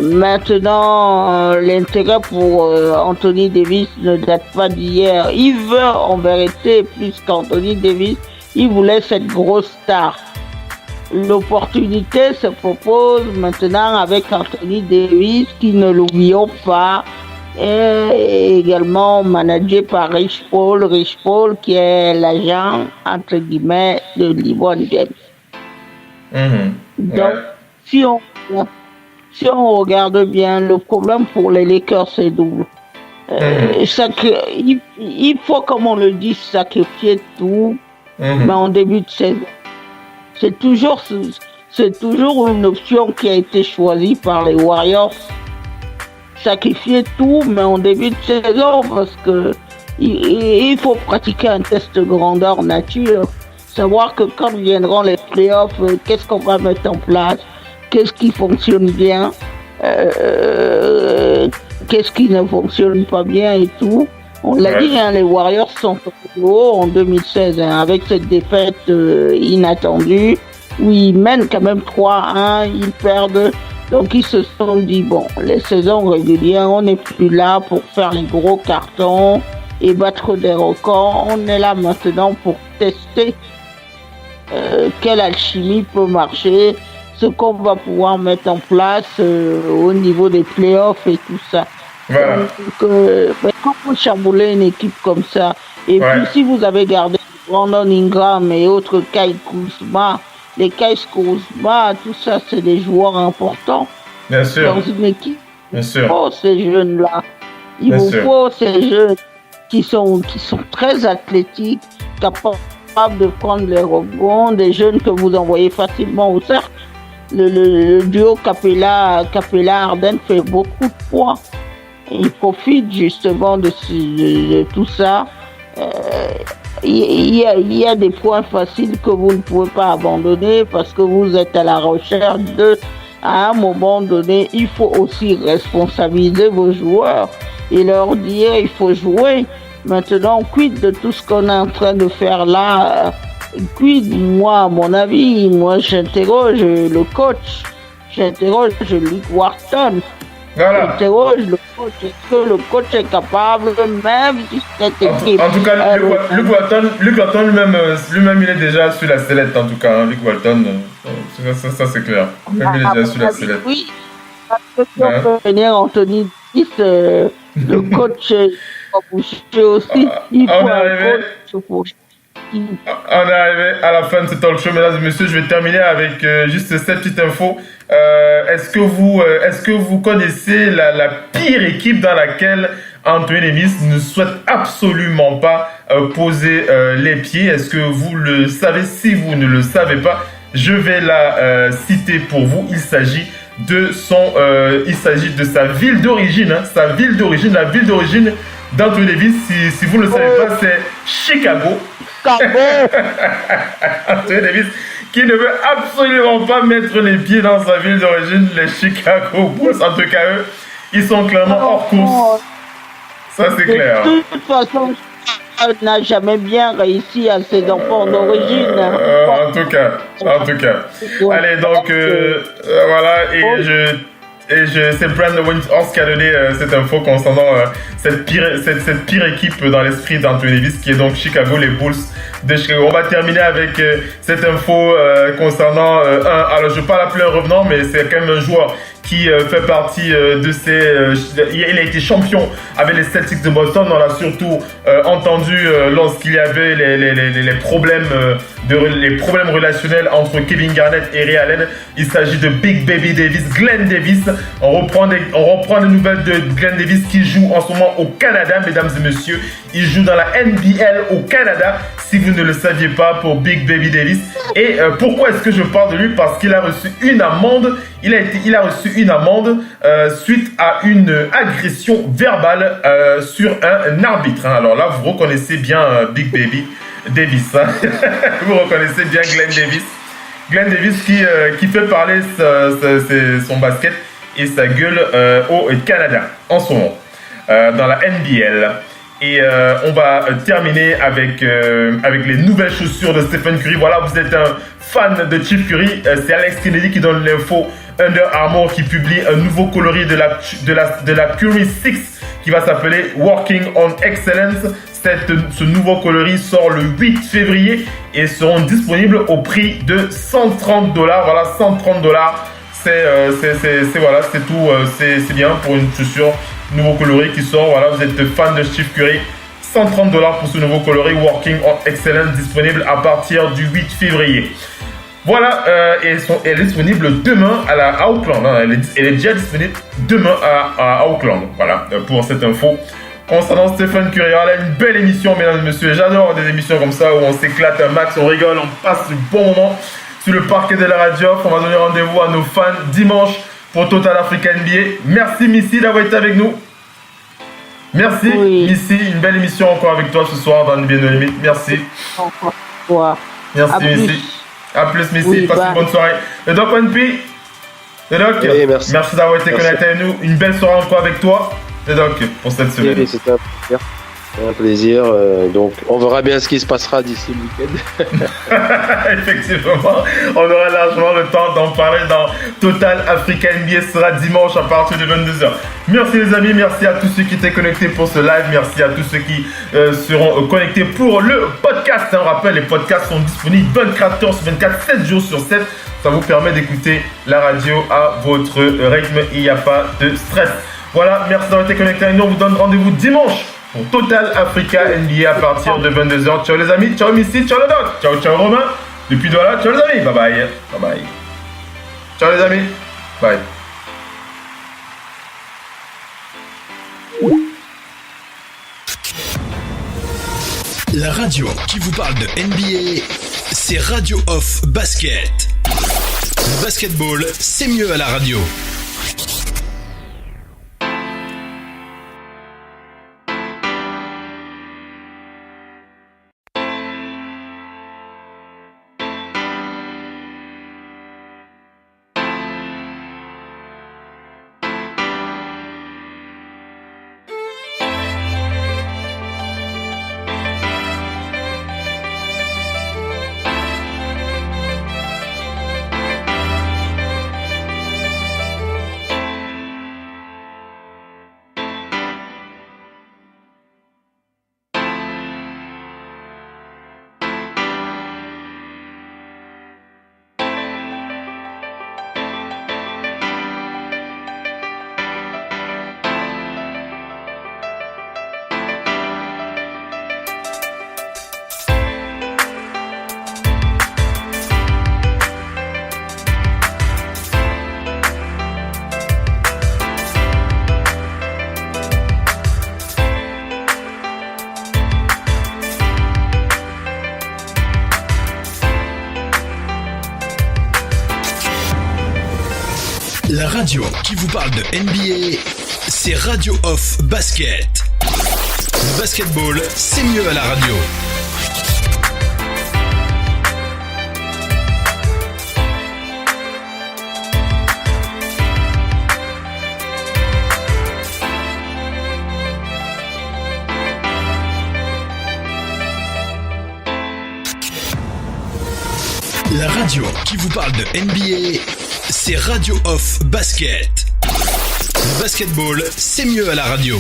Maintenant, l'intérêt pour Anthony Davis ne date pas d'hier. Il veut en vérité plus qu'Anthony Davis. Il voulait cette grosse star. L'opportunité se propose maintenant avec Anthony Davis, qui, ne l'oublions pas, est également managé par Rich Paul, qui est l'agent, entre guillemets, de LeBron James. Donc, si on regarde bien, le problème pour les Lakers, c'est double. Il faut, comme on le dit, sacrifier tout, mais en début de saison. C'est toujours une option qui a été choisie par les Warriors. Sacrifier tout, mais en début de saison, parce que il faut pratiquer un test grandeur nature. Savoir que quand viendront les playoffs, qu'est-ce qu'on va mettre en place, qu'est-ce qui fonctionne bien, qu'est-ce qui ne fonctionne pas bien et tout. On l'a dit, les Warriors sont au haut en 2016, avec cette défaite inattendue, où ils mènent quand même 3-1, ils perdent. Donc ils se sont dit, bon, les saisons régulières, on n'est plus là pour faire les gros cartons et battre des records. On est là maintenant pour tester quelle alchimie peut marcher, ce qu'on va pouvoir mettre en place au niveau des playoffs et tout ça. Voilà. Donc, quand vous chamboulez une équipe comme ça, et puis si vous avez gardé Brandon Ingram et autres Kyle Kuzma, les Kyle Kuzma, tout ça, c'est des joueurs importants. Bien sûr. Dans une équipe, Bien il sûr. faut ces jeunes-là. Il vous faut ces jeunes qui sont très athlétiques, capables de prendre les rebonds, des jeunes que vous envoyez facilement au cercle. Le duo Capella-Harden fait beaucoup de points. Il profite justement de tout ça. Il y a des points faciles que vous ne pouvez pas abandonner parce que vous êtes à la recherche à un moment donné, il faut aussi responsabiliser vos joueurs et leur dire il faut jouer. Maintenant, quid de tout ce qu'on est en train de faire là? Quid, moi, à mon avis, j'interroge le coach, j'interroge Luke Walton. Voilà. J'interroge le coach. Est-ce que le coach est capable, même si cette équipe... En tout cas, Luke Walton lui-même, il est déjà sur la sellette, en tout cas. Hein, Luke Walton, ça c'est clair. Même il est déjà sur la sellette. Oui, parce que si on peut venir Anthony Davis, le coach va bouger aussi. Il faut un coach. On est arrivé à la fin de ce talk show, mesdames et messieurs. Je vais terminer avec juste cette petite info. Est-ce que vous connaissez la pire équipe dans laquelle Anthony Davis ne souhaite absolument pas poser les pieds? Est-ce que vous le savez? Si vous ne le savez pas, je vais la citer pour vous. Il s'agit de sa ville d'origine, hein, la ville d'origine d'Anthony Davis. Si vous ne le savez pas, c'est Chicago. Anthony Davis qui ne veut absolument pas mettre les pieds dans sa ville d'origine, les Chicago Bulls. En tout cas, eux, ils sont clairement hors course. Ça, c'est clair. De toute façon, il n'a jamais bien réussi à ses enfants d'origine. En tout cas. Allez, donc, voilà, c'est Brandon Windhorst qui a donné cette info concernant cette pire équipe dans l'esprit d'Anthony Davis, qui est donc Chicago, les Bulls de Chicago. On va terminer avec cette info concernant alors je ne vais pas l'appeler un revenant, mais c'est quand même un joueur qui fait partie de il a été champion avec les Celtics de Boston. On l'a surtout entendu lorsqu'il y avait les problèmes relationnels entre Kevin Garnett et Ray Allen. Il s'agit de Big Baby Davis, Glenn Davis. On reprend les nouvelles de Glenn Davis qui joue en ce moment au Canada, mesdames et messieurs. Il joue dans la NBL au Canada, si vous ne le saviez pas, pour Big Baby Davis. Et pourquoi est-ce que je parle de lui? Parce qu'il a reçu une amende. Il a reçu une amende suite à une agression verbale sur un arbitre. Hein. Alors là, vous reconnaissez bien Big Baby Davis. Hein. Vous reconnaissez bien Glenn Davis. Glenn Davis qui fait parler son basket et sa gueule au Canada en ce moment, dans la NBL. Et on va terminer avec les nouvelles chaussures de Stephen Curry. Voilà, vous êtes un fan de Steph Curry. C'est Alex Kennedy qui donne l'info. Under Armour qui publie un nouveau coloris de la Curry 6 qui va s'appeler Working on Excellence. Ce nouveau coloris sort le 8 février et seront disponibles au prix de $130. Voilà, $130. Voilà, c'est tout. C'est bien pour une chaussure. Nouveau coloris qui sort. Voilà, vous êtes fan de Steph Curry. $130 pour ce nouveau coloris Working on Excellence, disponible à partir du 8 février. Voilà, elle est disponible demain à Auckland. Hein. Elle est déjà disponible demain à Auckland. Voilà, pour cette info. Concernant Stephen Curry, voilà, une belle émission, mesdames et messieurs. J'adore des émissions comme ça où on s'éclate un max, on rigole, on passe du bon moment sur le parquet de la radio. On va donner rendez-vous à nos fans dimanche pour Total Africa NBA. Merci Missy d'avoir été avec nous. Merci Missy, une belle émission encore avec toi ce soir dans NBA No Limit. Merci. Merci Missy. A plus Missy, passe une bonne soirée. Le Doc One P. Le Doc, oui, merci d'avoir été connecté avec nous. Une belle soirée encore avec toi. Le Doc, pour cette semaine. Oui, c'était un plaisir. Donc, on verra bien ce qui se passera d'ici le week-end. Effectivement, on aura largement le temps d'en parler dans Total Africa NBA. Ce sera dimanche à partir de 22h. Merci les amis, merci à tous ceux qui étaient connectés pour ce live. Merci à tous ceux qui seront connectés pour le podcast. On rappelle, les podcasts sont disponibles 24h sur 24, 7 jours sur 7. Ça vous permet d'écouter la radio à votre rythme. Il n'y a pas de stress. Voilà, merci d'avoir été connectés avec nous. On vous donne rendez-vous dimanche pour Total Africa NBA à partir de 22h. Ciao les amis, ciao Missy, ciao le Doc, ciao ciao Romain. Depuis Douala, ciao les amis, bye bye. Bye bye. Ciao les amis, bye. La radio qui vous parle de NBA, c'est Radio Off Basket. Le basketball, c'est mieux à la radio. La radio qui vous parle de NBA, c'est Radio Off Basket. Le basketball, c'est mieux à la radio. La radio qui vous parle de NBA, c'est Radio Off Basket. Le basketball, c'est mieux à la radio.